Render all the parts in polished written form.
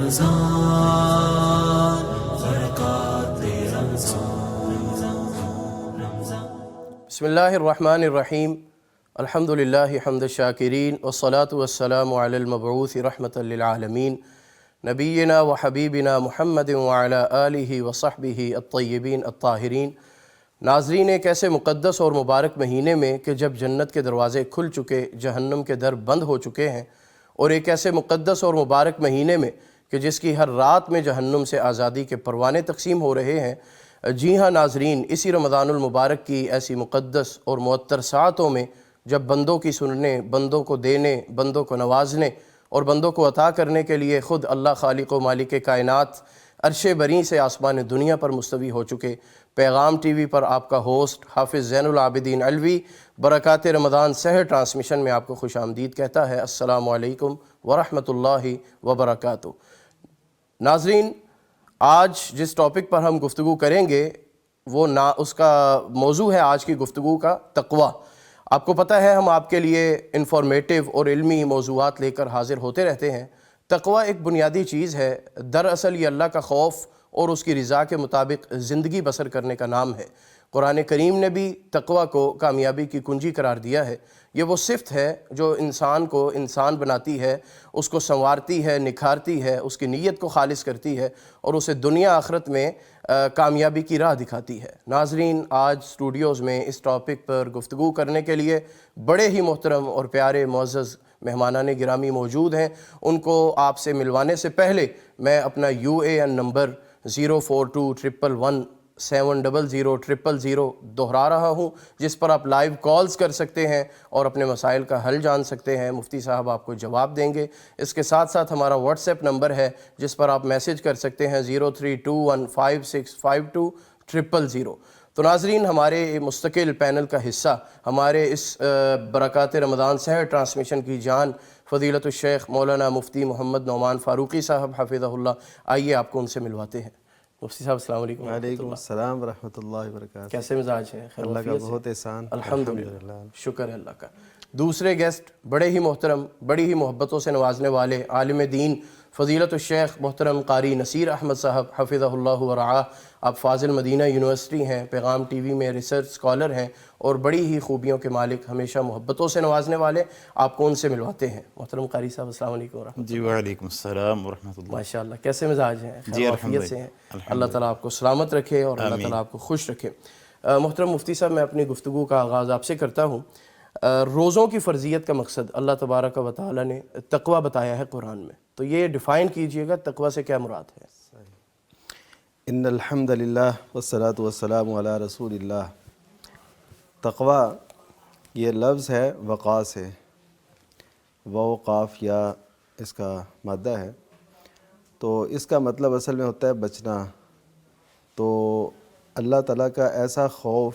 بسم اللہ الرحمن الرحیم الحمد للہ حمد الشاکرین والصلاة والسلام علی المبعوث رحمۃ للعالمین نبینا و حبیبنا محمد وعلی آلہ وصحبہ الطیبین الطاہرین۔ ناظرین، ایک ایسے مقدس اور مبارک مہینے میں کہ جب جنت کے دروازے کھل چکے، جہنم کے در بند ہو چکے ہیں، اور ایک ایسے مقدس اور مبارک مہینے میں کہ جس کی ہر رات میں جہنم سے آزادی کے پروانے تقسیم ہو رہے ہیں، جی ہاں ناظرین، اسی رمضان المبارک کی ایسی مقدس اور معطر ساعتوں میں جب بندوں کی سننے، بندوں کو دینے، بندوں کو نوازنے اور بندوں کو عطا کرنے کے لیے خود اللہ خالق و مالک کائنات عرش بری سے آسمان دنیا پر مستوی ہو چکے، پیغام ٹی وی پر آپ کا ہوسٹ حافظ زین العابدین علوی برکات رمضان سحر ٹرانسمیشن میں آپ کو خوش آمدید کہتا ہے۔ السلام علیکم ورحمۃ اللہ وبرکاتہ۔ ناظرین، آج جس ٹاپک پر ہم گفتگو کریں گے وہ اس کا موضوع ہے آج کی گفتگو کا تقویٰ۔ آپ کو پتہ ہے ہم آپ کے لیے انفارمیٹیو اور علمی موضوعات لے کر حاضر ہوتے رہتے ہیں۔ تقویٰ ایک بنیادی چیز ہے، دراصل یہ اللہ کا خوف اور اس کی رضا کے مطابق زندگی بسر کرنے کا نام ہے۔ قرآن کریم نے بھی تقویٰ کو کامیابی کی کنجی قرار دیا ہے۔ یہ وہ صفت ہے جو انسان کو انسان بناتی ہے، اس کو سنوارتی ہے، نکھارتی ہے، اس کی نیت کو خالص کرتی ہے اور اسے دنیا آخرت میں کامیابی کی راہ دکھاتی ہے۔ ناظرین، آج اسٹوڈیوز میں اس ٹاپک پر گفتگو کرنے کے لیے بڑے ہی محترم اور پیارے معزز مہمانان گرامی موجود ہیں۔ ان کو آپ سے ملوانے سے پہلے میں اپنا UAN نمبر 04211170000 دہرا رہا ہوں، جس پر آپ لائیو کالز کر سکتے ہیں اور اپنے مسائل کا حل جان سکتے ہیں۔ مفتی صاحب آپ کو جواب دیں گے۔ اس کے ساتھ ساتھ ہمارا واٹس ایپ نمبر ہے جس پر آپ میسج کر سکتے ہیں 032156520000۔ تو ناظرین، ہمارے مستقل پینل کا حصہ، ہمارے اس برکات رمضان سحر ٹرانسمیشن کی جان فضیلت الشیخ مولانا مفتی محمد نعمان فاروقی صاحب حفظہ اللہ، آئیے آپ کو ان سے ملواتے ہیں۔ مفتی صاحب السلام علیکم۔ وعلیکم السلام ورحمۃ اللہ وبرکاتہ۔ کیسے مزاج ہیں؟ اللہ کا بہت احسان، الحمدللہ، شکر ہے اللہ کا۔ دوسرے گیسٹ بڑے ہی محترم، بڑی ہی محبتوں سے نوازنے والے عالم دین فضیلت الشیخ محترم قاری نصیر احمد صاحب حفظہ اللہ ورعاہ۔ آپ فاضل مدینہ یونیورسٹی ہیں، پیغام ٹی وی میں ریسرچ اسکالر ہیں اور بڑی ہی خوبیوں کے مالک، ہمیشہ محبتوں سے نوازنے والے۔ آپ کو ان سے ملواتے ہیں۔ محترم قاری صاحب السلام علیکم ورحمۃ اللہ۔ جی وعلیکم السلام ورحمۃ اللہ۔ ماشاءاللہ، کیسے مزاج ہیں؟ جی خیر عافیت سے ہیں؟ اللہ تعالیٰ آپ کو سلامت رکھے اور اللہ تعالیٰ آپ کو خوش رکھے۔ محترم مفتی صاحب، میں اپنی گفتگو کا آغاز آپ سے کرتا ہوں۔ روزوں کی فرضیت کا مقصد اللہ تبارک و تعالیٰ نے تقویٰ بتایا ہے قرآن میں، تو یہ ڈیفائن کیجئے گا تقویٰ سے کیا مراد ہے؟ ان الحمد للہ والصلاۃ والسلام علی رسول اللہ۔ تقویٰ یہ لفظ ہے وقاء سے، وقاف یا اس کا مادہ ہے، تو اس کا مطلب اصل میں ہوتا ہے بچنا۔ تو اللہ تعالیٰ کا ایسا خوف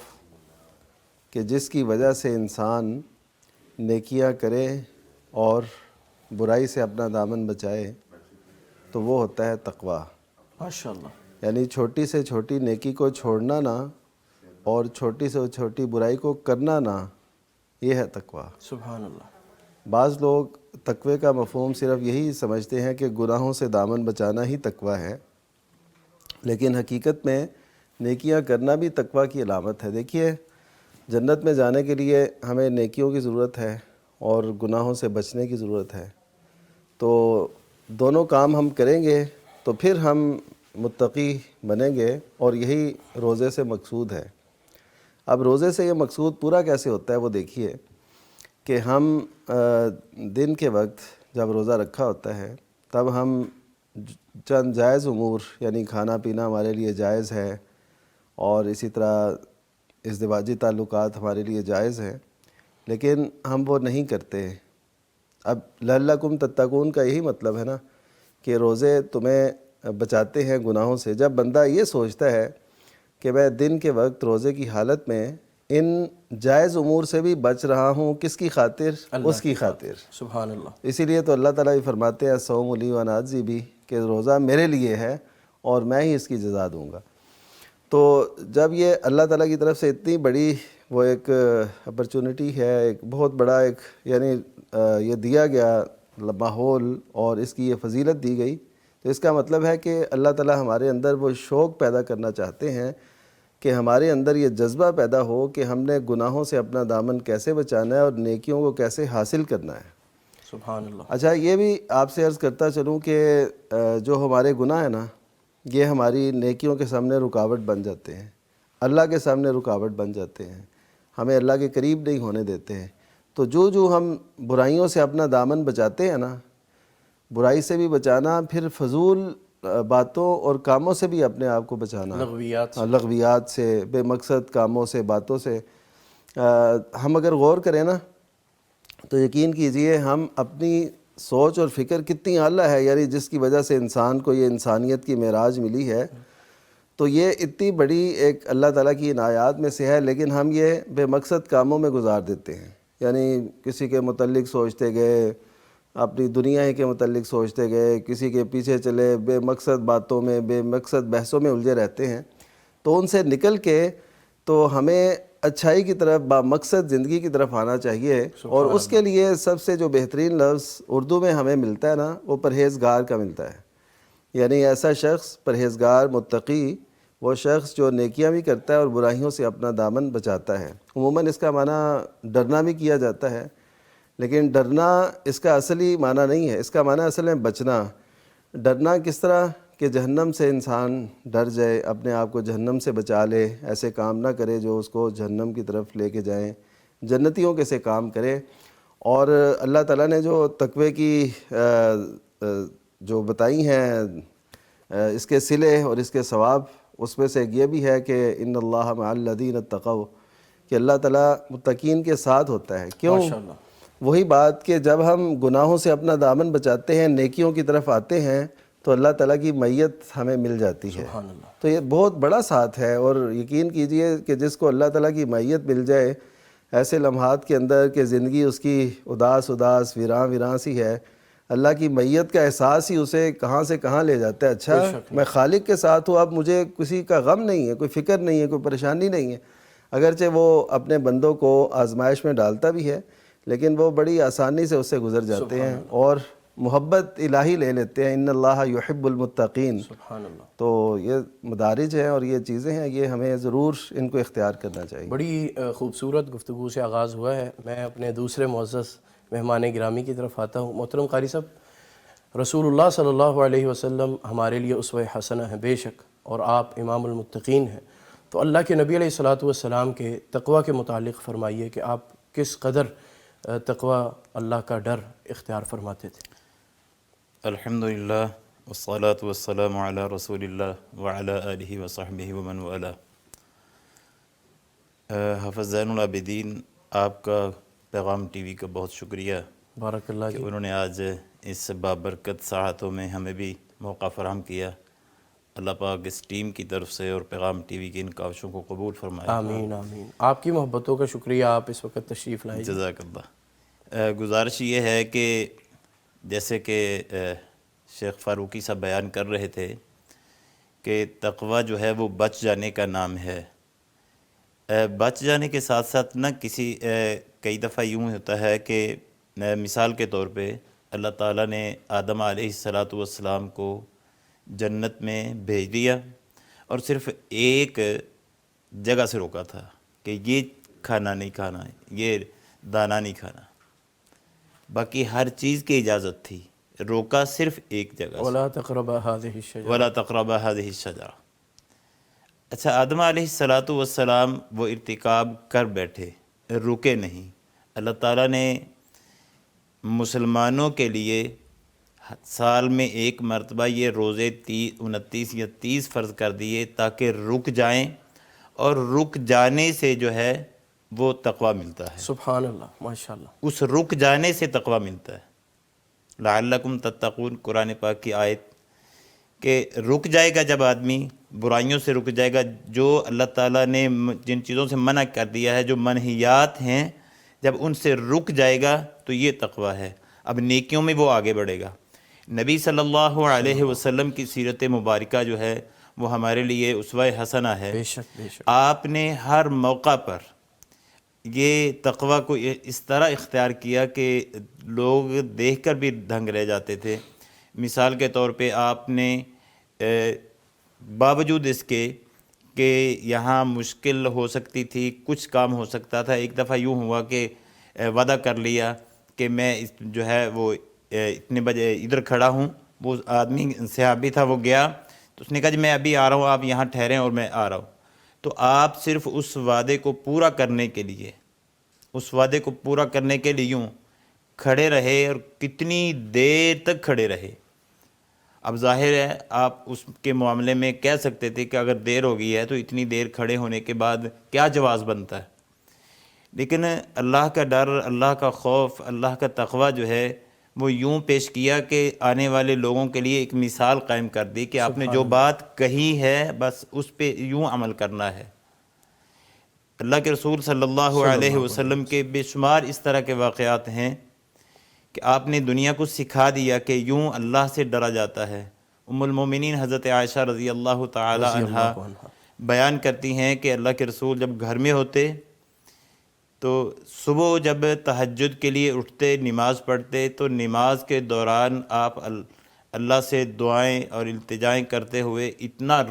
کہ جس کی وجہ سے انسان نیکیاں کرے اور برائی سے اپنا دامن بچائے، تو وہ ہوتا ہے تقویٰ۔ ماشاءاللہ۔ یعنی چھوٹی سے چھوٹی نیکی کو چھوڑنا نہ اور چھوٹی سے چھوٹی برائی کو کرنا نہ، یہ ہے تقویٰ۔ سبحان اللہ۔ بعض لوگ تقوی کا مفہوم صرف یہی سمجھتے ہیں کہ گناہوں سے دامن بچانا ہی تقویٰ ہے، لیکن حقیقت میں نیکیاں کرنا بھی تقویٰ کی علامت ہے۔ دیکھیے، جنت میں جانے کے لیے ہمیں نیکیوں کی ضرورت ہے اور گناہوں سے بچنے کی ضرورت ہے، تو دونوں کام ہم کریں گے تو پھر ہم متقی بنیں گے، اور یہی روزے سے مقصود ہے۔ اب روزے سے یہ مقصود پورا کیسے ہوتا ہے وہ دیکھیے کہ ہم دن کے وقت جب روزہ رکھا ہوتا ہے تب ہم چند جائز امور، یعنی کھانا پینا ہمارے لیے جائز ہے، اور اسی طرح ازدواجی تعلقات ہمارے لیے جائز ہیں، لیکن ہم وہ نہیں کرتے۔ اب لعلکم تتقون کا یہی مطلب ہے نا کہ روزے تمہیں بچاتے ہیں گناہوں سے۔ جب بندہ یہ سوچتا ہے کہ میں دن کے وقت روزے کی حالت میں ان جائز امور سے بھی بچ رہا ہوں، کس کی خاطر؟ اس کی خاطر۔ سبحان اللہ۔ اسی لیے تو اللہ تعالیٰ بھی فرماتے ہیں الصوم لی وانا اجزی بھی، کہ روزہ میرے لیے ہے اور میں ہی اس کی جزا دوں گا۔ تو جب یہ اللہ تعالیٰ کی طرف سے اتنی بڑی وہ ایک اپرچونٹی ہے، ایک بہت بڑا ایک یعنی یہ دیا گیا ماحول اور اس کی یہ فضیلت دی گئی، تو اس کا مطلب ہے کہ اللہ تعالیٰ ہمارے اندر وہ شوق پیدا کرنا چاہتے ہیں کہ ہمارے اندر یہ جذبہ پیدا ہو کہ ہم نے گناہوں سے اپنا دامن کیسے بچانا ہے اور نیکیوں کو کیسے حاصل کرنا ہے۔ سبحان اللہ۔ اچھا، یہ بھی آپ سے عرض کرتا چلوں کہ جو ہمارے گناہ ہیں نا، یہ ہماری نیکیوں کے سامنے رکاوٹ بن جاتے ہیں، اللہ کے سامنے رکاوٹ بن جاتے ہیں، ہمیں اللہ کے قریب نہیں ہونے دیتے ہیں۔ تو جو ہم برائیوں سے اپنا دامن بچاتے ہیں نا، برائی سے بھی بچانا، پھر فضول باتوں اور کاموں سے بھی اپنے آپ کو بچانا، لغویات سے، بے مقصد کاموں سے، باتوں سے، ہم اگر غور کریں نا تو یقین کیجئے ہم اپنی سوچ اور فکر کتنی اعلیٰ ہے، یعنی جس کی وجہ سے انسان کو یہ انسانیت کی معراج ملی ہے، تو یہ اتنی بڑی ایک اللہ تعالیٰ کی عنایات میں سے ہے، لیکن ہم یہ بے مقصد کاموں میں گزار دیتے ہیں۔ یعنی کسی کے متعلق سوچتے گئے، اپنی دنیا ہی کے متعلق سوچتے گئے، کسی کے پیچھے چلے، بے مقصد باتوں میں، بے مقصد بحثوں میں الجھے رہتے ہیں۔ تو ان سے نکل کے تو ہمیں اچھائی کی طرف، با مقصد زندگی کی طرف آنا چاہیے، اور اس کے لیے سب سے جو بہترین لفظ اردو میں ہمیں ملتا ہے نا، وہ پرہیزگار کا ملتا ہے۔ یعنی ایسا شخص پرہیزگار، متقی، وہ شخص جو نیکیاں بھی کرتا ہے اور برائیوں سے اپنا دامن بچاتا ہے۔ عموماً اس کا معنی ڈرنا بھی کیا جاتا ہے، لیکن ڈرنا اس کا اصلی معنی نہیں ہے، اس کا معنی اصل میں بچنا۔ ڈرنا کس طرح کہ جہنم سے انسان ڈر جائے، اپنے آپ کو جہنم سے بچا لے، ایسے کام نہ کرے جو اس کو جہنم کی طرف لے کے جائیں، جنتیوں کے سے کام کرے۔ اور اللہ تعالیٰ نے جو تقوی کی جو بتائی ہیں اس کے صلے اور اس کے ثواب، اس میں سے یہ بھی ہے کہ ان اللہ مع الذین اتقوا، کہ اللہ تعالیٰ متقین کے ساتھ ہوتا ہے۔ کیوں؟ وہی بات کہ جب ہم گناہوں سے اپنا دامن بچاتے ہیں، نیکیوں کی طرف آتے ہیں، تو اللہ تعالیٰ کی معیت ہمیں مل جاتی ہے۔ تو یہ بہت بڑا ساتھ ہے، اور یقین کیجئے کہ جس کو اللہ تعالیٰ کی معیت مل جائے ایسے لمحات کے اندر کہ زندگی اس کی اداس ویراں سی ہے، اللہ کی معیت کا احساس ہی اسے کہاں سے کہاں لے جاتا ہے۔ اچھا، میں خالق کے ساتھ ہوں، اب مجھے کسی کا غم نہیں ہے، کوئی فکر نہیں ہے، کوئی پریشانی نہیں ہے۔ اگرچہ وہ اپنے بندوں کو آزمائش میں ڈالتا بھی ہے، لیکن وہ بڑی آسانی سے اس سے گزر جاتے ہیں اور محبت الہی لے لیتے ہیں۔ ان اللہ یحب المتقین۔ سبحان اللہ۔ تو یہ مدارج ہیں اور یہ چیزیں ہیں، یہ ہمیں ضرور ان کو اختیار کرنا چاہیے۔ بڑی خوبصورت گفتگو سے آغاز ہوا ہے۔ میں اپنے دوسرے معزز مہمان گرامی کی طرف آتا ہوں۔ محترم قاری صاحب، رسول اللہ صلی اللہ علیہ وسلم ہمارے لیے اسوہ حسنہ ہیں بے شک، اور آپ امام المتقین ہیں، تو اللہ کے نبی علیہ الصلاۃ والسلام کے تقوی کے متعلق فرمائیے کہ آپ کس قدر تقوی، اللہ کا ڈر اختیار فرماتے تھے؟ الحمدللہ والصلاة والسلام علی رسول اللہ وعلی آلہ وصحبہ ومن والہ۔ حافظ زین العابدین، آپ کا پیغام ٹی وی کا بہت شکریہ بارک اللہ کہ جی۔ انہوں نے آج اس بابرکت ساعتوں میں ہمیں بھی موقع فراہم کیا۔ اللہ پاک اس ٹیم کی طرف سے اور پیغام ٹی وی کی ان کاوشوں کو قبول فرمائے۔ آمین آمین۔ آپ کی محبتوں کا شکریہ، آپ اس وقت تشریف لائے۔ جزاک اللہ۔ گزارش یہ ہے کہ جیسے کہ شیخ فاروقی صاحب بیان کر رہے تھے کہ تقوی جو ہے وہ بچ جانے کا نام ہے۔ بچ جانے کے ساتھ ساتھ نہ کئی دفعہ یوں ہوتا ہے کہ مثال کے طور پہ اللہ تعالیٰ نے آدم علیہ السلام کو جنت میں بھیج دیا اور صرف ایک جگہ سے روکا تھا کہ یہ کھانا نہیں کھانا ہے، یہ دانا نہیں کھانا، باقی ہر چیز کی اجازت تھی، روکا صرف ایک جگہ سے، وَلَا تَقْرَبَا هَذِهِ الشَّجَرَةَ وَلَا تَقْرَبَا هَذِهِ الشَّجَرَةَ۔ اچھا، آدم علیہ السلام وہ ارتکاب کر بیٹھے، رکے نہیں۔ اللہ تعالیٰ نے مسلمانوں کے لیے سال میں ایک مرتبہ یہ روزے 29 یا 30 فرض کر دیے تاکہ رک جائیں، اور رک جانے سے جو ہے وہ تقوی ملتا ہے۔ سبحان اللہ، ماشاءاللہ۔ اس رک جانے سے تقوی ملتا ہے۔ لعلکم تتقون، قرآن پاک کی آیت، کہ رک جائے گا جب آدمی، برائیوں سے رک جائے گا، جو اللہ تعالیٰ نے جن چیزوں سے منع کر دیا ہے، جو منہیات ہیں، جب ان سے رک جائے گا تو یہ تقوی ہے۔ اب نیکیوں میں وہ آگے بڑھے گا۔ نبی صلی اللہ علیہ وسلم کی سیرت مبارکہ جو ہے وہ ہمارے لیے اسوہ حسنہ ہے۔ بے شک بے شک۔ آپ نے ہر موقع پر یہ تقوی کو اس طرح اختیار کیا کہ لوگ دیکھ کر بھی دنگ رہ جاتے تھے۔ مثال کے طور پہ آپ نے باوجود اس کے کہ یہاں مشکل ہو سکتی تھی، کچھ کام ہو سکتا تھا، ایک دفعہ یوں ہوا کہ وعدہ کر لیا کہ میں جو ہے وہ اتنے بجے ادھر کھڑا ہوں، وہ آدمی صحابی تھا، وہ گیا تو اس نے کہا جی میں ابھی آ رہا ہوں، آپ یہاں ٹھہریں اور میں آ رہا ہوں. تو آپ صرف اس وعدے کو پورا کرنے کے لیے، اس وعدے کو پورا کرنے کے لیے یوں کھڑے رہے، اور کتنی دیر تک کھڑے رہے. اب ظاہر ہے آپ اس کے معاملے میں کہہ سکتے تھے کہ اگر دیر ہو گئی ہے تو اتنی دیر کھڑے ہونے کے بعد کیا جواز بنتا ہے، لیکن اللہ کا ڈر، اللہ کا خوف، اللہ کا تقوی جو ہے وہ یوں پیش کیا کہ آنے والے لوگوں کے لیے ایک مثال قائم کر دی کہ آپ نے جو بات کہی ہے بس اس پہ یوں عمل کرنا ہے. اللہ کے رسول صلی اللہ علیہ وسلم کے بے شمار اس طرح کے واقعات ہیں کہ آپ نے دنیا کو سکھا دیا کہ یوں اللہ سے ڈرا جاتا ہے. ام المومنین حضرت عائشہ رضی اللہ تعالی عنہا بیان کرتی ہیں کہ اللہ کے رسول جب گھر میں ہوتے تو صبح جب تہجد کے لیے اٹھتے، نماز پڑھتے، تو نماز کے دوران آپ اللہ سے دعائیں اور التجائیں کرتے ہوئے اتنا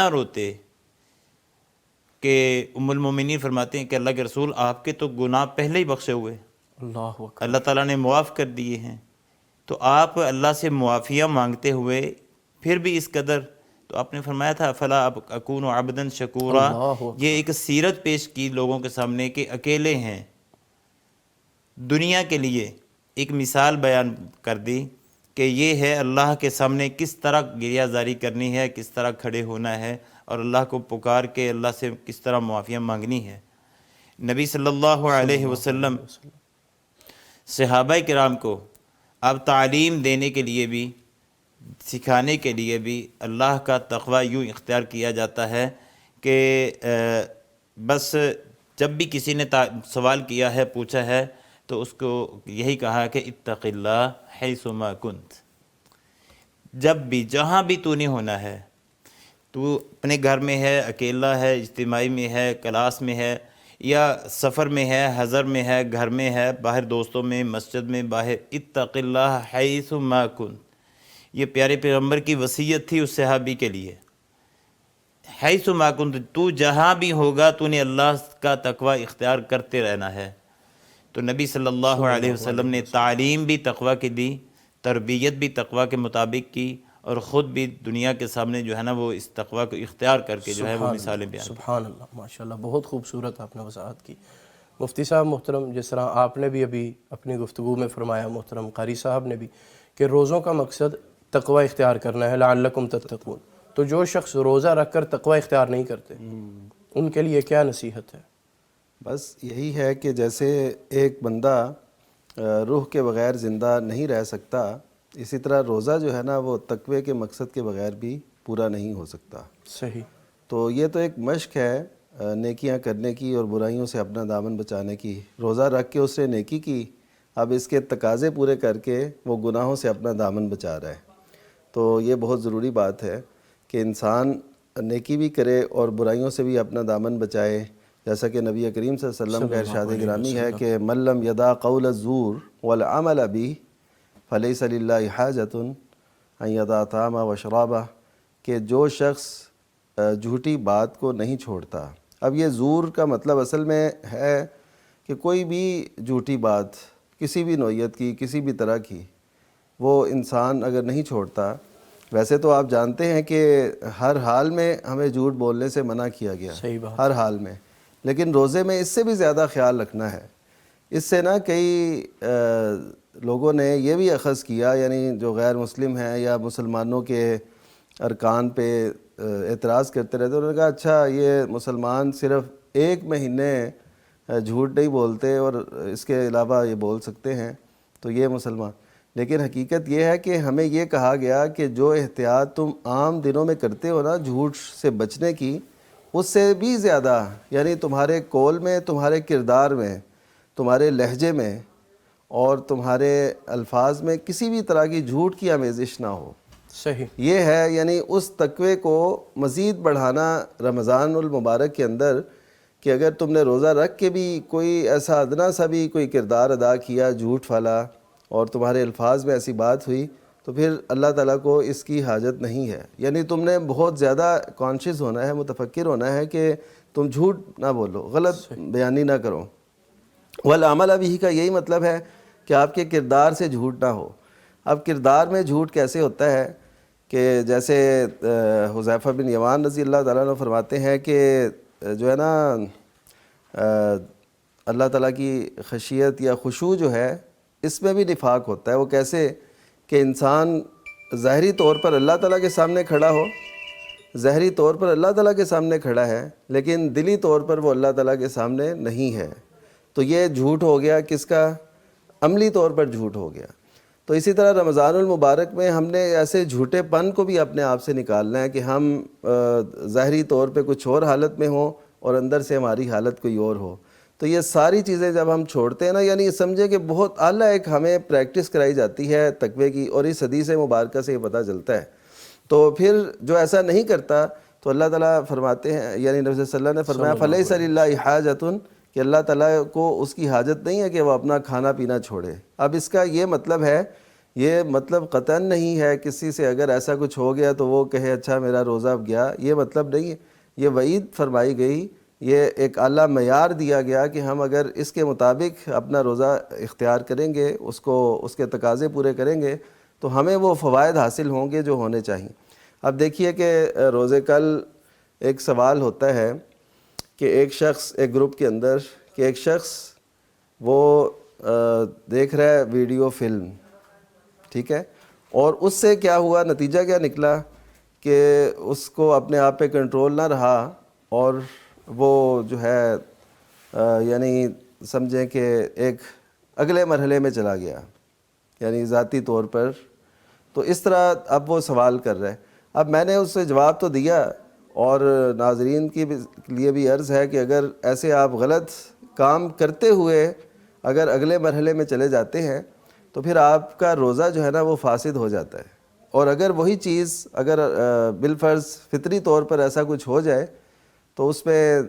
روتے کہ ام المومنین فرماتے ہیں کہ اللہ کے رسول آپ کے تو گناہ پہلے ہی بخشے ہوئے، اللہ اکبر، اللہ تعالیٰ نے معاف کر دیے ہیں. تو آپ اللہ سے معافیہ مانگتے ہوئے پھر بھی اس قدر، تو آپ نے فرمایا تھا فلا اکون عبدا شکورا. اللہ اکبر. یہ ایک سیرت پیش کی لوگوں کے سامنے کہ اکیلے ہیں، دنیا کے لیے ایک مثال بیان کر دی کہ یہ ہے اللہ کے سامنے کس طرح گریہ زاری کرنی ہے، کس طرح کھڑے ہونا ہے، اور اللہ کو پکار کے اللہ سے کس طرح معافیہ مانگنی ہے. نبی صلی اللہ علیہ وسلم صحابہ کرام کو اب تعلیم دینے کے لیے بھی، سکھانے کے لیے بھی اللہ کا تقوی یوں اختیار کیا جاتا ہے کہ بس جب بھی کسی نے سوال کیا ہے، پوچھا ہے، تو اس کو یہی کہا کہ اتق اللہ حیث ما کنت. جب بھی جہاں بھی تو نے ہونا ہے، تو اپنے گھر میں ہے، اکیلا ہے، اجتماعی میں ہے، کلاس میں ہے، یا سفر میں ہے، حضر میں ہے، گھر میں ہے، باہر دوستوں میں، مسجد میں، باہر، اتق اللہ حیث ما کنت. یہ پیارے پیغمبر کی وصیت تھی اس صحابی کے لیے. حیث ما کنت، تو جہاں بھی ہوگا تو نے اللہ کا تقوی اختیار کرتے رہنا ہے. تو نبی صلی اللہ علیہ وسلم نے تعلیم بھی تقوی کی دی، تربیت بھی تقوی کے مطابق کی، اور خود بھی دنیا کے سامنے جو ہے نا وہ اس تقوی کو اختیار کر کے جو ہے وہ مثالیں بیان کی. سبحان اللہ، ماشاءاللہ، بہت خوبصورت آپ نے وضاحت کی. مفتی صاحب محترم، جس طرح آپ نے بھی ابھی اپنی گفتگو میں فرمایا، محترم قاری صاحب نے بھی، کہ روزوں کا مقصد تقوی اختیار کرنا ہے، لعلکم تتقون. تو جو شخص روزہ رکھ کر تقوی اختیار نہیں کرتے ان کے لیے کیا نصیحت ہے؟ بس یہی ہے کہ جیسے ایک بندہ روح کے بغیر زندہ نہیں رہ سکتا، اسی طرح روزہ جو ہے نا وہ تقوی کے مقصد کے بغیر بھی پورا نہیں ہو سکتا. صحیح. تو یہ تو ایک مشق ہے نیکیاں کرنے کی اور برائیوں سے اپنا دامن بچانے کی. روزہ رکھ کے اس نے نیکی کی، اب اس کے تقاضے پورے کر کے وہ گناہوں سے اپنا دامن بچا رہا ہے. تو یہ بہت ضروری بات ہے کہ انسان نیکی بھی کرے اور برائیوں سے بھی اپنا دامن بچائے. جیسا کہ نبی کریم صلی اللہ علیہ وسلم کا ارشاد گرامی ہے کہ من لم یدع قول الزور والعمل به فلیس للہ حاجۃ ان یدع طعامہ و شرابہ، کہ جو شخص جھوٹی بات کو نہیں چھوڑتا. اب یہ زور کا مطلب اصل میں ہے کہ کوئی بھی جھوٹی بات کسی بھی نوعیت کی، کسی بھی طرح کی، وہ انسان اگر نہیں چھوڑتا. ویسے تو آپ جانتے ہیں کہ ہر حال میں ہمیں جھوٹ بولنے سے منع کیا گیا، صحیح بات، ہر حال میں، لیکن روزے میں اس سے بھی زیادہ خیال رکھنا ہے. اس سے نا کئی لوگوں نے یہ بھی اخذ کیا، یعنی جو غیر مسلم ہیں یا مسلمانوں کے ارکان پہ اعتراض کرتے رہتے، انہوں نے کہا اچھا یہ مسلمان صرف ایک مہینے جھوٹ نہیں بولتے اور اس کے علاوہ یہ بول سکتے ہیں، تو یہ مسلمان. لیکن حقیقت یہ ہے کہ ہمیں یہ کہا گیا کہ جو احتیاط تم عام دنوں میں کرتے ہو نا جھوٹ سے بچنے کی، اس سے بھی زیادہ، یعنی تمہارے قول میں، تمہارے کردار میں، تمہارے لہجے میں اور تمہارے الفاظ میں کسی بھی طرح کی جھوٹ کی آمیزش نہ ہو. صحیح. یہ ہے یعنی اس تقوی کو مزید بڑھانا رمضان المبارک کے اندر، کہ اگر تم نے روزہ رکھ کے بھی کوئی ایسا ادنا سا بھی کوئی کردار ادا کیا جھوٹ والا اور تمہارے الفاظ میں ایسی بات ہوئی تو پھر اللہ تعالیٰ کو اس کی حاجت نہیں ہے. یعنی تم نے بہت زیادہ کانشیس ہونا ہے, متفکر ہونا ہے کہ تم جھوٹ نہ بولو, غلط بیانی نہ کرو. والعمل بھی کا یہی مطلب ہے کہ آپ کے کردار سے جھوٹ نہ ہو. اب کردار میں جھوٹ کیسے ہوتا ہے کہ جیسے حذیفہ بن یمان رضی اللہ تعالیٰ عنہ فرماتے ہیں کہ جو ہے نا اللہ تعالیٰ کی خشیت یا خشوع جو ہے اس میں بھی نفاق ہوتا ہے. وہ کیسے کہ انسان ظاہری طور پر اللہ تعالیٰ کے سامنے کھڑا ہو, ظاہری طور پر اللہ تعالیٰ کے سامنے کھڑا ہے لیکن دلی طور پر وہ اللہ تعالیٰ کے سامنے نہیں ہے. تو یہ جھوٹ ہو گیا کس کا؟ عملی طور پر جھوٹ ہو گیا. تو اسی طرح رمضان المبارک میں ہم نے ایسے جھوٹے پن کو بھی اپنے آپ سے نکالنا ہے کہ ہم ظاہری طور پہ کچھ اور حالت میں ہوں اور اندر سے ہماری حالت کوئی اور ہو. تو یہ ساری چیزیں جب ہم چھوڑتے ہیں نا, یعنی یہ سمجھے کہ بہت اعلیٰ ایک ہمیں پریکٹس کرائی جاتی ہے تقوی کی, اور اس حدیث مبارکہ سے یہ پتہ چلتا ہے. تو پھر جو ایسا نہیں کرتا تو اللہ تعالیٰ فرماتے ہیں, یعنی نبی صلی اللہ علیہ وسلم نے فرمایا فلیس للہ حاجۃ, کہ اللہ تعالیٰ کو اس کی حاجت نہیں ہے کہ وہ اپنا کھانا پینا چھوڑے. اب اس کا یہ مطلب ہے, یہ مطلب قطعاً نہیں ہے کسی سے اگر ایسا کچھ ہو گیا تو وہ کہے اچھا میرا روزہ اب گیا, یہ مطلب نہیں ہے. یہ وعید فرمائی گئی, یہ ایک اعلیٰ معیار دیا گیا کہ ہم اگر اس کے مطابق اپنا روزہ اختیار کریں گے, اس کے تقاضے پورے کریں گے تو ہمیں وہ فوائد حاصل ہوں گے جو ہونے چاہیے. اب دیکھیے کہ روزے کل ایک سوال ہوتا ہے کہ ایک شخص ایک گروپ کے اندر کہ ایک شخص وہ دیکھ رہا ہے ویڈیو فلم, ٹھیک ہے, اور اس سے کیا ہوا, نتیجہ کیا نکلا کہ اس کو اپنے آپ پہ کنٹرول نہ رہا اور وہ جو ہے یعنی سمجھیں کہ ایک اگلے مرحلے میں چلا گیا, یعنی ذاتی طور پر. تو اس طرح اب وہ سوال کر رہے ہیں. اب میں نے اس سے جواب تو دیا, اور ناظرین کے لیے بھی عرض ہے کہ اگر ایسے آپ غلط کام کرتے ہوئے اگر اگلے مرحلے میں چلے جاتے ہیں تو پھر آپ کا روزہ جو ہے نا وہ فاسد ہو جاتا ہے. اور اگر وہی چیز اگر بالفرض فطری طور پر ایسا کچھ ہو جائے تو اس میں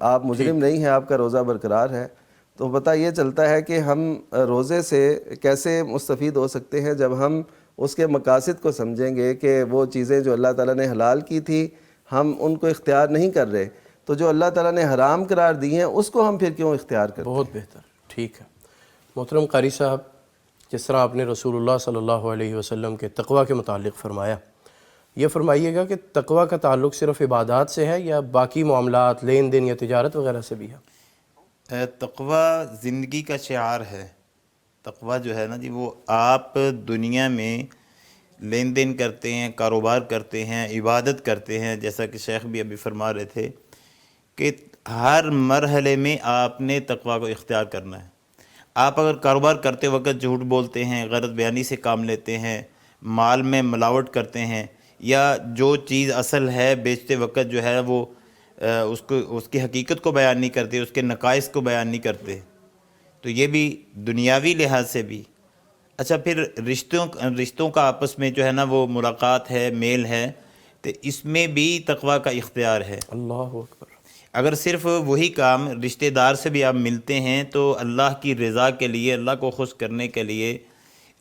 آپ مجرم نہیں ہیں, آپ کا روزہ برقرار ہے. تو پتہ یہ چلتا ہے کہ ہم روزے سے کیسے مستفید ہو سکتے ہیں جب ہم اس کے مقاصد کو سمجھیں گے کہ وہ چیزیں جو اللہ تعالیٰ نے حلال کی تھی ہم ان کو اختیار نہیں کر رہے, تو جو اللہ تعالیٰ نے حرام قرار دی ہیں اس کو ہم پھر کیوں اختیار کرتے ہیں. بہت بہتر, ٹھیک ہے. محترم قاری صاحب, جس طرح آپ نے رسول اللہ صلی اللہ علیہ وسلم کے تقوی کے متعلق فرمایا, یہ فرمائیے گا کہ تقوی کا تعلق صرف عبادات سے ہے یا باقی معاملات, لین دین یا تجارت وغیرہ سے بھی ہے؟ تقوی زندگی کا شعار ہے. تقوی جو ہے نا جی, وہ آپ دنیا میں لین دین کرتے ہیں, کاروبار کرتے ہیں, عبادت کرتے ہیں, جیسا کہ شیخ بھی ابھی فرما رہے تھے کہ ہر مرحلے میں آپ نے تقوی کو اختیار کرنا ہے. آپ اگر کاروبار کرتے وقت جھوٹ بولتے ہیں, غلط بیانی سے کام لیتے ہیں, مال میں ملاوٹ کرتے ہیں, یا جو چیز اصل ہے بیچتے وقت جو ہے وہ اس کی حقیقت کو بیان نہیں کرتے, اس کے نقائص کو بیان نہیں کرتے, تو یہ بھی دنیاوی لحاظ سے بھی. اچھا, پھر رشتوں کا آپس میں جو ہے نا وہ ملاقات ہے, میل ہے, تو اس میں بھی تقوی کا اختیار ہے. اللہ اکبر. اگر صرف وہی کام رشتہ دار سے بھی آپ ملتے ہیں تو اللہ کی رضا کے لیے, اللہ کو خوش کرنے کے لیے,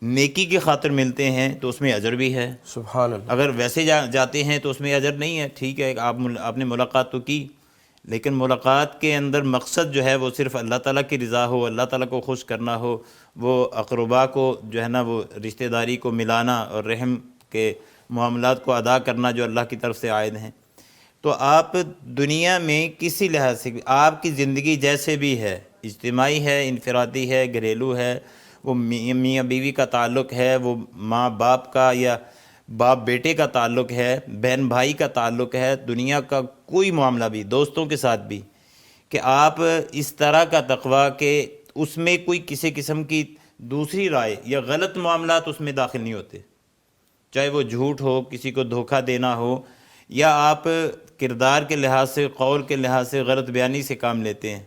نیکی کی خاطر ملتے ہیں تو اس میں اجر بھی ہے. سبحان اللہ. اگر ویسے جاتے ہیں تو اس میں اجر نہیں ہے. ٹھیک ہے, آپ نے ملاقات تو کی, لیکن ملاقات کے اندر مقصد جو ہے وہ صرف اللہ تعالیٰ کی رضا ہو, اللہ تعالیٰ کو خوش کرنا ہو, وہ اقربا کو جو ہے نا وہ رشتہ داری کو ملانا اور رحم کے معاملات کو ادا کرنا جو اللہ کی طرف سے عائد ہیں. تو آپ دنیا میں کسی لحاظ سے آپ کی زندگی جیسے بھی ہے, اجتماعی ہے, انفرادی ہے, گھریلو ہے, وہ میاں بیوی کا تعلق ہے, وہ ماں باپ کا یا باپ بیٹے کا تعلق ہے, بہن بھائی کا تعلق ہے, دنیا کا کوئی معاملہ بھی, دوستوں کے ساتھ بھی, کہ آپ اس طرح کا تقوی کہ اس میں کوئی کسی قسم کی دوسری رائے یا غلط معاملات اس میں داخل نہیں ہوتے, چاہے وہ جھوٹ ہو, کسی کو دھوکہ دینا ہو, یا آپ کردار کے لحاظ سے, قول کے لحاظ سے غلط بیانی سے کام لیتے ہیں,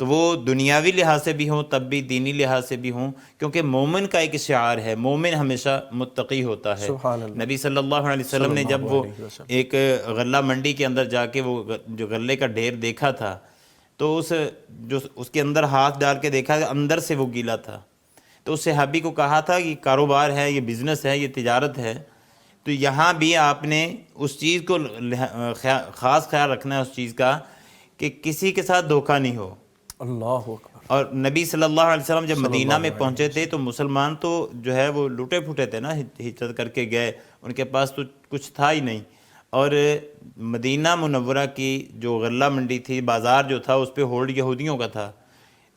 تو وہ دنیاوی لحاظ سے بھی ہوں تب بھی دینی لحاظ سے بھی ہوں, کیونکہ مومن کا ایک شعار ہے, مومن ہمیشہ متقی ہوتا ہے. سبحان اللہ. نبی صلی اللہ علیہ وسلم نے جب وہ ایک غلہ منڈی کے اندر جا کے وہ جو غلے کا ڈھیر دیکھا تھا تو اس کے اندر ہاتھ ڈال کے دیکھا, اندر سے وہ گیلا تھا. تو اس صحابی کو کہا تھا کہ کاروبار ہے، یہ بزنس ہے، یہ تجارت ہے، تو یہاں بھی آپ نے اس چیز کو خاص خیال رکھنا ہے اس چیز کا کہ کسی کے ساتھ دھوکہ نہیں ہو۔ اللہ اکبر۔ اور نبی صلی اللہ علیہ وسلم جب صلی مدینہ اللہ میں علیہ پہنچے تھے تو مسلمان تو جو ہے وہ لوٹے پھوٹے تھے نا، ہجرت کر کے گئے، ان کے پاس تو کچھ تھا ہی نہیں، اور مدینہ منورہ کی جو غلہ منڈی تھی، بازار جو تھا، اس پہ ہولڈ یہودیوں کا تھا۔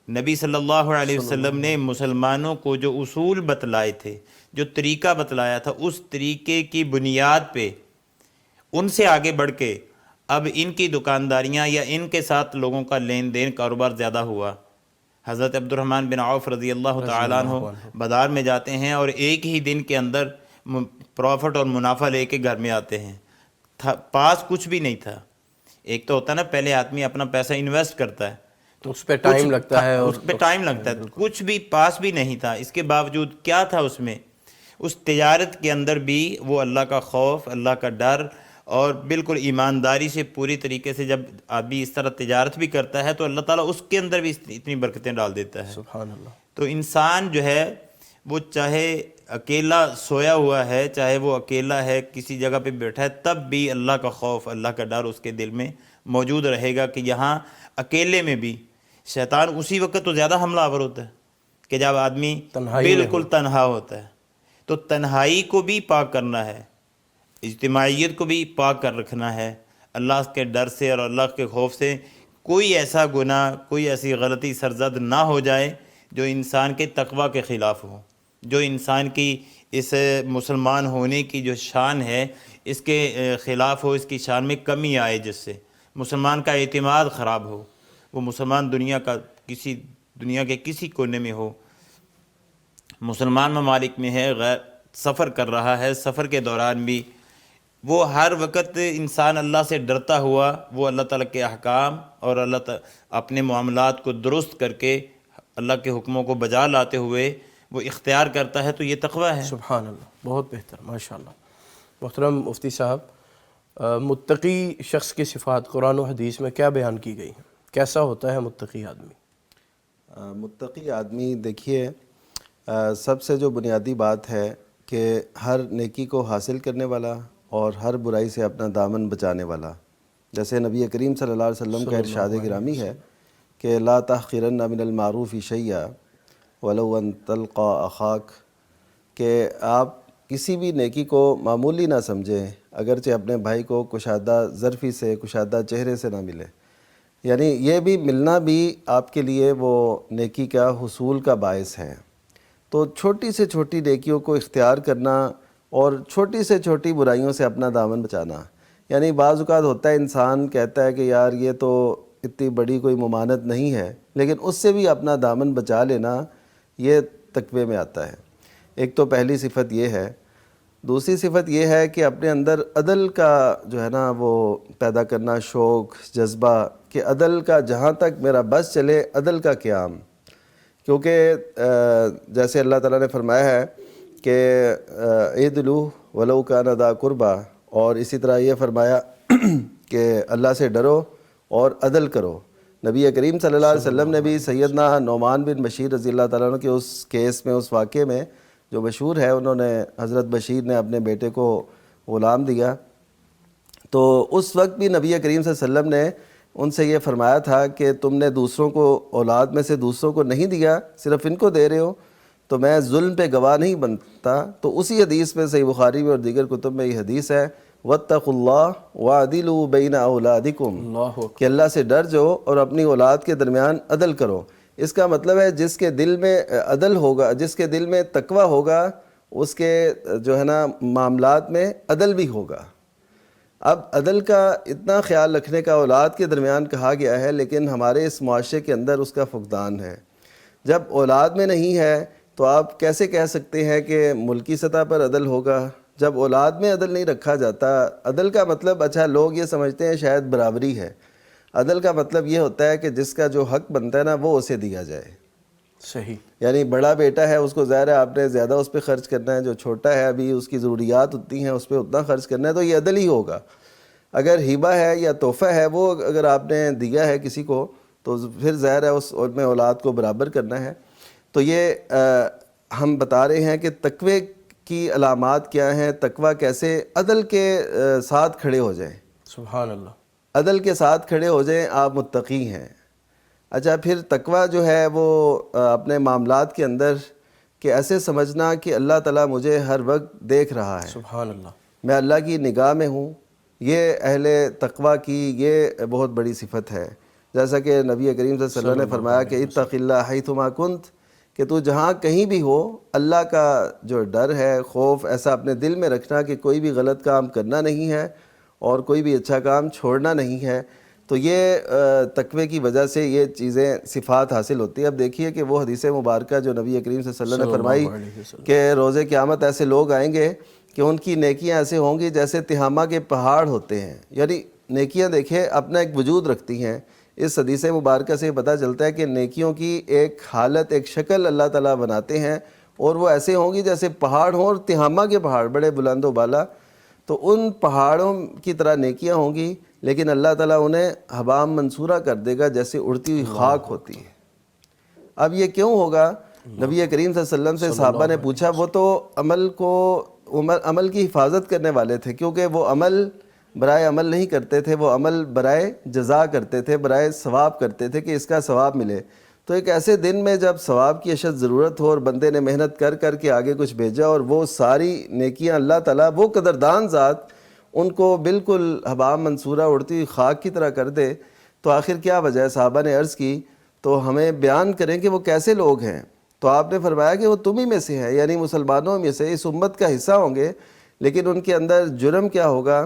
نبی صلی اللہ علیہ وسلم نے مسلمانوں کو جو اصول بتلائے تھے، جو طریقہ بتلایا تھا، اس طریقے کی بنیاد پہ ان سے آگے بڑھ کے اب ان کی دکانداریاں یا ان کے ساتھ لوگوں کا لین دین کاروبار زیادہ ہوا۔ حضرت عبد الرحمن بن عوف رضی اللہ تعالیٰ عنہ بازار میں جاتے ہیں اور ایک ہی دن کے اندر پروفٹ اور منافع لے کے گھر میں آتے ہیں، پاس کچھ بھی نہیں تھا۔ ایک تو ہوتا ہے نا، پہلے آدمی اپنا پیسہ انویسٹ کرتا ہے تو اس پہ ٹائم لگتا ہے، اور اس پہ ٹائم لگتا ہے، کچھ بھی پاس بھی نہیں تھا۔ اس کے باوجود کیا تھا اس میں؟ اس تجارت کے اندر بھی وہ اللہ کا خوف، اللہ کا ڈر، اور بالکل ایمانداری سے پوری طریقے سے جب آدمی اس طرح تجارت بھی کرتا ہے تو اللہ تعالیٰ اس کے اندر بھی اتنی برکتیں ڈال دیتا ہے۔ سبحان اللہ۔ تو انسان جو ہے وہ چاہے اکیلا سویا ہوا ہے، چاہے وہ اکیلا ہے کسی جگہ پہ بیٹھا ہے، تب بھی اللہ کا خوف، اللہ کا ڈر اس کے دل میں موجود رہے گا کہ یہاں اکیلے میں بھی شیطان اسی وقت تو زیادہ حملہ آور ہوتا ہے کہ جب آدمی بالکل تنہا ہوتا ہے۔ تو تنہائی کو بھی پاک کرنا ہے، اجتماعیت کو بھی پاک کر رکھنا ہے، اللہ کے ڈر سے اور اللہ کے خوف سے کوئی ایسا گناہ، کوئی ایسی غلطی سرزد نہ ہو جائے جو انسان کے تقوی کے خلاف ہو، جو انسان کی اس مسلمان ہونے کی جو شان ہے اس کے خلاف ہو، اس کی شان میں کمی آئے، جس سے مسلمان کا اعتماد خراب ہو، وہ مسلمان دنیا کے کسی کونے میں ہو، مسلمان ممالک میں ہے، غیر سفر کر رہا ہے، سفر کے دوران بھی وہ ہر وقت انسان اللہ سے ڈرتا ہوا، وہ اللہ تعالیٰ کے احکام اور اللہ تعالیٰ اپنے معاملات کو درست کر کے اللہ کے حکموں کو بجا لاتے ہوئے وہ اختیار کرتا ہے، تو یہ تقوی ہے۔ سبحان اللہ، بہت بہتر، ماشاءاللہ۔ محترم مفتی صاحب، متقی شخص کی صفات قرآن و حدیث میں کیا بیان کی گئی ہیں؟ کیسا ہوتا ہے متقی آدمی؟ متقی آدمی دیکھیے، سب سے جو بنیادی بات ہے کہ ہر نیکی کو حاصل کرنے والا اور ہر برائی سے اپنا دامن بچانے والا، جیسے نبی کریم صلی اللہ علیہ وسلم کا ارشاد گرامی ہے کہ لا تحقرن من المعروف شیئا ولو ان تلقى اخاک، کہ آپ کسی بھی نیکی کو معمولی نہ سمجھیں اگرچہ اپنے بھائی کو کشادہ ظرفی سے، کشادہ چہرے سے نہ ملے، یعنی یہ بھی ملنا بھی آپ کے لیے وہ نیکی کا حصول کا باعث ہے۔ تو چھوٹی سے چھوٹی نیکیوں کو اختیار کرنا اور چھوٹی سے چھوٹی برائیوں سے اپنا دامن بچانا، یعنی بعض اوقات ہوتا ہے انسان کہتا ہے کہ یار یہ تو اتنی بڑی کوئی ممانت نہیں ہے، لیکن اس سے بھی اپنا دامن بچا لینا یہ تقوی میں آتا ہے۔ ایک تو پہلی صفت یہ ہے، دوسری صفت یہ ہے کہ اپنے اندر عدل کا جو ہے نا وہ پیدا کرنا، شوق، جذبہ کہ عدل کا جہاں تک میرا بس چلے عدل کا قیام، کیونکہ جیسے اللہ تعالیٰ نے فرمایا ہے کہ اعدلوا ولو کان ذا قربا، اور اسی طرح یہ فرمایا کہ اللہ سے ڈرو اور عدل کرو۔ نبی کریم صلی اللہ علیہ وسلم نے بھی سیدنا نعمان بن بشیر رضی اللہ تعالیٰ عنہ کے اس کیس میں، اس واقعے میں جو مشہور ہے، انہوں نے حضرت بشیر نے اپنے بیٹے کو غلام دیا، تو اس وقت بھی نبی کریم صلی اللہ علیہ وسلم نے ان سے یہ فرمایا تھا کہ تم نے دوسروں کو، اولاد میں سے دوسروں کو نہیں دیا، صرف ان کو دے رہے ہو، تو میں ظلم پہ گواہ نہیں بنتا۔ تو اسی حدیث میں، صحیح بخاری میں اور دیگر کتب میں یہ حدیث ہے، واتقوا اللہ وعدلوا بین اولادکم، کہ اللہ سے ڈر جاؤ اور اپنی اولاد کے درمیان عدل کرو۔ اس کا مطلب ہے جس کے دل میں عدل ہوگا، جس کے دل میں تقوی ہوگا، اس کے جو ہے نا معاملات میں عدل بھی ہوگا۔ اب عدل کا اتنا خیال رکھنے کا اولاد کے درمیان کہا گیا ہے، لیکن ہمارے اس معاشرے کے اندر اس کا فقدان ہے۔ جب اولاد میں نہیں ہے تو آپ کیسے کہہ سکتے ہیں کہ ملکی سطح پر عدل ہوگا؟ جب اولاد میں عدل نہیں رکھا جاتا، عدل کا مطلب، اچھا لوگ یہ سمجھتے ہیں شاید برابری ہے، عدل کا مطلب یہ ہوتا ہے کہ جس کا جو حق بنتا ہے نا وہ اسے دیا جائے۔ صحیح، یعنی بڑا بیٹا ہے، اس کو ظاہر ہے آپ نے زیادہ اس پہ خرچ کرنا ہے، جو چھوٹا ہے ابھی اس کی ضروریات اتنی ہیں، اس پہ اتنا خرچ کرنا ہے، تو یہ عدل ہی ہوگا۔ اگر ہبہ ہے یا تحفہ ہے، وہ اگر آپ نے دیا ہے کسی کو تو پھر ظاہر ہے اس میں اولاد کو برابر کرنا ہے۔ تو یہ ہم بتا رہے ہیں کہ تقوی کی علامات کیا ہیں، تقوی کیسے عدل کے ساتھ کھڑے ہو جائیں، سبحان اللہ. عدل کے ساتھ کھڑے ہو جائیں، آپ متقی ہیں. اچھا، پھر تقوی جو ہے وہ اپنے معاملات کے اندر کہ ایسے سمجھنا کہ اللہ تعالیٰ مجھے ہر وقت دیکھ رہا ہے، سبحان اللہ. میں اللہ کی نگاہ میں ہوں. یہ اہل تقوی کی یہ بہت بڑی صفت ہے. جیسا کہ نبی کریم صلی اللہ علیہ وسلم نے فرمایا کہ اتق اللہ حیثما کنت، کہ تو جہاں کہیں بھی ہو اللہ کا جو ڈر ہے، خوف ایسا اپنے دل میں رکھنا کہ کوئی بھی غلط کام کرنا نہیں ہے اور کوئی بھی اچھا کام چھوڑنا نہیں ہے. تو یہ تقوی کی وجہ سے یہ چیزیں صفات حاصل ہوتی ہیں. اب دیکھیے کہ وہ حدیث مبارکہ جو نبی کریم صلی اللہ علیہ وسلم نے فرمائی کہ روز قیامت ایسے لوگ آئیں گے کہ ان کی نیکیاں ایسے ہوں گی جیسے تہامہ کے پہاڑ ہوتے ہیں. یعنی نیکیاں دیکھیں اپنا ایک وجود رکھتی ہیں. اس حدیث مبارکہ سے پتہ چلتا ہے کہ نیکیوں کی ایک حالت، ایک شکل اللہ تعالیٰ بناتے ہیں اور وہ ایسے ہوں گی جیسے پہاڑ ہوں، اور تہامہ کے پہاڑ بڑے بلند و بالا. تو ان پہاڑوں کی طرح نیکیاں ہوں گی، لیکن اللہ تعالیٰ انہیں حبام منصورہ کر دے گا جیسے اڑتی ہوئی خاک ہوتی ہے. اب یہ کیوں ہوگا؟ نبی کریم صلی اللہ علیہ وسلم سے صحابہ نے پوچھا. وہ تو عمل کی حفاظت کرنے والے تھے، کیونکہ وہ عمل برائے عمل نہیں کرتے تھے، وہ عمل برائے جزا کرتے تھے، برائے ثواب کرتے تھے کہ اس کا ثواب ملے. تو ایک ایسے دن میں جب ثواب کی اشد ضرورت ہو اور بندے نے محنت کر کر کے آگے کچھ بھیجا اور وہ ساری نیکیاں اللہ تعالیٰ، وہ قدردان ذات، ان کو بالکل حبام منصورہ اڑتی ہوئی خاک کی طرح کر دے، تو آخر کیا وجہ ہے؟ صحابہ نے عرض کی تو ہمیں بیان کریں کہ وہ کیسے لوگ ہیں. تو آپ نے فرمایا کہ وہ تم ہی میں سے ہیں، یعنی مسلمانوں میں سے، اس امت کا حصہ ہوں گے، لیکن ان کے اندر جرم کیا ہوگا؟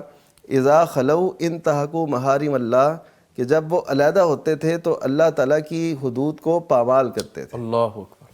اذا خلو انتہکوا محارم اللہ، کہ جب وہ علیحدہ ہوتے تھے تو اللہ تعالیٰ کی حدود کو پامال کرتے تھے، اللہ اکبر،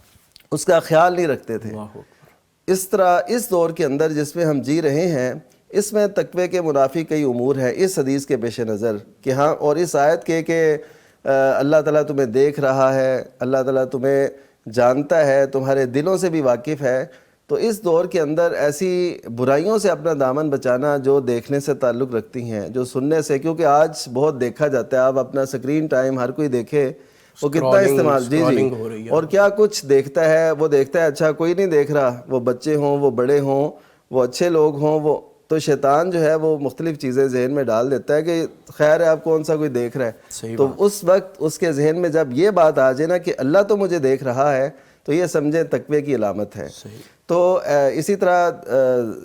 اس کا خیال نہیں رکھتے تھے. اللہ اکبر. اس طرح اس دور کے اندر جس میں ہم جی رہے ہیں، اس میں تقوی کے منافی کئی امور ہیں اس حدیث کے پیش نظر کہ ہاں، اور اس آیت کے کہ اللہ تعالیٰ تمہیں دیکھ رہا ہے، اللہ تعالیٰ تمہیں جانتا ہے، تمہارے دلوں سے بھی واقف ہے. تو اس دور کے اندر ایسی برائیوں سے اپنا دامن بچانا جو دیکھنے سے تعلق رکھتی ہیں، جو سننے سے، کیونکہ آج بہت دیکھا جاتا ہے. آپ اپنا سکرین ٹائم ہر کوئی دیکھے وہ کتنا استعمال، جی اور کیا کچھ دیکھتا ہے. وہ دیکھتا ہے اچھا کوئی نہیں دیکھ رہا، وہ بچے ہوں، وہ بڑے ہوں، وہ اچھے لوگ ہوں، وہ تو شیطان جو ہے وہ مختلف چیزیں ذہن میں ڈال دیتا ہے کہ خیر ہے، اب کون سا کوئی دیکھ رہا ہے. تو اس وقت اس کے ذہن میں جب یہ بات آ جائے نا کہ اللہ تو مجھے دیکھ رہا ہے، تو یہ سمجھیں تقوی کی علامت ہے. تو اسی طرح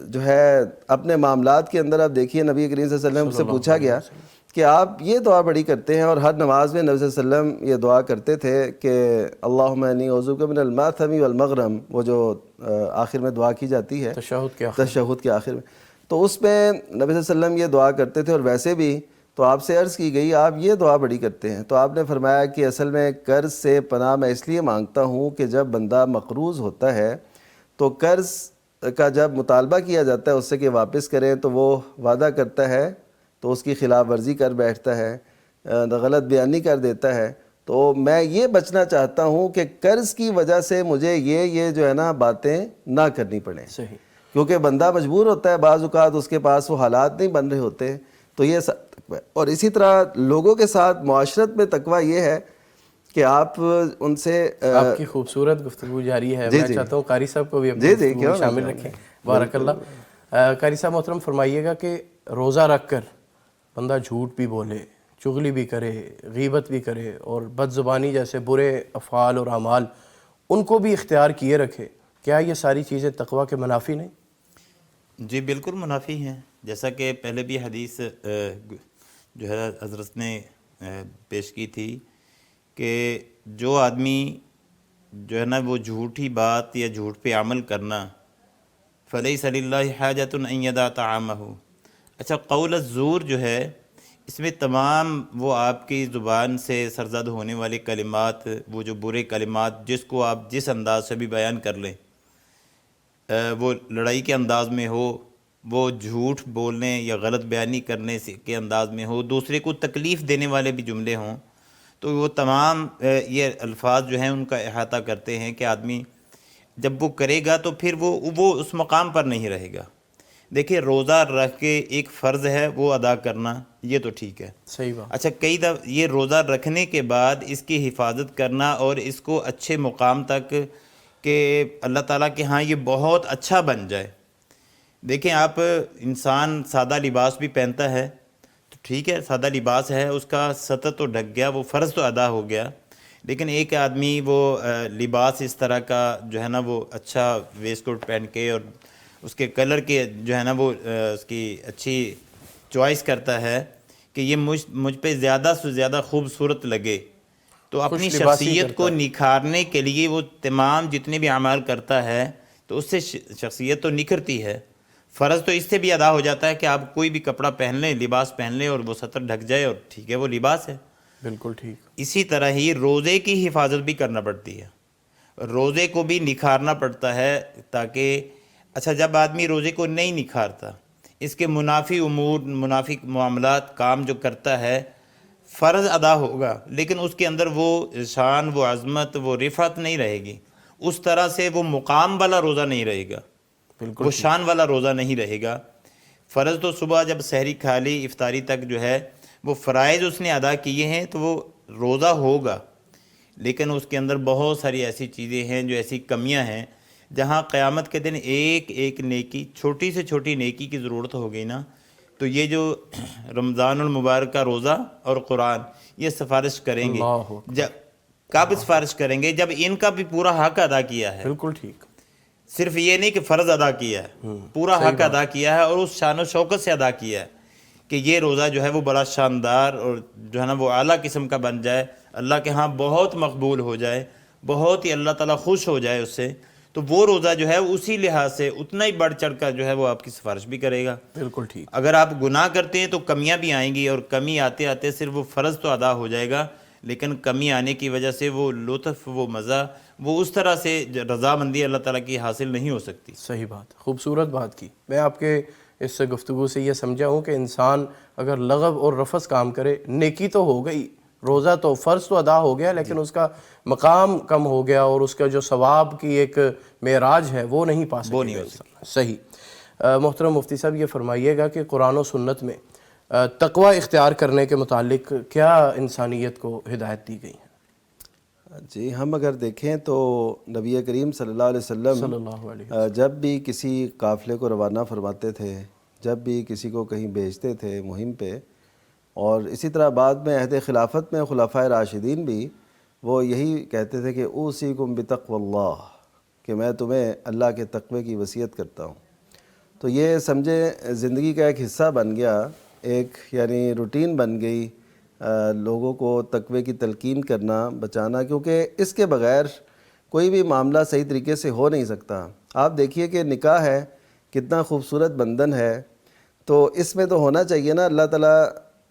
جو ہے اپنے معاملات کے اندر آپ دیکھیے نبی کریم صلی اللہ علیہ وسلم سے پوچھا گیا کہ آپ یہ دعا بڑی کرتے ہیں، اور ہر نماز میں نبی صلی اللہ علیہ وسلم یہ دعا کرتے تھے کہ اللہم انی اعوذ بک من الماثم والمغرم، وہ جو آخر میں دعا کی جاتی ہے تشہد کے آخر میں. تو اس میں نبی صلی اللہ علیہ وسلم یہ دعا کرتے تھے. اور ویسے بھی تو آپ سے عرض کی گئی آپ یہ دعا بڑی کرتے ہیں. تو آپ نے فرمایا کہ اصل میں قرض سے پناہ میں اس لیے مانگتا ہوں کہ جب بندہ مقروض ہوتا ہے تو قرض کا جب مطالبہ کیا جاتا ہے اس سے کہ واپس کریں، تو وہ وعدہ کرتا ہے تو اس کی خلاف ورزی کر بیٹھتا ہے، غلط بیانی کر دیتا ہے. تو میں یہ بچنا چاہتا ہوں کہ قرض کی وجہ سے مجھے یہ جو ہے نا باتیں نہ کرنی پڑیں. صحیح. کیونکہ بندہ مجبور ہوتا ہے، بعض اوقات اس کے پاس وہ حالات نہیں بن رہے ہوتے. تو یہ تقوی. اور اسی طرح لوگوں کے ساتھ معاشرت میں تقوی یہ ہے کہ آپ ان سے آپ کی خوبصورت گفتگو جاری ہے. میں چاہتا ہوں قاری صاحب کو بھی اپنی گفتگو میں شامل رکھیں. بارک اللہ. قاری صاحب محترم فرمائیے گا کہ روزہ رکھ کر بندہ جھوٹ بھی بولے، چغلی بھی کرے، غیبت بھی کرے اور بد زبانی جیسے برے افعال اور اعمال ان کو بھی اختیار کیے رکھے، کیا یہ ساری چیزیں تقوی کے منافی نہیں؟ جی بالکل منافی ہیں. جیسا کہ پہلے بھی حدیث جو ہے حضرت نے پیش کی تھی کہ جو آدمی جو ہے نا وہ جھوٹی بات یا جھوٹ پہ عمل کرنا، فلیس للہ حاجۃ ان یدع طعامہ. اچھا، قول الزور جو ہے اس میں تمام وہ آپ کی زبان سے سرزد ہونے والے کلمات، وہ جو برے کلمات جس کو آپ جس انداز سے بھی بیان کر لیں، وہ لڑائی کے انداز میں ہو، وہ جھوٹ بولنے یا غلط بیانی کرنے کے انداز میں ہو، دوسرے کو تکلیف دینے والے بھی جملے ہوں، تو وہ تمام یہ الفاظ جو ہیں ان کا احاطہ کرتے ہیں کہ آدمی جب وہ کرے گا تو پھر وہ اس مقام پر نہیں رہے گا. دیکھیں، روزہ رکھ کے ایک فرض ہے وہ ادا کرنا، یہ تو ٹھیک ہے، صحیح بات. اچھا، کئی دفعہ یہ روزہ رکھنے کے بعد اس کی حفاظت کرنا اور اس کو اچھے مقام تک کہ اللہ تعالیٰ کے ہاں یہ بہت اچھا بن جائے۔ دیکھیں آپ، انسان سادہ لباس بھی پہنتا ہے تو ٹھیک ہے، سادہ لباس ہے، اس کا سطر تو ڈھک گیا، وہ فرض تو ادا ہو گیا، لیکن ایک آدمی وہ لباس اس طرح کا جو ہے نا وہ اچھا ویسٹ کوٹ پہن کے اور اس کے کلر کے جو ہے نا وہ اس کی اچھی چوائس کرتا ہے کہ یہ مجھ پہ زیادہ سے زیادہ خوبصورت لگے، تو اپنی خوش لباسی شخصیت کرتا کو ہے۔ نکھارنے کے لیے وہ تمام جتنے بھی اعمال کرتا ہے تو اس سے شخصیت تو نکھرتی ہے۔ فرض تو اس سے بھی ادا ہو جاتا ہے کہ آپ کوئی بھی کپڑا پہن لیں، لباس پہن لیں اور وہ سطر ڈھک جائے اور ٹھیک ہے، وہ لباس ہے۔ بالکل ٹھیک۔ اسی طرح ہی روزے کی حفاظت بھی کرنا پڑتی ہے، روزے کو بھی نکھارنا پڑتا ہے، تاکہ اچھا جب آدمی روزے کو نہیں نکھارتا، اس کے منافی امور، منافی معاملات، کام جو کرتا ہے، فرض ادا ہوگا لیکن اس کے اندر وہ شان، وہ عظمت، وہ رفعت نہیں رہے گی، اس طرح سے وہ مقام والا روزہ نہیں رہے گا، بالکل وہ شان والا روزہ نہیں رہے گا۔ فرض تو صبح جب سحری کھا لی، افطاری تک جو ہے وہ فرائض اس نے ادا کیے ہیں تو وہ روزہ ہوگا، لیکن اس کے اندر بہت ساری ایسی چیزیں ہیں جو ایسی کمیاں ہیں جہاں قیامت کے دن ایک ایک نیکی، چھوٹی سے چھوٹی نیکی کی ضرورت ہوگی نا، تو یہ جو رمضان المبارک کا روزہ اور قرآن یہ سفارش کریں گے۔ اللہ اکبر۔ جب کب سفارش کریں گے؟ جب ان کا بھی پورا حق ادا کیا ہے، بالکل ٹھیک۔ صرف یہ نہیں کہ فرض ادا کیا ہے، پورا حق ادا کیا ہے اور اس شان و شوکت سے ادا کیا ہے کہ یہ روزہ جو ہے وہ بڑا شاندار اور جو ہے نا وہ اعلیٰ قسم کا بن جائے، اللہ کے ہاں بہت مقبول ہو جائے، بہت ہی اللہ تعالیٰ خوش ہو جائے اس سے، تو وہ روزہ جو ہے اسی لحاظ سے اتنا ہی بڑھ چڑھ کر جو ہے وہ آپ کی سفارش بھی کرے گا۔ بالکل ٹھیک۔ اگر آپ گناہ کرتے ہیں تو کمیاں بھی آئیں گی، اور کمی آتے آتے صرف وہ فرض تو ادا ہو جائے گا، لیکن کمی آنے کی وجہ سے وہ لطف، وہ مزہ، وہ اس طرح سے رضامندی اللہ تعالیٰ کی حاصل نہیں ہو سکتی۔ صحیح بات، خوبصورت بات کی۔ میں آپ کے اس گفتگو سے یہ سمجھا ہوں کہ انسان اگر لغو اور رفث کام کرے، نیکی تو ہو گئی، روزہ تو فرض تو ادا ہو گیا، لیکن اس کا مقام کم ہو گیا اور اس کا جو ثواب کی ایک معراج ہے وہ نہیں پا سکے۔ وہ نہیں ہو سکتی۔ صحیح۔ محترم مفتی صاحب یہ فرمائیے گا کہ قرآن و سنت میں تقوی اختیار کرنے کے متعلق کیا انسانیت کو ہدایت دی گئی ہے؟ جی، ہم اگر دیکھیں تو نبی کریم صلی اللہ علیہ وسلم صلی اللہ علیہ جب بھی کسی قافلے کو روانہ فرماتے تھے، جب بھی کسی کو کہیں بھیجتے تھے مہم پہ، اور اسی طرح بعد میں عہد خلافت میں خلفائے راشدین بھی وہ یہی کہتے تھے کہ اوصیکم بتقوی اللہ، کہ میں تمہیں اللہ کے تقوی کی وصیت کرتا ہوں۔ تو یہ سمجھے زندگی کا ایک حصہ بن گیا، ایک یعنی روٹین بن گئی لوگوں کو تقوی کی تلقین کرنا، بچانا، کیونکہ اس کے بغیر کوئی بھی معاملہ صحیح طریقے سے ہو نہیں سکتا۔ آپ دیکھیے کہ نکاح ہے، کتنا خوبصورت بندھن ہے، تو اس میں تو ہونا چاہیے نا اللہ تعالیٰ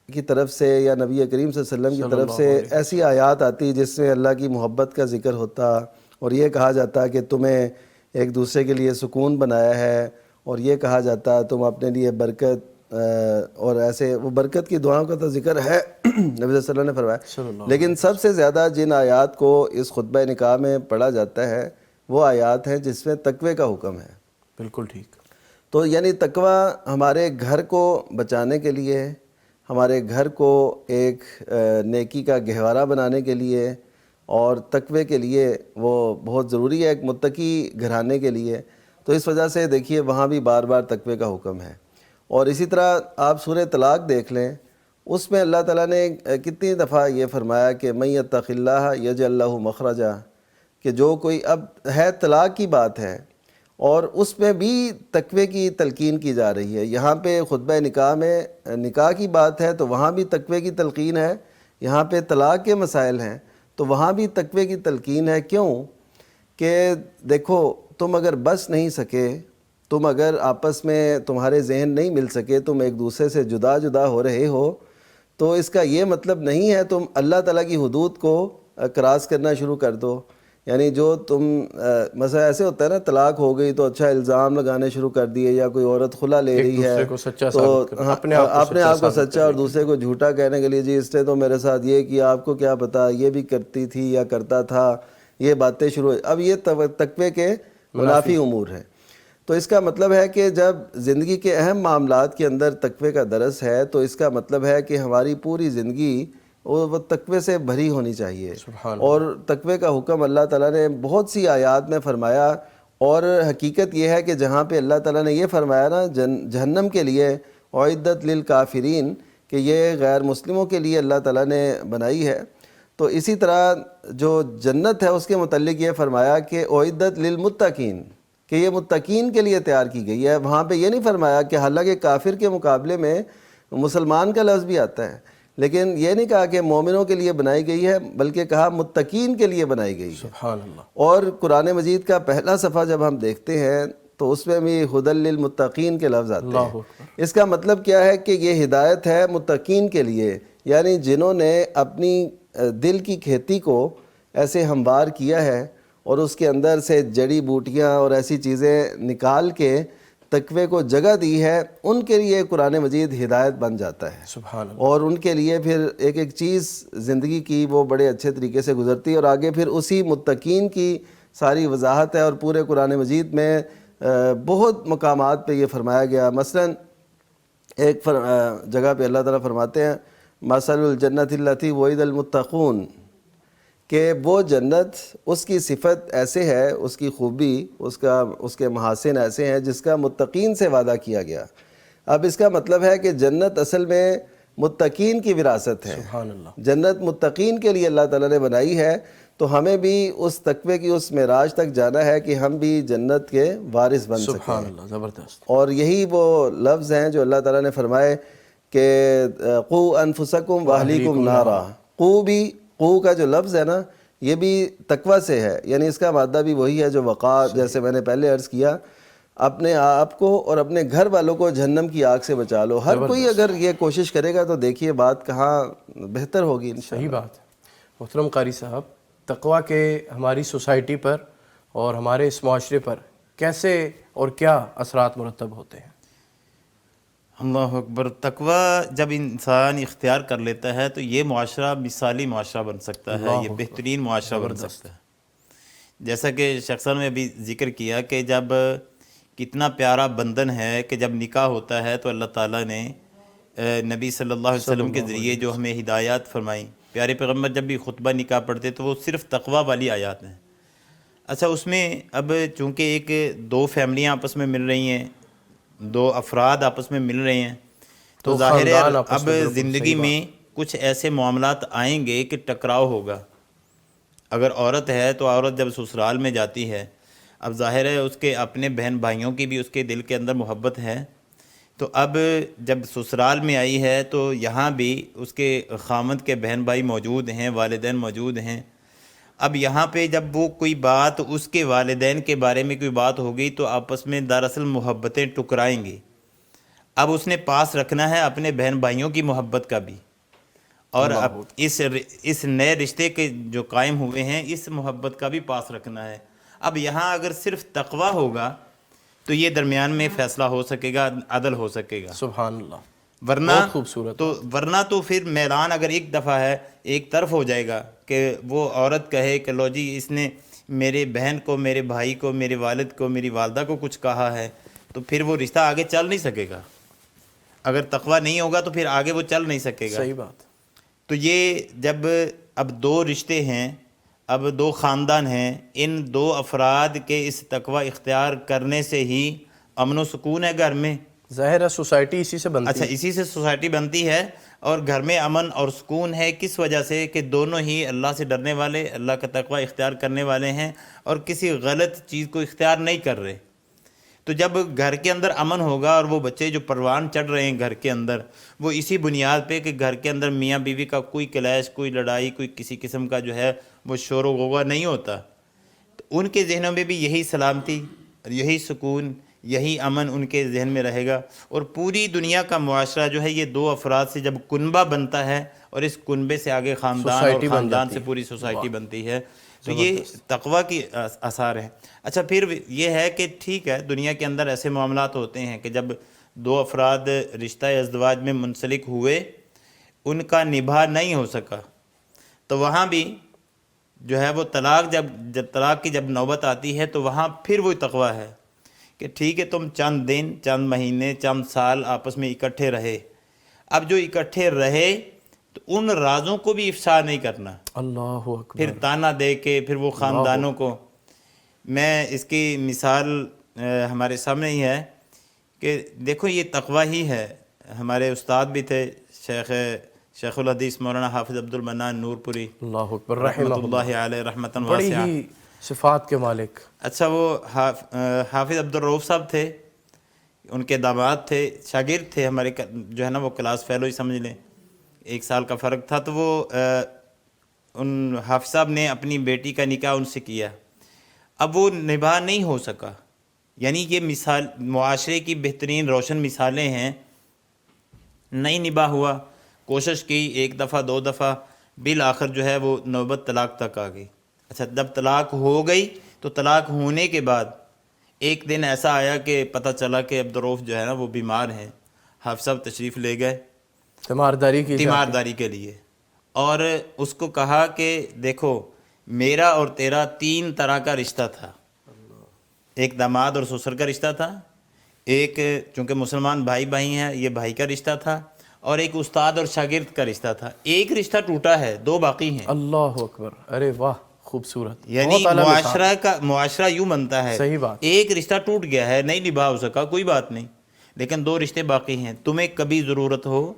کی طرف سے یا نبی کریم صلی اللہ علیہ وسلم کی طرف سے ایسی آیات آتی جس سے اللہ کی محبت کا ذکر ہوتا اور یہ کہا جاتا کہ تمہیں ایک دوسرے کے لیے سکون بنایا ہے، اور یہ کہا جاتا تم اپنے لیے برکت، اور ایسے وہ برکت کی دعاؤں کا تو ذکر ہے نبی صلی اللہ علیہ وسلم نے فرمایا۔ لیکن سب سے زیادہ جن آیات کو اس خطبہ نکاح میں پڑھا جاتا ہے وہ آیات ہیں جس میں تقوی کا حکم ہے۔ بالکل ٹھیک۔ تو یعنی تقوی ہمارے گھر کو بچانے کے لیے، ہمارے گھر کو ایک نیکی کا گہوارہ بنانے کے لیے، اور تقوی کے لیے وہ بہت ضروری ہے ایک متقی گھرانے کے لیے۔ تو اس وجہ سے دیکھیے وہاں بھی بار بار تقوی کا حکم ہے۔ اور اسی طرح آپ سورہ طلاق دیکھ لیں، اس میں اللہ تعالیٰ نے کتنی دفعہ یہ فرمایا کہ من یتق اللہ یجعل لہ مخرجا، کہ جو کوئی، اب ہے طلاق کی بات ہے اور اس میں بھی تقوی کی تلقین کی جا رہی ہے۔ یہاں پہ خطبہ نکاح میں نکاح کی بات ہے تو وہاں بھی تقوی کی تلقین ہے، یہاں پہ طلاق کے مسائل ہیں تو وہاں بھی تقوی کی تلقین ہے۔ کیوں کہ دیکھو تم اگر بس نہیں سکے، تم اگر آپس میں تمہارے ذہن نہیں مل سکے، تم ایک دوسرے سے جدا جدا ہو رہے ہو، تو اس کا یہ مطلب نہیں ہے تم اللہ تعالیٰ کی حدود کو کراس کرنا شروع کر دو۔ یعنی جو تم مثلا ایسے ہوتا ہے نا، طلاق ہو گئی تو اچھا الزام لگانے شروع کر دیے، یا کوئی عورت خلا لے رہی ہے تو اپنے آپ کو سچا اور دوسرے کو جھوٹا کہنے کے لیے، جی اس نے تو میرے ساتھ یہ کیا، آپ کو کیا پتا، یہ بھی کرتی تھی یا کرتا تھا، یہ باتیں شروع۔ اب یہ تقوی کے منافی امور ہیں۔ تو اس کا مطلب ہے کہ جب زندگی کے اہم معاملات کے اندر تقوی کا درس ہے تو اس کا مطلب ہے کہ ہماری پوری زندگی وہ تقوی سے بھری ہونی چاہیے. سبحان اور تقوی کا حکم اللہ تعالیٰ نے بہت سی آیات میں فرمایا. اور حقیقت یہ ہے کہ جہاں پہ اللہ تعالیٰ نے یہ فرمایا نا جہنم کے لیے اعدت للکافرین، کہ یہ غیر مسلموں کے لیے اللہ تعالیٰ نے بنائی ہے، تو اسی طرح جو جنت ہے اس کے متعلق یہ فرمایا کہ اعدت للمتقین، کہ یہ متقین کے لیے تیار کی گئی ہے. وہاں پہ یہ نہیں فرمایا کہ حالانکہ کافر کے مقابلے میں مسلمان کا لفظ بھی آتا ہے، لیکن یہ نہیں کہا کہ مومنوں کے لیے بنائی گئی ہے، بلکہ کہا متقین کے لیے بنائی گئی ہے. سبحان اللہ. اور قرآن مجید کا پہلا صفحہ جب ہم دیکھتے ہیں تو اس میں بھی ہدی للمتقین کے لفظ آتے ہیں. اس کا مطلب کیا ہے کہ یہ ہدایت ہے متقین کے لیے، یعنی جنہوں نے اپنی دل کی کھیتی کو ایسے ہموار کیا ہے اور اس کے اندر سے جڑی بوٹیاں اور ایسی چیزیں نکال کے تقوی کو جگہ دی ہے، ان کے لیے قرآن مجید ہدایت بن جاتا ہے. سبحان اللہ. اور ان کے لیے پھر ایک ایک چیز زندگی کی وہ بڑے اچھے طریقے سے گزرتی ہے. اور آگے پھر اسی متقین کی ساری وضاحت ہے. اور پورے قرآن مجید میں بہت مقامات پہ یہ فرمایا گیا. مثلا ایک جگہ پہ اللہ تعالیٰ فرماتے ہیں مثل الجنت التی وعد المتقون، کہ وہ جنت اس کی صفت ایسے ہے، اس کی خوبی، اس کے محاسن ایسے ہیں جس کا متقین سے وعدہ کیا گیا. اب اس کا مطلب ہے کہ جنت اصل میں متقین کی وراثت ہے. سبحان اللہ. جنت متقین کے لیے اللہ تعالیٰ نے بنائی ہے، تو ہمیں بھی اس تقوی کی اس معراج تک جانا ہے کہ ہم بھی جنت کے وارث بن سکیں. سبحان اللہ. زبردست. اور یہی وہ لفظ ہیں جو اللہ تعالیٰ نے فرمائے کہ قو انفسکم واہلیکم نارا. قو کا جو لفظ ہے نا یہ بھی تقوی سے ہے، یعنی اس کا مادہ بھی وہی ہے جو وقار، جیسے میں نے پہلے عرض کیا، اپنے آپ کو اور اپنے گھر والوں کو جہنم کی آگ سے بچا لو. ہر کوئی اگر یہ کوشش کرے گا تو دیکھیے بات کہاں بہتر ہوگی انشاءاللہ. صحیح بات ہے. محترم قاری صاحب، تقوی کے ہماری سوسائٹی پر اور ہمارے اس معاشرے پر کیسے اور کیا اثرات مرتب ہوتے ہیں؟ اللہ اکبر. تقوی جب انسان اختیار کر لیتا ہے تو یہ معاشرہ مثالی معاشرہ بن سکتا ہے، یہ بہترین معاشرہ بن سکتا ہے. جیسا کہ شخصاً میں بھی ذکر کیا کہ جب کتنا پیارا بندھن ہے کہ جب نکاح ہوتا ہے تو اللہ تعالیٰ نے نبی صلی اللہ علیہ وسلم کے ذریعے جو ہمیں ہدایات فرمائیں. پیارے پیغمبر جب بھی خطبہ نکاح پڑھتے تو وہ صرف تقوی والی آیات ہیں. اچھا، اس میں اب چونکہ ایک دو فیملیاں آپس میں مل رہی ہیں، دو افراد آپس میں مل رہے ہیں، تو ظاہر ہے اب زندگی میں کچھ ایسے معاملات آئیں گے کہ ٹکراؤ ہوگا. اگر عورت ہے تو عورت جب سسرال میں جاتی ہے، اب ظاہر ہے اس کے اپنے بہن بھائیوں کی بھی اس کے دل کے اندر محبت ہے، تو اب جب سسرال میں آئی ہے تو یہاں بھی اس کے خامند کے بہن بھائی موجود ہیں، والدین موجود ہیں. اب یہاں پہ جب وہ کوئی بات اس کے والدین کے بارے میں کوئی بات ہوگی تو آپس میں دراصل محبتیں ٹکرائیں گی. اب اس نے پاس رکھنا ہے اپنے بہن بھائیوں کی محبت کا بھی، اور اب اس نئے رشتے کے جو قائم ہوئے ہیں اس محبت کا بھی پاس رکھنا ہے. اب یہاں اگر صرف تقوی ہوگا تو یہ درمیان میں فیصلہ ہو سکے گا، عدل ہو سکے گا. سبحان اللہ. ورنہ تو پھر میدان اگر ایک دفعہ ہے ایک طرف ہو جائے گا کہ وہ عورت کہے کہ لو جی اس نے میرے بہن کو، میرے بھائی کو، میرے والد کو، میری والدہ کو کچھ کہا ہے، تو پھر وہ رشتہ آگے چل نہیں سکے گا. اگر تقوی نہیں ہوگا تو پھر آگے وہ چل نہیں سکے گا. صحیح بات. تو یہ جب اب دو رشتے ہیں، اب دو خاندان ہیں، ان دو افراد کے اس تقوی اختیار کرنے سے ہی امن و سکون ہے گھر میں. ظاہر ہے سوسائٹی اسی سے بنتی ہے. اچھا، اسی سے سوسائٹی بنتی ہے، اور گھر میں امن اور سکون ہے کس وجہ سے کہ دونوں ہی اللہ سے ڈرنے والے، اللہ کا تقوی اختیار کرنے والے ہیں اور کسی غلط چیز کو اختیار نہیں کر رہے. تو جب گھر کے اندر امن ہوگا اور وہ بچے جو پروان چڑھ رہے ہیں گھر کے اندر، وہ اسی بنیاد پہ کہ گھر کے اندر میاں بیوی کا کوئی کلیش، کوئی لڑائی، کوئی کسی قسم کا جو ہے وہ شور و غوغا نہیں ہوتا، تو ان کے ذہنوں میں بھی یہی سلامتی، یہی سکون، یہی امن ان کے ذہن میں رہے گا. اور پوری دنیا کا معاشرہ جو ہے یہ دو افراد سے جب کنبہ بنتا ہے اور اس کنبے سے آگے خاندان اور خاندان سے پوری سوسائٹی بنتی ہے، تو یہ تقوی کی آثار ہیں. اچھا، پھر یہ ہے کہ ٹھیک ہے دنیا کے اندر ایسے معاملات ہوتے ہیں کہ جب دو افراد رشتہ ازدواج میں منسلک ہوئے، ان کا نبھا نہیں ہو سکا، تو وہاں بھی جو ہے وہ طلاق طلاق کی جب نوبت آتی ہے تو وہاں پھر وہ تقوی ہے کہ ٹھیک ہے تم چند دن، چند مہینے، چند سال آپس میں اکٹھے رہے. اب جو اکٹھے رہے تو ان رازوں کو بھی افشا نہیں کرنا، اللہ اکبر. پھر تانا دے کے پھر وہ خاندانوں کو. میں اس کی مثال ہمارے سامنے ہی ہے کہ دیکھو یہ تقوی ہی ہے. ہمارے استاد بھی تھے شیخ الحدیث مولانا حافظ عبد المنان نور پوری اللہ اکبر رحمۃ رحمہ اللہ علیہ رحمتاً بڑی واسعہ. ہی صفات کے مالک. اچھا وہ حافظ عبد الرؤف صاحب تھے، ان کے داماد تھے، شاگرد تھے ہمارے، جو ہے نا وہ کلاس فیلو ہی سمجھ لیں، 1 سال کا فرق تھا. تو وہ ان حافظ صاحب نے اپنی بیٹی کا نکاح ان سے کیا. اب وہ نباہ نہیں ہو سکا. یعنی یہ مثال معاشرے کی بہترین روشن مثالیں ہیں. نہیں نباہ ہوا، کوشش کی 1 دفعہ 2 دفعہ، بالآخر جو ہے وہ نوبت طلاق تک آ گئی. اچھا جب طلاق ہو گئی تو طلاق ہونے کے بعد ایک دن ایسا آیا کہ پتہ چلا کہ عبدالرؤف جو ہے نا وہ بیمار ہیں. حافظ صاحب تشریف لے گئے تیمارداری کی تیمارداری کے لیے، اور اس کو کہا کہ دیکھو میرا اور تیرا 3 طرح کا رشتہ تھا. ایک داماد اور سسر کا رشتہ تھا، ایک چونکہ مسلمان بھائی بھائی ہیں یہ بھائی کا رشتہ تھا، اور ایک استاد اور شاگرد کا رشتہ تھا. ایک رشتہ ٹوٹا ہے، 2 باقی ہیں. اللہ اکبر. ارے واہ خوبصورت. یعنی معاشرہ یوں بنتا ہے، صحیح بات. ایک رشتہ ٹوٹ گیا ہے، نہیں نبھا ہو سکا، کوئی بات نہیں، لیکن 2 رشتے باقی ہیں. تمہیں کبھی ضرورت ہو،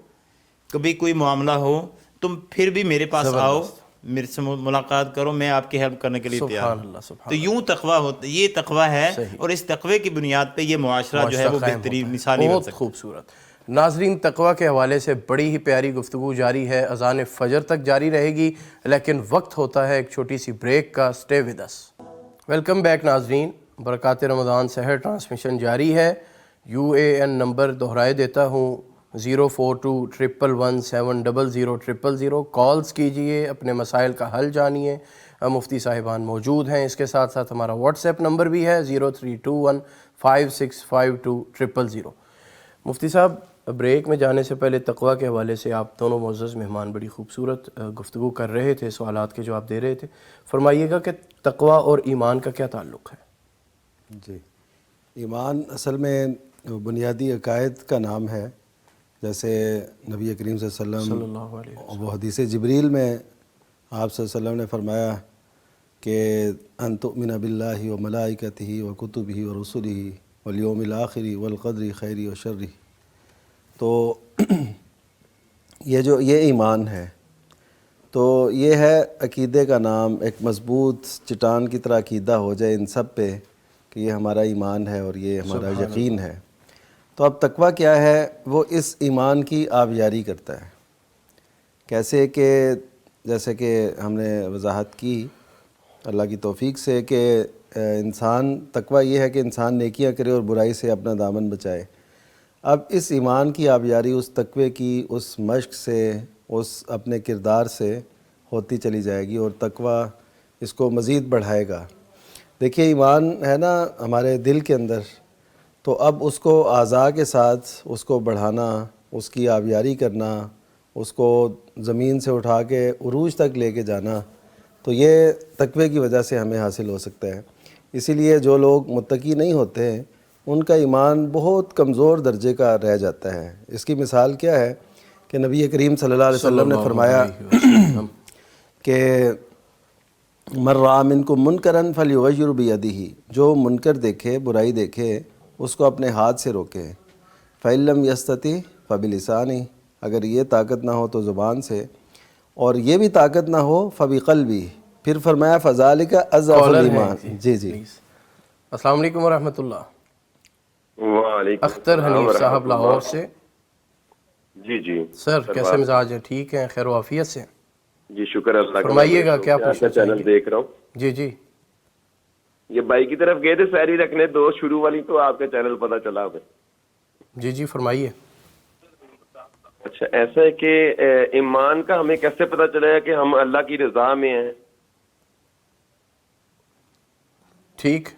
کبھی کوئی معاملہ ہو، تم پھر بھی میرے پاس آؤ، میرے سے ملاقات کرو، میں آپ کی ہیلپ کرنے کے لیے تیار ہوں. سبحان اللہ سبحان. تو یوں تقویٰ ہوتا، یہ تقویٰ ہے، اور اس تقوی کی بنیاد پہ یہ معاشرہ جو ہے وہ بہترین مثالی بن بہت سکتا ہے. خوبصورت. ناظرین تقوی کے حوالے سے بڑی ہی پیاری گفتگو جاری ہے، اذان فجر تک جاری رہے گی، لیکن وقت ہوتا ہے ایک چھوٹی سی بریک کا. سٹے ود اس. ویلکم بیک ناظرین. برکات رمضان سحر ٹرانسمیشن جاری ہے. UAN نمبر دہرائے دیتا ہوں 04211170000. کالز کیجئے، اپنے مسائل کا حل جانیے. مفتی صاحبان موجود ہیں. اس کے ساتھ ساتھ ہمارا واٹس ایپ نمبر بھی ہے 0321565200. مفتی صاحب بریک میں جانے سے پہلے تقوی کے حوالے سے آپ دونوں معزز مہمان بڑی خوبصورت گفتگو کر رہے تھے، سوالات کے جواب دے رہے تھے. فرمائیے گا کہ تقوی اور ایمان کا کیا تعلق ہے؟ جی، ایمان اصل میں بنیادی عقائد کا نام ہے. جیسے نبی کریم صلی اللہ علیہ وسلم وہ حدیث جبریل میں آپ صلی اللہ علیہ وسلم نے فرمایا کہ ان تؤمن باللہ و ملائکتہ و کتبہ و رسلہ والیوم الآخر والقدر خیر و شر. تو یہ ایمان ہے. تو یہ ہے عقیدے کا نام، ایک مضبوط چٹان کی طرح عقیدہ ہو جائے ان سب پہ کہ یہ ہمارا ایمان ہے اور یہ ہمارا یقین ہے. تو اب تقویٰ کیا ہے؟ وہ اس ایمان کی آبیاری کرتا ہے. کیسے کہ جیسے کہ ہم نے وضاحت کی اللہ کی توفیق سے کہ انسان تقویٰ یہ ہے کہ انسان نیکیاں کرے اور برائی سے اپنا دامن بچائے. اب اس ایمان کی آبیاری اس تقوی کی، اس مشق سے، اس اپنے کردار سے ہوتی چلی جائے گی، اور تقویٰ اس کو مزید بڑھائے گا. دیکھیے ایمان ہے نا ہمارے دل کے اندر، تو اب اس کو اعضاء کے ساتھ اس کو بڑھانا، اس کی آبیاری کرنا، اس کو زمین سے اٹھا کے عروج تک لے کے جانا، تو یہ تقوی کی وجہ سے ہمیں حاصل ہو سکتا ہے. اسی لیے جو لوگ متقی نہیں ہوتے ان کا ایمان بہت کمزور درجے کا رہ جاتا ہے. اس کی مثال کیا ہے کہ نبی کریم صلی اللہ علیہ وسلم نے فرمایا کہ من رأى منکم منکرا فلیغیر بیدہ، جو منکر دیکھے، برائی دیکھے، اس کو اپنے ہاتھ سے روکے. فإن لم یستطع فبلسانہ، اگر یہ طاقت نہ ہو تو زبان سے، اور یہ بھی طاقت نہ ہو فبقلبہ. پھر فرمایا فذلک اضعف الایمان. جی السلام علیکم ورحمۃ اللہ. وعلیکم اختر حنیف صاحب لاہور سے. جی سر کیسے مزاج ہیں؟ ٹھیک ہیں، خیر و عافیت سے؟ جی شکر اللہ کا. فرمائیے گا کیا پوچھنا چاہیں چینل دیکھ رہا ہوں. جی یہ بائی کی طرف گئے تھے سحری رکھنے 2 شروع والی، تو آپ کا چینل پتہ چلا ہمیں. جی فرمائیے. اچھا ایسا ہے کہ ایمان کا ہمیں کیسے پتہ چلے گا کہ ہم اللہ کی رضا میں ہیں؟ ٹھیک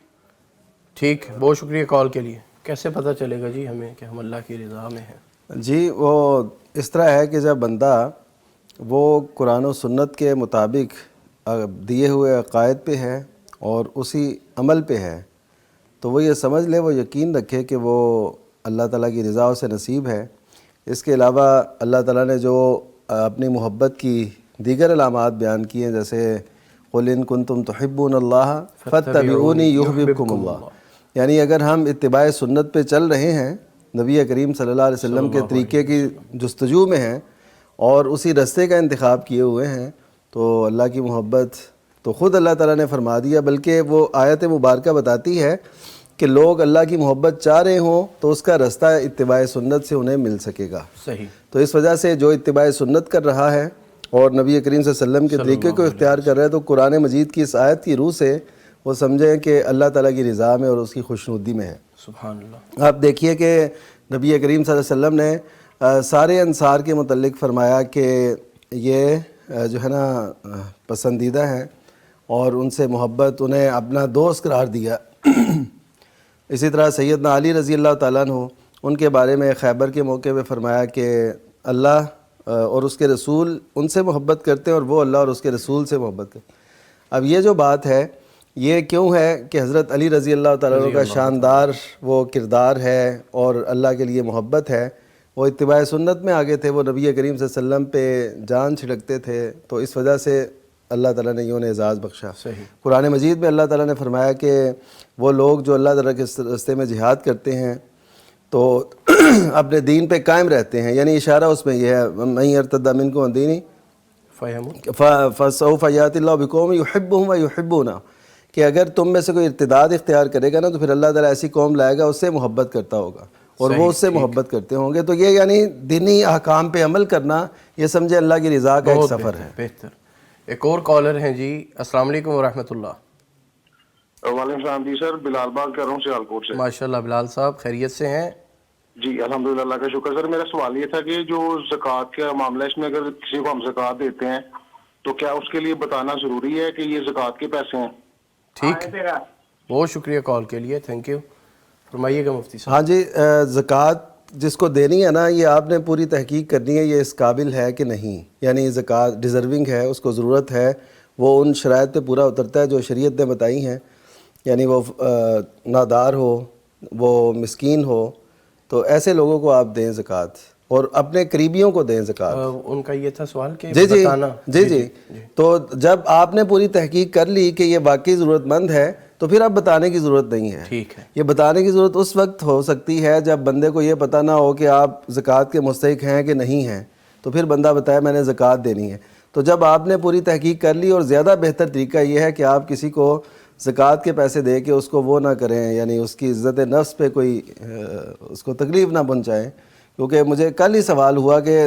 بہت شکریہ کال کے لیے. کیسے پتہ چلے گا جی ہمیں کہ ہم اللہ کی رضا میں ہیں؟ جی وہ اس طرح ہے کہ جب بندہ وہ قرآن و سنت کے مطابق دیے ہوئے عقائد پہ ہے اور اسی عمل پہ ہے، تو وہ یہ سمجھ لے، وہ یقین رکھے کہ وہ اللہ تعالیٰ کی رضا اسے نصیب ہے. اس کے علاوہ اللہ تعالیٰ نے جو اپنی محبت کی دیگر علامات بیان کی ہیں، جیسے قُلْ إِن كُنتُمْ تُحِبُّونَ اللَّهَ فَاتَّبِعُونِي يُحْبِبْكُمُ اللَّهُ، یعنی اگر ہم اتباع سنت پہ چل رہے ہیں، نبی کریم صلی اللہ علیہ وسلم کے طریقے کی جستجو میں ہیں اور اسی رستے کا انتخاب کیے ہوئے ہیں، تو اللہ کی محبت تو خود اللہ تعالیٰ نے فرما دیا، بلکہ وہ آیت مبارکہ بتاتی ہے کہ لوگ اللہ کی محبت چاہ رہے ہوں تو اس کا رستہ اتباع سنت سے انہیں مل سکے گا۔ صحیح۔ تو اس وجہ سے جو اتباع سنت کر رہا ہے اور نبی کریم صلی اللہ علیہ وسلم کے طریقے کو اختیار کر رہا ہے، تو قرآن مجید کی اس آیت کی روح سے وہ سمجھیں کہ اللہ تعالیٰ کی رضا میں اور اس کی خوشنودی میں ہے۔ سبحان اللہ۔ آپ دیکھیے کہ نبی کریم صلی اللہ علیہ وسلم نے سارے انصار کے متعلق فرمایا کہ یہ جو ہے نا پسندیدہ ہیں اور ان سے محبت، انہیں اپنا دوست قرار دیا۔ اسی طرح سیدنا علی رضی اللہ تعالیٰ عنہ، ان کے بارے میں خیبر کے موقع پہ فرمایا کہ اللہ اور اس کے رسول ان سے محبت کرتے ہیں اور وہ اللہ اور اس کے رسول سے محبت کرتے ہیں۔ اب یہ جو بات ہے یہ کیوں ہے کہ حضرت علی رضی اللہ تعالیٰ عنہ کا شاندار وہ کردار ہے اور اللہ کے لیے محبت ہے، وہ اتباع سنت میں آگے تھے، وہ نبی کریم صلی اللہ علیہ وسلم پہ جان چھڑکتے تھے، تو اس وجہ سے اللہ تعالیٰ نے انہیں اعزاز بخشا۔ صحیح۔ قرآن مجید میں اللہ تعالیٰ نے فرمایا کہ وہ لوگ جو اللہ تعالیٰ کے راستے میں جہاد کرتے ہیں تو اپنے دین پہ قائم رہتے ہیں، یعنی اشارہ اس میں یہ ہے مَن یرتد منکم عن دینہ فسوف یأتی اللہ بقوم یحبہم ویحبونہ، کہ اگر تم میں سے کوئی ارتداد اختیار کرے گا نا تو پھر اللہ تعالیٰ ایسی قوم لائے گا اس سے محبت کرتا ہوگا اور وہ اس سے محبت کرتے ہوں گے۔ تو یہ یعنی دینی احکام پہ عمل کرنا، یہ سمجھے اللہ کی رضا کا ایک سفر ہے۔ بہتر۔ ایک اور کالر ہیں جی، السلام علیکم ورحمۃ اللہ۔ وعلیکم السلام جی سر، بلال بات کر رہا ہوں سیالکوٹ سے۔ ماشاءاللہ بلال صاحب خیریت سے ہیں؟ جی الحمدللہ، اللہ کا شکر۔ سر میرا سوال یہ تھا کہ جو زکوٰۃ کا معاملہ، اس میں اگر کسی کو ہم زکوٰۃ دیتے ہیں تو کیا اس کے لیے بتانا ضروری ہے کہ یہ زکوٰۃ کے پیسے ہیں؟ ٹھیک، بہت شکریہ کال کے لیے، تھینک یو۔ فرمائیے گا مفتی صاحب۔ ہاں جی، زکوٰۃ جس کو دینی ہے نا، یہ آپ نے پوری تحقیق کرنی ہے یہ اس قابل ہے کہ نہیں، یعنی زکوٰۃ ڈیزرونگ ہے، اس کو ضرورت ہے، وہ ان شرائط پہ پورا اترتا ہے جو شریعت نے بتائی ہیں، یعنی وہ نادار ہو، وہ مسکین ہو، تو ایسے لوگوں کو آپ دیں زکوٰۃ، اور اپنے قریبیوں کو دیں زکوٰۃ۔ ان کا یہ تھا سوال کہ جی بتانا۔ جی تو جب آپ نے پوری تحقیق کر لی کہ یہ واقعی ضرورت مند ہے تو پھر اب بتانے کی ضرورت نہیں ہے۔ ٹھیک ہے۔ یہ بتانے کی ضرورت اس وقت ہو سکتی ہے جب بندے کو یہ پتہ نہ ہو کہ آپ زکوٰۃ کے مستحق ہیں کہ نہیں ہیں، تو پھر بندہ بتائے میں نے زکوٰۃ دینی ہے۔ تو جب آپ نے پوری تحقیق کر لی، اور زیادہ بہتر طریقہ یہ ہے کہ آپ کسی کو زکوٰۃ کے پیسے دے کے اس کو وہ نہ کریں، یعنی اس کی عزت نفس پہ کوئی اس کو تکلیف نہ پہنچائیں، کیونکہ مجھے کل ہی سوال ہوا کہ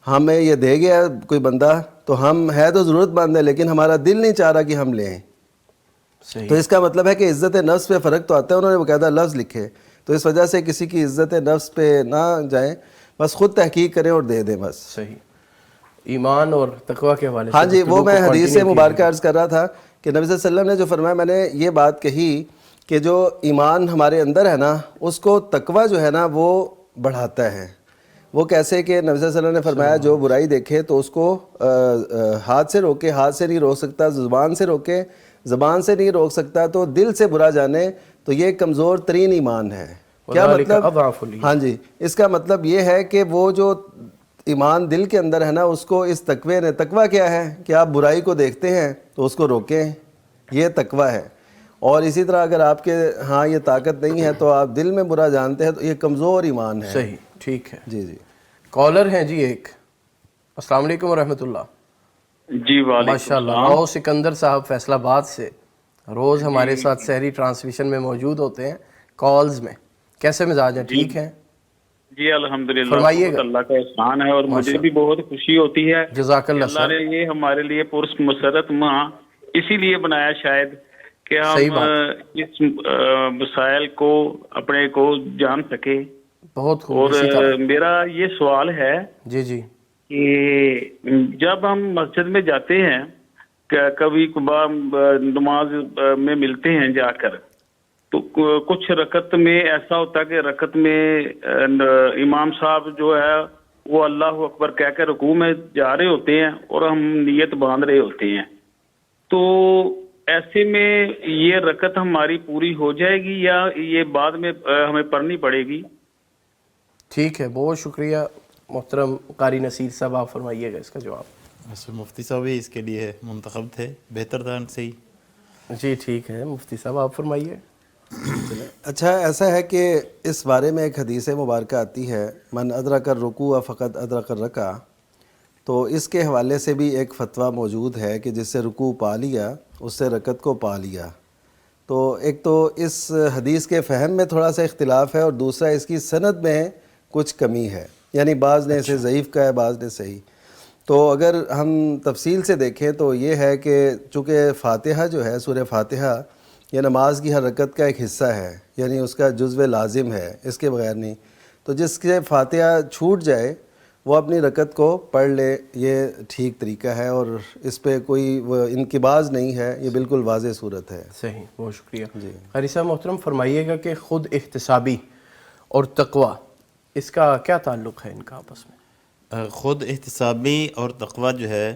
ہمیں یہ دے گیا کوئی بندہ تو ہم ہے تو ضرورت مند ہے لیکن ہمارا دل نہیں چاہ رہا کہ ہم لیں، تو اس کا مطلب ہے کہ عزت نفس پہ فرق تو آتا ہے، انہوں نے باقاعدہ لفظ لکھے، تو اس وجہ سے کسی کی عزت نفس پہ نہ جائیں، بس خود تحقیق کریں اور دے دیں بس۔ صحیح۔ ایمان اور تقوی کے حوالے سے ہاں جی، وہ گفتگو میں کو حدیث continue مبارکہ عرض کر رہا تھا کہ نبی صلی اللہ علیہ وسلم نے جو فرمایا، میں نے یہ بات کہی کہ جو ایمان ہمارے اندر ہے نا اس کو تقوی جو ہے نا وہ بڑھاتا ہے۔ وہ کیسے کہ نبی صلی اللہ علیہ وسلم نے فرمایا جو برائی دیکھے تو اس کو ہاتھ سے روکے، ہاتھ سے نہیں روک سکتا، زبان سے روکے، زبان سے نہیں روک سکتا، تو دل سے برا جانے، تو یہ کمزور ترین ایمان ہے۔ کیا مطلب؟ ہاں جی، اس کا مطلب یہ ہے کہ وہ جو ایمان دل کے اندر ہے نا اس کو اس تقوی نے، تقوی کیا ہے کہ آپ برائی کو دیکھتے ہیں تو اس کو روکیں، یہ تقوی ہے۔ اور اسی طرح اگر آپ کے ہاں یہ طاقت نہیں ہے تو آپ دل میں برا جانتے ہیں تو یہ کمزور ایمان ہے۔ صحیح، ٹھیک ہے۔ جی جی، کالر ہیں جی ایک، السلام علیکم ورحمۃ اللہ۔ جی وعلیکم ماشاءاللہ، او سکندر صاحب فیصل آباد سے روز ہمارے ساتھ سحری ٹرانسمیشن میں موجود ہوتے ہیں، کالز میں، کیسے مزاج ہیں؟ ٹھیک ہیں؟ جی الحمدللہ، فرمائیے گا۔ اللہ کا احسان ہے اور مجھے بھی بہت خوشی ہوتی ہے۔ جزاک اللہ اللہ نے یہ ہمارے لیے پرس مسرت ماہ اسی لیے بنایا شاید کہ ہم اس مسائل کو اپنے کو جان سکے۔ بہت خوب۔ اور میرا یہ سوال ہے جی جی، کہ جب ہم مسجد میں جاتے ہیں، کبھی کبھار نماز میں ملتے ہیں جا کر، تو کچھ رکعت میں ایسا ہوتا ہے کہ رکعت میں امام صاحب جو ہے وہ اللہ اکبر کہہ کے رکوع میں جا رہے ہوتے ہیں اور ہم نیت باندھ رہے ہوتے ہیں، تو ایسے میں یہ رکعت ہماری پوری ہو جائے گی یا یہ بعد میں ہمیں پڑھنی پڑے گی؟ ٹھیک ہے، بہت شکریہ محترم قاری نصیر صاحب آپ فرمائیے گا اس کا جواب۔ ویسے مفتی صاحب ہی اس کے لیے منتخب تھے، بہتر تھا ان سے ہی۔ جی ٹھیک ہے، مفتی صاحب آپ فرمائیے۔ اچھا، ایسا ہے کہ اس بارے میں ایک حدیث مبارکہ آتی ہے، من ادرک الرکوع فقط ادرک الرکعہ، تو اس کے حوالے سے بھی ایک فتویٰ موجود ہے کہ جس سے رکوع پا لیا اس سے رکعت کو پا لیا۔ تو ایک تو اس حدیث کے فہم میں تھوڑا سا اختلاف ہے، اور دوسرا اس کی سند میں کچھ کمی ہے، یعنی بعض نے اسے ضعیف کہا ہے، بعض نے صحیح۔ تو اگر ہم تفصیل سے دیکھیں تو یہ ہے کہ چونکہ فاتحہ جو ہے، سورہ فاتحہ، یہ نماز کی ہر رکعت کا ایک حصہ ہے، یعنی اس کا جزو لازم ہے، اس کے بغیر نہیں۔ تو جس کے فاتحہ چھوٹ جائے وہ اپنی رکعت کو پڑھ لے، یہ ٹھیک طریقہ ہے، اور اس پہ کوئی وہ انقباض نہیں ہے، یہ بالکل واضح صورت ہے۔ صحیح، بہت شکریہ۔ جی قاری صاحب محترم فرمائیے گا کہ خود احتسابی اور تقوی، اس کا کیا تعلق ہے ان کا آپس میں؟ خود احتسابی اور تقوی جو ہے،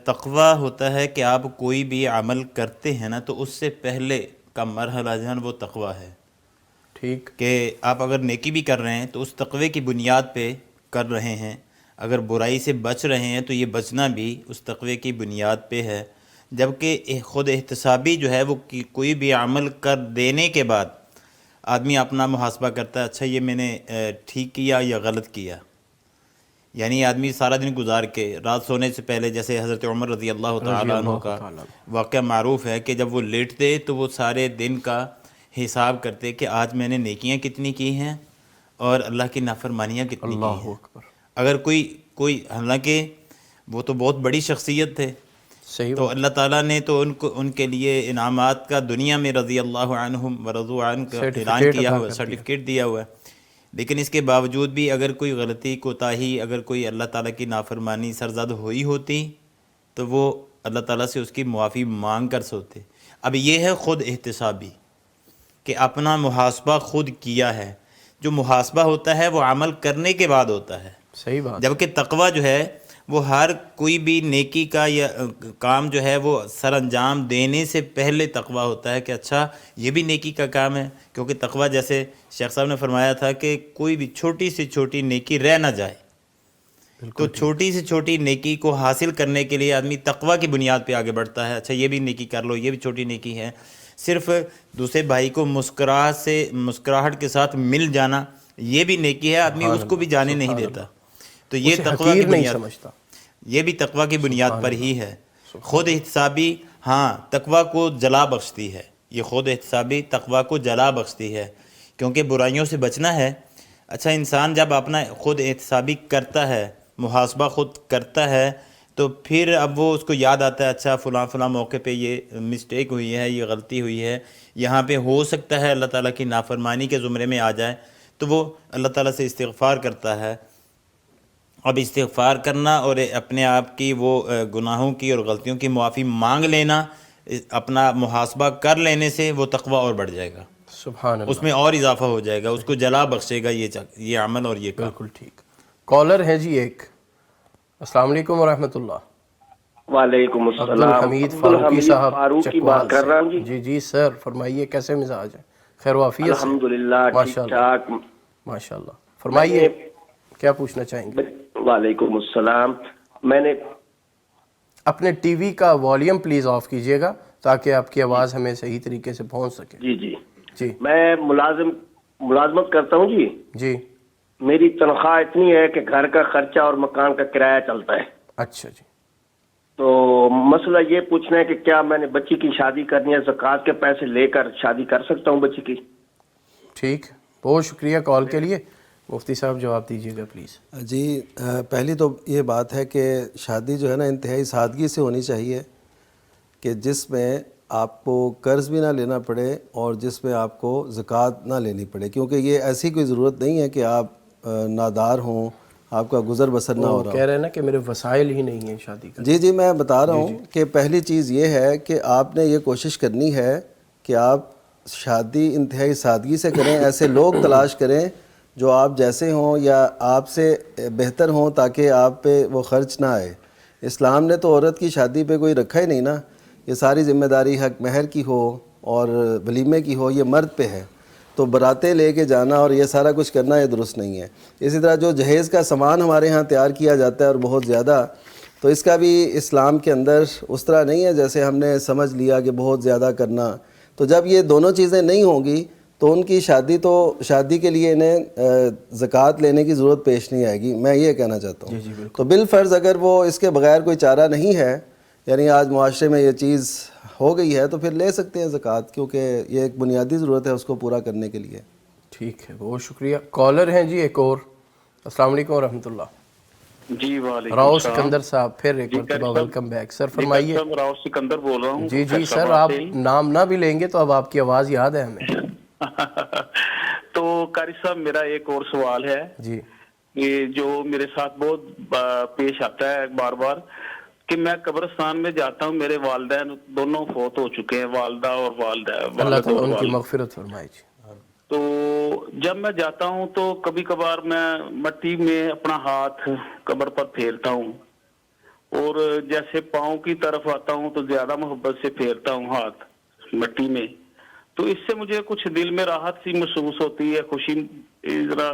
تقوی ہوتا ہے کہ آپ کوئی بھی عمل کرتے ہیں نا تو اس سے پہلے کا مرحلہ جو ہے وہ تقوی ہے، ٹھیک، کہ آپ اگر نیکی بھی کر رہے ہیں تو اس تقوی کی بنیاد پہ کر رہے ہیں، اگر برائی سے بچ رہے ہیں تو یہ بچنا بھی اس تقوی کی بنیاد پہ ہے۔ جبکہ خود احتسابی جو ہے وہ کوئی بھی عمل کر دینے کے بعد آدمی اپنا محاسبہ کرتا ہے، اچھا یہ میں نے ٹھیک کیا یا غلط کیا۔ یعنی آدمی سارا دن گزار کے رات سونے سے پہلے، جیسے حضرت عمر رضی اللہ تعالیٰ عنہ کا واقعہ معروف ہے کہ جب وہ لیٹتے تو وہ سارے دن کا حساب کرتے کہ آج میں نے نیکیاں کتنی کی ہیں اور اللہ کی نافرمانیاں کتنی کی اللہ ہیں۔ اکبر، اگر کوئی حالانکہ وہ تو بہت بڑی شخصیت تھے، صحیح تو اللہ تعالیٰ نے تو ان کے لیے انعامات کا دنیا میں رضی اللہ عنہم ورضوا عنہ کا اعلان کیا ہوا ہے، سرٹیفکیٹ دیا ہوا ہے، لیکن اس کے باوجود بھی اگر کوئی غلطی کوتاہی، اگر کوئی اللہ تعالیٰ کی نافرمانی سرزد ہوئی ہوتی تو وہ اللہ تعالیٰ سے اس کی معافی مانگ کر سوتے۔ اب یہ ہے خود احتسابی، کہ اپنا محاسبہ خود کیا ہے۔ جو محاسبہ ہوتا ہے وہ عمل کرنے کے بعد ہوتا ہے، صحیح بات، جبکہ تقوی جو ہے وہ ہر کوئی بھی نیکی کا یا کام جو ہے وہ سر انجام دینے سے پہلے تقوی ہوتا ہے کہ اچھا یہ بھی نیکی کا کام ہے، کیونکہ تقوی جیسے شیخ صاحب نے فرمایا تھا کہ کوئی بھی چھوٹی سے چھوٹی نیکی رہ نہ جائے، تو چھوٹی سے چھوٹی نیکی کو حاصل کرنے کے لیے آدمی تقوی کی بنیاد پہ آگے بڑھتا ہے، اچھا یہ بھی نیکی کر لو، یہ بھی چھوٹی نیکی ہے۔ صرف دوسرے بھائی کو مسکراہٹ کے ساتھ مل جانا یہ بھی نیکی ہے، آدمی اس کو بھی جانے نہیں دیتا، تو یہ تقوی کی بنیاد، یہ بھی تقوی کی بنیاد پر ہی ہے۔ خود احتسابی ہاں تقوی کو جلا بخشتی ہے، یہ خود احتسابی تقوی کو جلا بخشتی ہے، کیونکہ برائیوں سے بچنا ہے۔ اچھا انسان جب اپنا خود احتسابی کرتا ہے، محاسبہ خود کرتا ہے، تو پھر اب وہ اس کو یاد آتا ہے اچھا فلاں موقع پہ یہ مسٹیک ہوئی ہے، یہ غلطی ہوئی ہے، یہاں پہ ہو سکتا ہے اللہ تعالیٰ کی نافرمانی کے زمرے میں آ جائے، تو وہ اللہ تعالیٰ سے استغفار کرتا ہے۔ اب استغفار کرنا اور اپنے آپ کی وہ گناہوں کی اور غلطیوں کی معافی مانگ لینا، اپنا محاسبہ کر لینے سے وہ تقوی اور بڑھ جائے گا، سبحان اللہ، اس میں اور اضافہ ہو جائے گا، اس کو جلا بخشے گا یہ عمل اور یہ کام۔ بالکل ٹھیک۔ کالر ہے جی ایک، السلام علیکم ورحمۃ اللہ۔ وعلیکم السلام، عبدالحمید فاروقی صاحب فاروقی بات کر رہا ہوں جی۔ جی جی سر فرمائیے، کیسے مزاج ہے؟ خیر و عافیت سے؟ الحمدللہ ماشاء ٹھیک اللہ، ٹھاک۔ ماشاء اللہ، فرمائیے کیا پوچھنا چاہیں گے؟ وعلیکم السلام، میں نے اپنے ٹی وی کا والیوم پلیز آف کیجئے گا تاکہ آپ کی آواز ہمیں صحیح طریقے سے پہنچ سکے۔ جی جی جی میں ملازمت کرتا ہوں جی۔ جی، میری تنخواہ اتنی ہے کہ گھر کا خرچہ اور مکان کا کرایہ چلتا ہے۔ اچھا جی، تو مسئلہ یہ پوچھنا ہے کہ کیا میں نے بچی کی شادی کرنی ہے، زکوٰۃ کے پیسے لے کر شادی کر سکتا ہوں بچی کی؟ ٹھیک، بہت شکریہ کال کے لیے۔ مفتی صاحب جواب دیجیے گا پلیز۔ جی، پہلی تو یہ بات ہے کہ شادی جو ہے نا انتہائی سادگی سے ہونی چاہیے، کہ جس میں آپ کو قرض بھی نہ لینا پڑے اور جس میں آپ کو زکوٰۃ نہ لینی پڑے، کیونکہ یہ ایسی کوئی ضرورت نہیں ہے کہ آپ نادار ہوں، آپ کا گزر بسر نہ ہو رہا کہہ رہے ہیں نا کہ میرے وسائل ہی نہیں ہیں شادی کا۔ جی میں بتا رہا ہوں کہ پہلی چیز یہ ہے کہ آپ نے یہ کوشش کرنی ہے کہ آپ شادی انتہائی سادگی سے کریں، ایسے لوگ تلاش کریں جو آپ جیسے ہوں یا آپ سے بہتر ہوں، تاکہ آپ پہ وہ خرچ نہ آئے۔ اسلام نے تو عورت کی شادی پہ کوئی رکھا ہی نہیں نا، یہ ساری ذمہ داری حق مہر کی ہو اور ولیمے کی ہو، یہ مرد پہ ہے۔ تو براتیں لے کے جانا اور یہ سارا کچھ کرنا یہ درست نہیں ہے۔ اسی طرح جو جہیز کا سامان ہمارے ہاں تیار کیا جاتا ہے اور بہت زیادہ، تو اس کا بھی اسلام کے اندر اس طرح نہیں ہے جیسے ہم نے سمجھ لیا کہ بہت زیادہ کرنا۔ تو جب یہ دونوں چیزیں نہیں ہوں گی تو ان کی شادی کے لیے انہیں زکوٰۃ لینے کی ضرورت پیش نہیں آئے گی، میں یہ کہنا چاہتا ہوں۔ تو بالفرض اگر وہ اس کے بغیر کوئی چارہ نہیں ہے، یعنی آج معاشرے میں یہ چیز ہو گئی ہے، تو پھر لے سکتے ہیں زکوٰۃ، کیونکہ یہ ایک بنیادی ضرورت ہے اس کو پورا کرنے کے لیے۔ ٹھیک ہے، بہت شکریہ۔ کالر ہیں جی ایک اور۔ السلام علیکم ورحمۃ اللہ۔ جی وعلیکم راؤ السلام۔ سکندر صاحب، پھر ایک جی مرتبہ صاحب، ویلکم بیک سر، فرمائیے۔ صاحب راؤ سکندر بول رہا ہوں۔ جی سر، آپ نام نہ بھی لیں گے تو اب آپ کی آواز یاد ہے ہمیں۔ تو قاری صاحب میرا ایک اور سوال ہے جی یہ جو میرے ساتھ بہت پیش آتا ہے بار بار، کہ میں قبرستان میں جاتا ہوں، میرے والدین دونوں فوت ہو چکے ہیں، والدہ اور والدہ، اللہ تعالیٰ ان کی مغفرت فرمائے جی۔ تو جب میں جاتا ہوں تو کبھی کبھار میں مٹی میں اپنا ہاتھ قبر پر پھیرتا ہوں، اور جیسے پاؤں کی طرف آتا ہوں تو زیادہ محبت سے پھیرتا ہوں ہاتھ مٹی میں، تو اس سے مجھے کچھ دل میں راحت سی محسوس ہوتی ہے، خوشی ذرا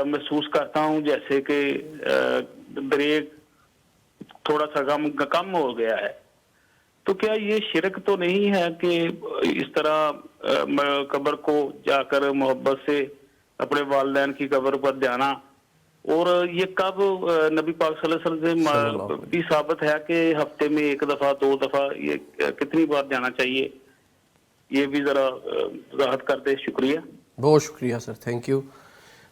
محسوس کرتا ہوں، جیسے کہ بریک تھوڑا سا کم ہو گیا ہے۔ تو کیا یہ شرک تو نہیں ہے کہ اس طرح قبر کو جا کر محبت سے اپنے والدین کی قبر پر جانا؟ اور یہ کب نبی پاک صلی اللہ علیہ وسلم سے بھی ثابت ہے کہ ہفتے میں 1 دفعہ 2 دفعہ یہ کتنی بار جانا چاہیے؟ یہ بھی ذرا وضاحت کر دے، شکریہ۔ بہت شکریہ سر، تھینک یو۔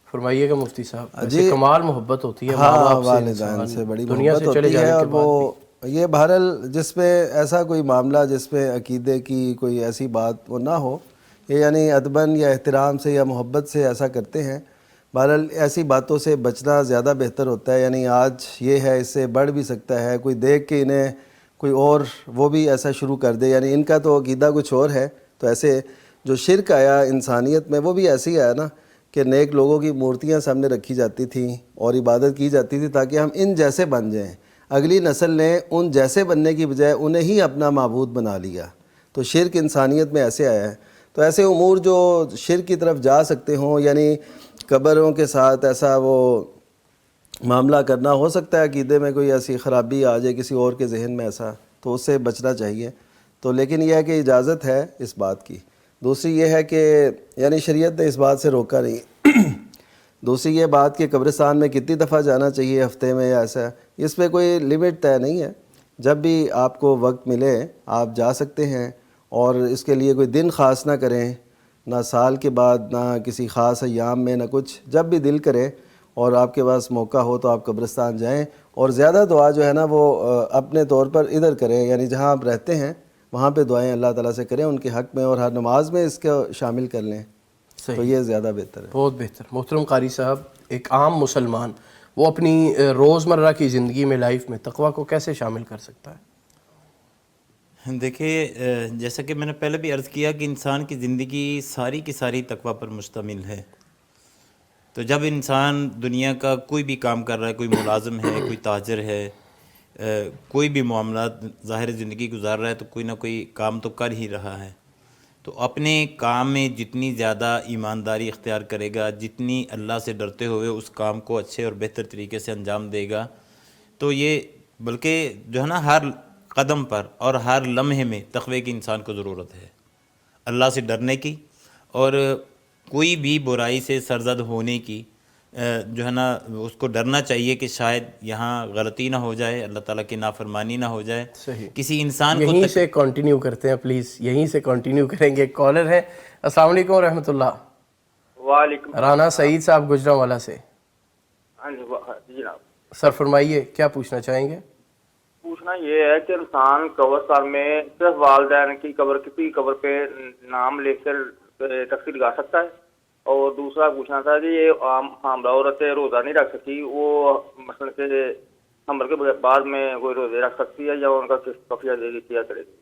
فرمائیے گا مفتی صاحب، ایسے کمال محبت ہوتی ہے ماں ہاں، باپ والدین سے بڑی دنیا محبت سے چلے ہوتی ہے، جانے اور کے بعد وہ یہ بہرحال جس میں ایسا کوئی معاملہ جس میں عقیدے کی کوئی ایسی بات وہ نہ ہو، یہ یعنی ادباً یا احترام سے یا محبت سے ایسا کرتے ہیں، بہرحال ایسی باتوں سے بچنا زیادہ بہتر ہوتا ہے۔ یعنی آج یہ ہے، اس سے بڑھ بھی سکتا ہے، کوئی دیکھ کے انہیں کوئی اور وہ بھی ایسا شروع کر دے، یعنی ان کا تو عقیدہ کچھ اور ہے، تو ایسے جو شرک آیا انسانیت میں وہ بھی ایسے ہی آیا نا کہ نیک لوگوں کی مورتیاں سامنے رکھی جاتی تھیں اور عبادت کی جاتی تھی تاکہ ہم ان جیسے بن جائیں۔ اگلی نسل نے ان جیسے بننے کی بجائے انہیں ہی اپنا معبود بنا لیا، تو شرک انسانیت میں ایسے آیا ہے۔ تو ایسے امور جو شرک کی طرف جا سکتے ہوں، یعنی قبروں کے ساتھ ایسا وہ معاملہ کرنا، ہو سکتا ہے عقیدے میں کوئی ایسی خرابی آ جائے کسی اور کے ذہن میں ایسا، تو اس سے بچنا چاہیے۔ تو لیکن یہ ہے کہ اجازت ہے اس بات کی۔ دوسری یہ ہے کہ یعنی شریعت نے اس بات سے روکا نہیں۔ دوسری یہ بات کہ قبرستان میں کتنی دفعہ جانا چاہیے ہفتے میں یا ایسا، اس پہ کوئی لمٹ طے نہیں ہے، جب بھی آپ کو وقت ملے آپ جا سکتے ہیں، اور اس کے لیے کوئی دن خاص نہ کریں، نہ سال کے بعد، نہ کسی خاص ایام میں، نہ کچھ، جب بھی دل کرے اور آپ کے پاس موقع ہو تو آپ قبرستان جائیں، اور زیادہ دعا جو ہے نا وہ اپنے طور پر ادھر کریں، یعنی جہاں آپ رہتے ہیں وہاں پہ دعائیں اللہ تعالیٰ سے کریں ان کے حق میں، اور ہر نماز میں اس کو شامل کر لیں، تو یہ زیادہ بہتر ہے۔ بہت بہتر۔ محترم قاری صاحب، ایک عام مسلمان وہ اپنی روزمرہ کی زندگی میں، لائف میں تقویٰ کو کیسے شامل کر سکتا ہے؟ دیکھیے، جیسا کہ میں نے پہلے بھی عرض کیا کہ انسان کی زندگی ساری کی ساری تقویٰ پر مشتمل ہے۔ تو جب انسان دنیا کا کوئی بھی کام کر رہا ہے، کوئی ملازم ہے، کوئی تاجر ہے، کوئی بھی معاملات ظاہر زندگی گزار رہا ہے، تو کوئی نہ کوئی کام تو کر ہی رہا ہے۔ تو اپنے کام میں جتنی زیادہ ایمانداری اختیار کرے گا، جتنی اللہ سے ڈرتے ہوئے اس کام کو اچھے اور بہتر طریقے سے انجام دے گا، تو یہ بلکہ جو ہے نا ہر قدم پر اور ہر لمحے میں تقوی کی انسان کو ضرورت ہے، اللہ سے ڈرنے کی، اور کوئی بھی برائی سے سرزد ہونے کی، جو ہے نا اس کو ڈرنا چاہیے کہ شاید یہاں غلطی نہ ہو جائے، اللہ تعالیٰ کی نافرمانی نہ ہو جائے۔ صحیح۔ کسی انسان کو یہیں سے کنٹینیو کرتے ہیں، پلیز یہیں سے کنٹینیو کریں گے۔ ایک کالر ہے۔ السلام علیکم ورحمۃ اللہ۔ وعلیکم رانا سعید صاحب گجرانوالا سے۔ ہاں جی جناب، سر فرمائیے، کیا پوچھنا چاہیں گے؟ پوچھنا یہ ہے کہ انسان قبرستان میں صرف والدین کی قبر، کسی قبر پہ نام لکھ کر تختی لگا سکتا ہے؟ اور دوسرا پوچھنا تھا کہ یہ عام حاملہ عورتیں روزہ نہیں رکھ سکتی، وہ مثلا کہ حمل کے بعد میں کوئی روزے رکھ سکتی ہے یا ان کا کفیہ دے گی، کیا کرے گی؟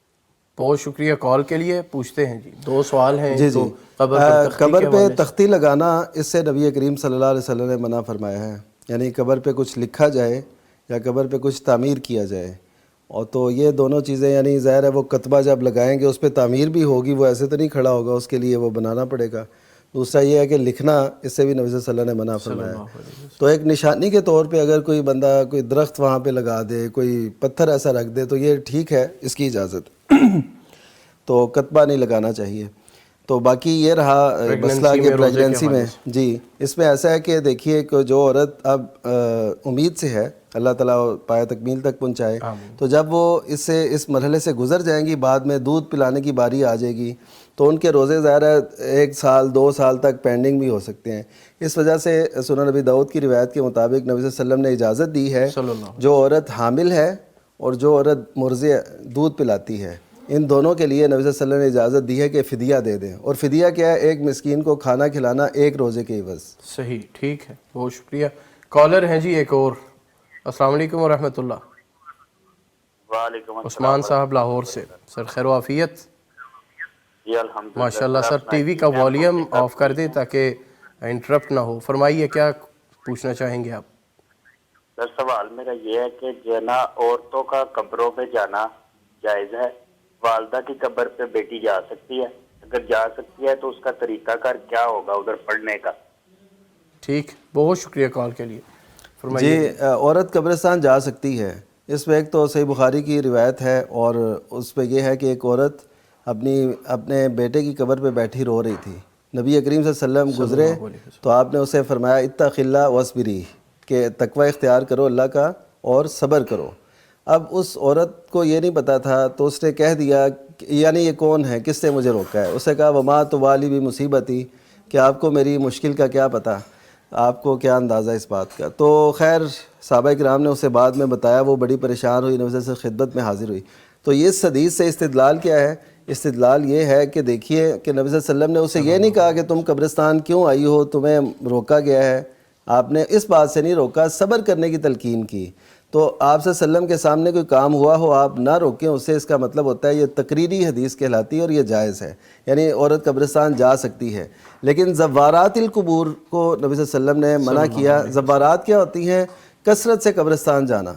بہت شکریہ کال کے لیے۔ پوچھتے ہیں جی، 2 سوال ہیں۔ جی جی، قبر پہ تختی لگانا، اس سے نبی کریم صلی اللہ علیہ وسلم نے منع فرمایا ہے، یعنی قبر پہ کچھ لکھا جائے یا قبر پہ کچھ تعمیر کیا جائے، اور تو یہ دونوں چیزیں، یعنی ظاہر ہے وہ کتبہ جب لگائیں گے اس پہ تعمیر بھی ہوگی، وہ ایسے تو نہیں کھڑا ہوگا، اس کے لیے وہ بنانا پڑے گا، دوسرا یہ ہے کہ لکھنا، اس سے بھی نبی صلی اللہ علیہ وسلم نے منع فرمایا. تو ایک نشانی کے طور پہ اگر کوئی بندہ کوئی درخت وہاں پہ لگا دے، کوئی پتھر ایسا رکھ دے تو یہ ٹھیک ہے، اس کی اجازت تو کتبہ نہیں لگانا چاہیے. تو باقی یہ رہا مسئلہ کہ پریگنینسی میں، جی اس میں ایسا ہے کہ دیکھیے کہ جو عورت اب امید سے ہے اللہ تعالیٰ پایہ تکمیل تک پہنچائے، تو جب وہ اس مرحلے سے گزر جائیں گی، بعد میں دودھ پلانے کی باری آ جائے گی تو ان کے روزے ظاہر ہے 1 سال 2 سال تک پینڈنگ بھی ہو سکتے ہیں. اس وجہ سے سنن نبی داؤد کی روایت کے مطابق نبی صلی اللہ علیہ وسلم نے اجازت دی ہے جو عورت حامل ہے اور جو عورت مرضع دودھ پلاتی ہے، ان دونوں کے لیے نبی صلی اللہ علیہ وسلم نے اجازت دی ہے کہ فدیہ دے دیں. اور فدیہ کیا ہے؟ ایک مسکین کو کھانا کھلانا 1 روزے کے عوض. صحیح، ٹھیک ہے، بہت شکریہ. کالر ہیں جی ایک اور. السلام علیکم ورحمۃ اللہ. وعلیکم السلام. عثمان صاحب لاہور سے. سر خیر و عافیت؟ جی الحمدللہ. ماشاءاللہ. سر ٹی وی کا والیوم آف کر دیں تاکہ انٹرپٹ نہ ہو. فرمائیے کیا پوچھنا چاہیں گے آپ؟ سر سوال میرا یہ ہے کہ جنا عورتوں کا قبروں پہ جانا جائز ہے؟ والدہ کی قبر پہ بیٹی جا سکتی ہے؟ اگر جا سکتی ہے تو اس کا طریقہ کار کیا ہوگا ادھر پڑھنے کا؟ ٹھیک، بہت شکریہ کال کے لیے. جی عورت قبرستان جا سکتی ہے. اس میں ایک تو صحیح بخاری کی روایت ہے اور اس پہ یہ ہے کہ ایک عورت اپنے بیٹے کی قبر پہ بیٹھی رو رہی تھی. نبی کریم صلی اللہ علیہ وسلم گزرے تو آپ نے اسے فرمایا اتق اللہ واصبری، کہ تقوی اختیار کرو اللہ کا اور صبر کرو. اب اس عورت کو یہ نہیں پتا تھا تو اس نے کہہ دیا یعنی یہ کون ہے، کس نے مجھے روکا ہے؟ اسے کہا وما توالی بھی مصیبتی، کہ آپ کو میری مشکل کا کیا پتہ، آپ کو کیا اندازہ اس بات کا. تو خیر صحابہ کرام نے اسے بعد میں بتایا، وہ بڑی پریشان ہوئی، نبی صلی اللہ علیہ وسلم خدمت میں حاضر ہوئی. تو یہ اس حدیث سے استدلال کیا ہے؟ استدلال یہ ہے کہ دیکھیے کہ نبی صلی اللہ علیہ وسلم نے اسے یہ نہیں کہا کہ تم قبرستان کیوں آئی ہو، تمہیں روکا گیا ہے. آپ نے اس بات سے نہیں روکا، صبر کرنے کی تلقین کی. تو آپ صلی اللہ علیہ وسلم کے سامنے کوئی کام ہوا ہو، آپ نہ روکیں اسے، اس کا مطلب ہوتا ہے یہ تقریری حدیث کہلاتی ہے اور یہ جائز ہے. یعنی عورت قبرستان جا سکتی ہے. لیکن زوارات القبور کو نبی صلی اللہ علیہ وسلم نے منع کیا. زوارات کیا ہوتی ہیں؟ کثرت سے قبرستان جانا.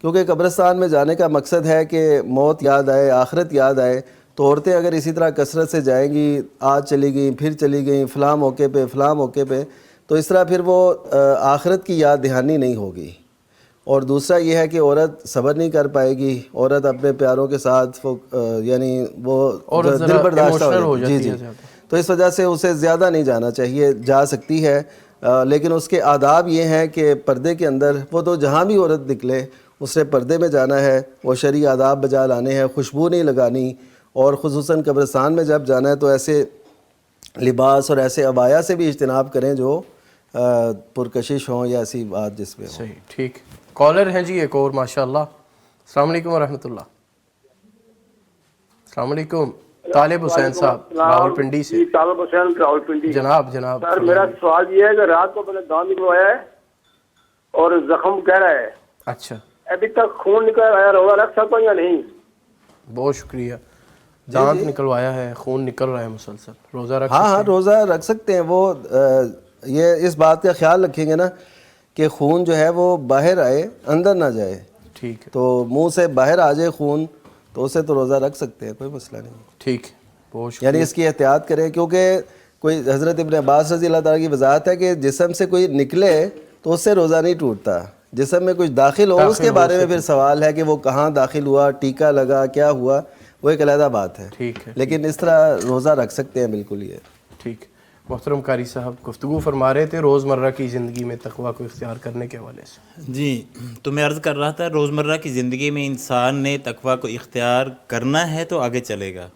کیونکہ قبرستان میں جانے کا مقصد ہے کہ موت یاد آئے، آخرت یاد آئے. تو عورتیں اگر اسی طرح کثرت سے جائیں گی، آج چلی گئیں پھر چلی گئیں فلاں موقع پہ فلاں موقع پہ، تو اس طرح پھر وہ آخرت کی یاد دہانی نہیں ہوگی. اور دوسرا یہ ہے کہ عورت صبر نہیں کر پائے گی، عورت اپنے پیاروں کے ساتھ یعنی وہ دل برداشتہ ہو جاتی ہے. تو اس وجہ سے اسے زیادہ نہیں جانا چاہیے. جا سکتی ہے لیکن اس کے آداب یہ ہیں کہ پردے کے اندر وہ تو جہاں بھی عورت نکلے اسے پردے میں جانا ہے، وہ شرعی آداب بجا لانے ہیں، خوشبو نہیں لگانی، اور خصوصاً قبرستان میں جب جانا ہے تو ایسے لباس اور ایسے عبایا سے بھی اجتناب کریں جو پرکشش ہوں یا ایسی بات جس میں ہوں. صحیح، ٹھیک. کالر ہیں جی ایک اور. ماشاءاللہ. السلام علیکم ورحمۃ اللہ. السلام علیکم. طالب حسین صاحب راول پنڈی سے. طالب حسین راول پنڈی. جناب سر میرا سوال یہ ہے کہ رات کو میں نے دم نکلوایا ہے اور زخم کہہ رہا ہے. اچھا. ابھی تک خون نکل رہا ہے، روزہ رکھ سکتا ہوں یا نہیں؟ بہت شکریہ. دانت نکلوایا ہے، خون نکل رہا ہے مسلسل، روزہ رکھ ہاں روزہ رکھ سکتے ہیں. وہ یہ اس بات کا خیال رکھیں گے نا کہ خون جو ہے وہ باہر آئے، اندر نہ جائے. ٹھیک ہے. تو منہ سے باہر آ جائے خون تو اسے تو روزہ رکھ سکتے ہیں، کوئی مسئلہ نہیں. ٹھیک، بہت شکریہ. یعنی اس کی احتیاط کریں، کیونکہ کوئی حضرت ابن عباس رضی اللہ تعالیٰ کی وضاحت ہے کہ جسم سے کوئی نکلے تو اس سے روزہ نہیں ٹوٹتا. جسم میں کچھ داخل ہو اس کے بارے میں پھر سوال ہے کہ وہ کہاں داخل ہوا، ٹیکا لگا، کیا ہوا، وہ ایک علیحدہ بات ہے. ٹھیک ہے. لیکن اس طرح روزہ رکھ سکتے ہیں بالکل. یہ ٹھیک. محترم قاری صاحب گفتگو فرما رہے تھے روزمرہ کی زندگی میں تقویٰ کو اختیار کرنے کے حوالے سے. جی تو میں عرض کر رہا تھا روزمرہ کی زندگی میں انسان نے تقویٰ کو اختیار کرنا ہے تو آگے چلے گا.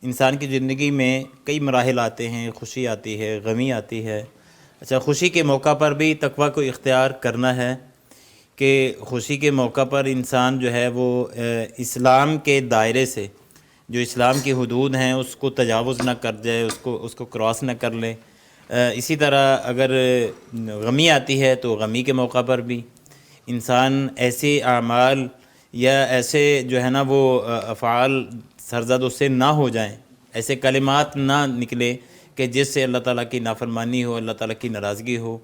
انسان کی زندگی میں کئی مراحل آتے ہیں، خوشی آتی ہے، غمی آتی ہے. اچھا، خوشی کے موقع پر بھی تقویٰ کو اختیار کرنا ہے کہ خوشی کے موقع پر انسان جو ہے وہ اسلام کے دائرے سے، جو اسلام کی حدود ہیں اس کو تجاوز نہ کر جائے، اس کو کراس نہ کر لے. اسی طرح اگر غمی آتی ہے تو غمی کے موقع پر بھی انسان ایسے اعمال یا ایسے جو ہے نا وہ افعال سرزد اس سے نہ ہو جائیں، ایسے کلمات نہ نکلے کہ جس سے اللہ تعالیٰ کی نافرمانی ہو، اللہ تعالیٰ کی ناراضگی ہو.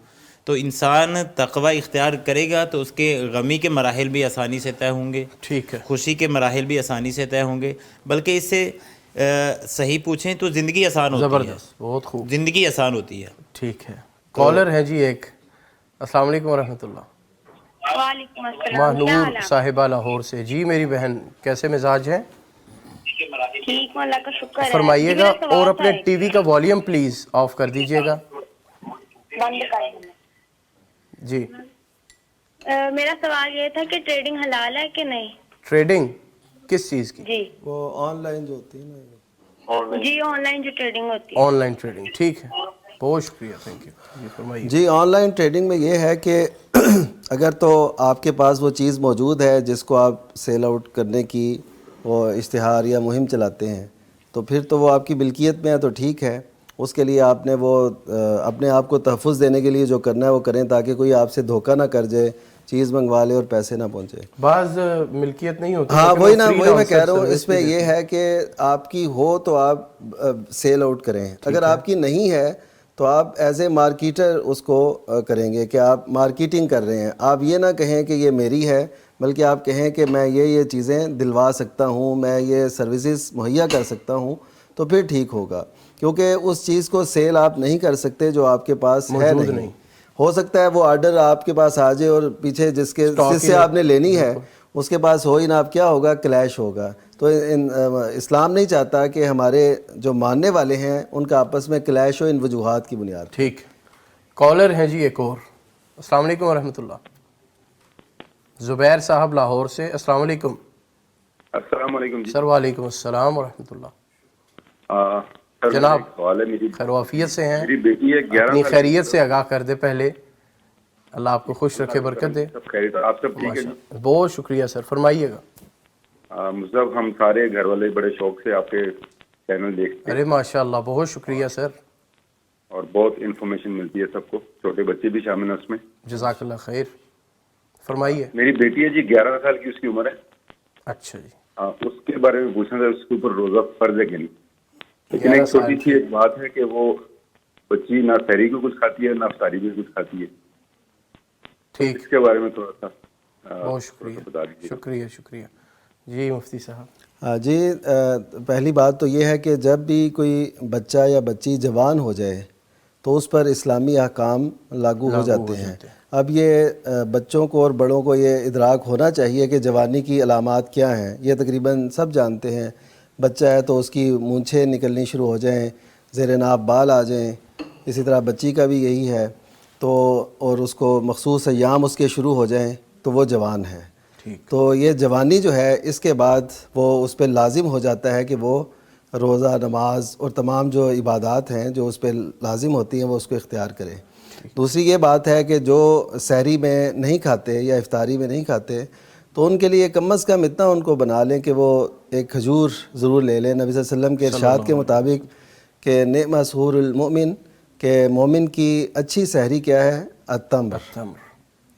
تو انسان تقوی اختیار کرے گا تو اس کے غمی کے مراحل بھی آسانی سے طے ہوں گے. ٹھیک ہے. خوشی کے مراحل بھی آسانی سے طے ہوں گے. بلکہ اس سے صحیح پوچھیں تو زندگی آسان ہوتی ہے، زبردست، بہت خوب، زندگی آسان ہوتی ہے۔ ٹھیک ہے۔ کالر ہے جی ایک، السلام علیکم ورحمۃ اللہ۔ وعلیکم السلام، ماہنور صاحبہ لاہور سے، جی میری بہن کیسے مزاج ہیں؟ ٹھیک ہوں، اللہ کا شکر ہے۔ فرمائیے گا، اور اپنے ٹی وی کا والیوم پلیز آف کر دیجئے گا۔ بند کریں۔ جی میرا سوال یہ تھا کہ ٹریڈنگ حلال ہے کہ نہیں؟ ٹریڈنگ کس چیز کی؟ جی وہ آن لائن جو ہوتی ہے نا، جی، آن لائن جو ٹریڈنگ ہوتی ہے۔ آن لائن ٹریڈنگ، ٹھیک ہے، بہت شکریہ، تھینک یو، جی فرمائیے۔ جی آن لائن ٹریڈنگ میں یہ ہے کہ اگر تو آپ کے پاس وہ چیز موجود ہے جس کو آپ سیل آؤٹ کرنے کی وہ اشتہار یا مہم چلاتے ہیں، تو پھر تو وہ آپ کی ملکیت میں ہے تو ٹھیک ہے۔ اس کے لیے آپ نے وہ اپنے آپ کو تحفظ دینے کے لیے جو کرنا ہے وہ کریں، تاکہ کوئی آپ سے دھوکہ نہ کر جائے، چیز منگوا لے اور پیسے نہ پہنچے۔ بعض ملکیت نہیں ہوتی، ہاں لیکن وہی میں کہہ رہا ہوں، سروس اس میں بھی یہ ہے کہ آپ کی ہو تو آپ سیل آؤٹ کریں، اگر آپ کی نہیں ہے تو آپ ایز اے مارکیٹر اس کو کریں گے کہ آپ مارکیٹنگ کر رہے ہیں۔ آپ یہ نہ کہیں کہ یہ میری ہے، بلکہ آپ کہیں کہ میں یہ چیزیں دلوا سکتا ہوں، میں یہ سروسز مہیا کر سکتا ہوں، تو پھر ٹھیک ہوگا، کیونکہ اس چیز کو سیل آپ نہیں کر سکتے جو آپ کے پاس ہے نہیں۔ ہو سکتا ہے وہ آرڈر آپ کے پاس آ جائے اور پیچھے جس سے آپ نے لینی ہے اس کے پاس ہو ہی نہ، اب کیا ہوگا، کلیش ہوگا۔ تو اسلام نہیں چاہتا کہ ہمارے جو ماننے والے ہیں ان کا آپس میں کلیش ہو ان وجوہات کی بنیاد پر۔ ٹھیک۔ کالر ہیں جی ایک اور، السلام علیکم ورحمۃ اللہ۔ زبیر صاحب لاہور سے، السلام علیکم۔ السلام علیکم جی۔ سر وعلیکم السلام ورحمۃ اللہ۔ سر جناب سوال ہے میری، خیر وافیت سے ہیں؟ میری بیٹی ہے 11 اپنی سال خیریت سے آگاہ کر دے پہلے، اللہ آپ کو خوش رکھے، برکت دے۔ سب خیریت، آپ سب ٹھیک ہے جی؟ بہت شکریہ سر، فرمائیے گا۔ مصطفیٰ، ہم سارے گھر والے بڑے شوق سے آپ کے چینل دیکھتے ہیں، ارے ماشاء اللہ، بہت شکریہ سر، اور بہت انفارمیشن ملتی ہے سب کو، چھوٹے بچے بھی شامل ہیں اس میں۔ جزاک اللہ خیر، فرمائیے۔ میری بیٹی ہے جی، 11 سال کی اس کی عمر ہے۔ اچھا جی، اس کے بارے میں پوچھنا تھا، اس کے اوپر روزہ فرض ہے کہ نہیں؟ لیکن ایک چھوٹی سی ایک بات ہے کہ وہ بچی نہ سحری کو کچھ کھاتی ہے نہ افطاری کو کچھ کھاتی ہے، ٹھیک، اس کے بارے میں تھوڑا سا بہت شکریہ، شکریہ شکریہ۔ جی مفتی صاحب۔ جی پہلی بات تو یہ ہے کہ جب بھی کوئی بچہ یا بچی جوان ہو جائے تو اس پر اسلامی احکام لاگو ہو جاتے ہیں۔ اب یہ بچوں کو اور بڑوں کو یہ ادراک ہونا چاہیے کہ جوانی کی علامات کیا ہیں، یہ تقریباً سب جانتے ہیں۔ بچہ ہے تو اس کی مونچھیں نکلنی شروع ہو جائیں، زیر ناف بال آ جائیں، اسی طرح بچی کا بھی یہی ہے، تو اور اس کو مخصوص ایام اس کے شروع ہو جائیں تو وہ جوان ہے۔ تو یہ جوانی جو ہے اس کے بعد وہ اس پہ لازم ہو جاتا ہے کہ وہ روزہ، نماز اور تمام جو عبادات ہیں جو اس پہ لازم ہوتی ہیں وہ اس کو اختیار کرے۔ دوسری یہ بات ہے کہ جو سحری میں نہیں کھاتے یا افطاری میں نہیں کھاتے تو ان کے لیے کم از کم اتنا ان کو بنا لیں کہ وہ ایک کھجور ضرور لے لیں۔ نبی صلی اللہ علیہ وسلم کے ارشاد کے مطابق کہ نعم سحور المؤمن، کہ مومن کی اچھی سحری کیا ہے، التمر،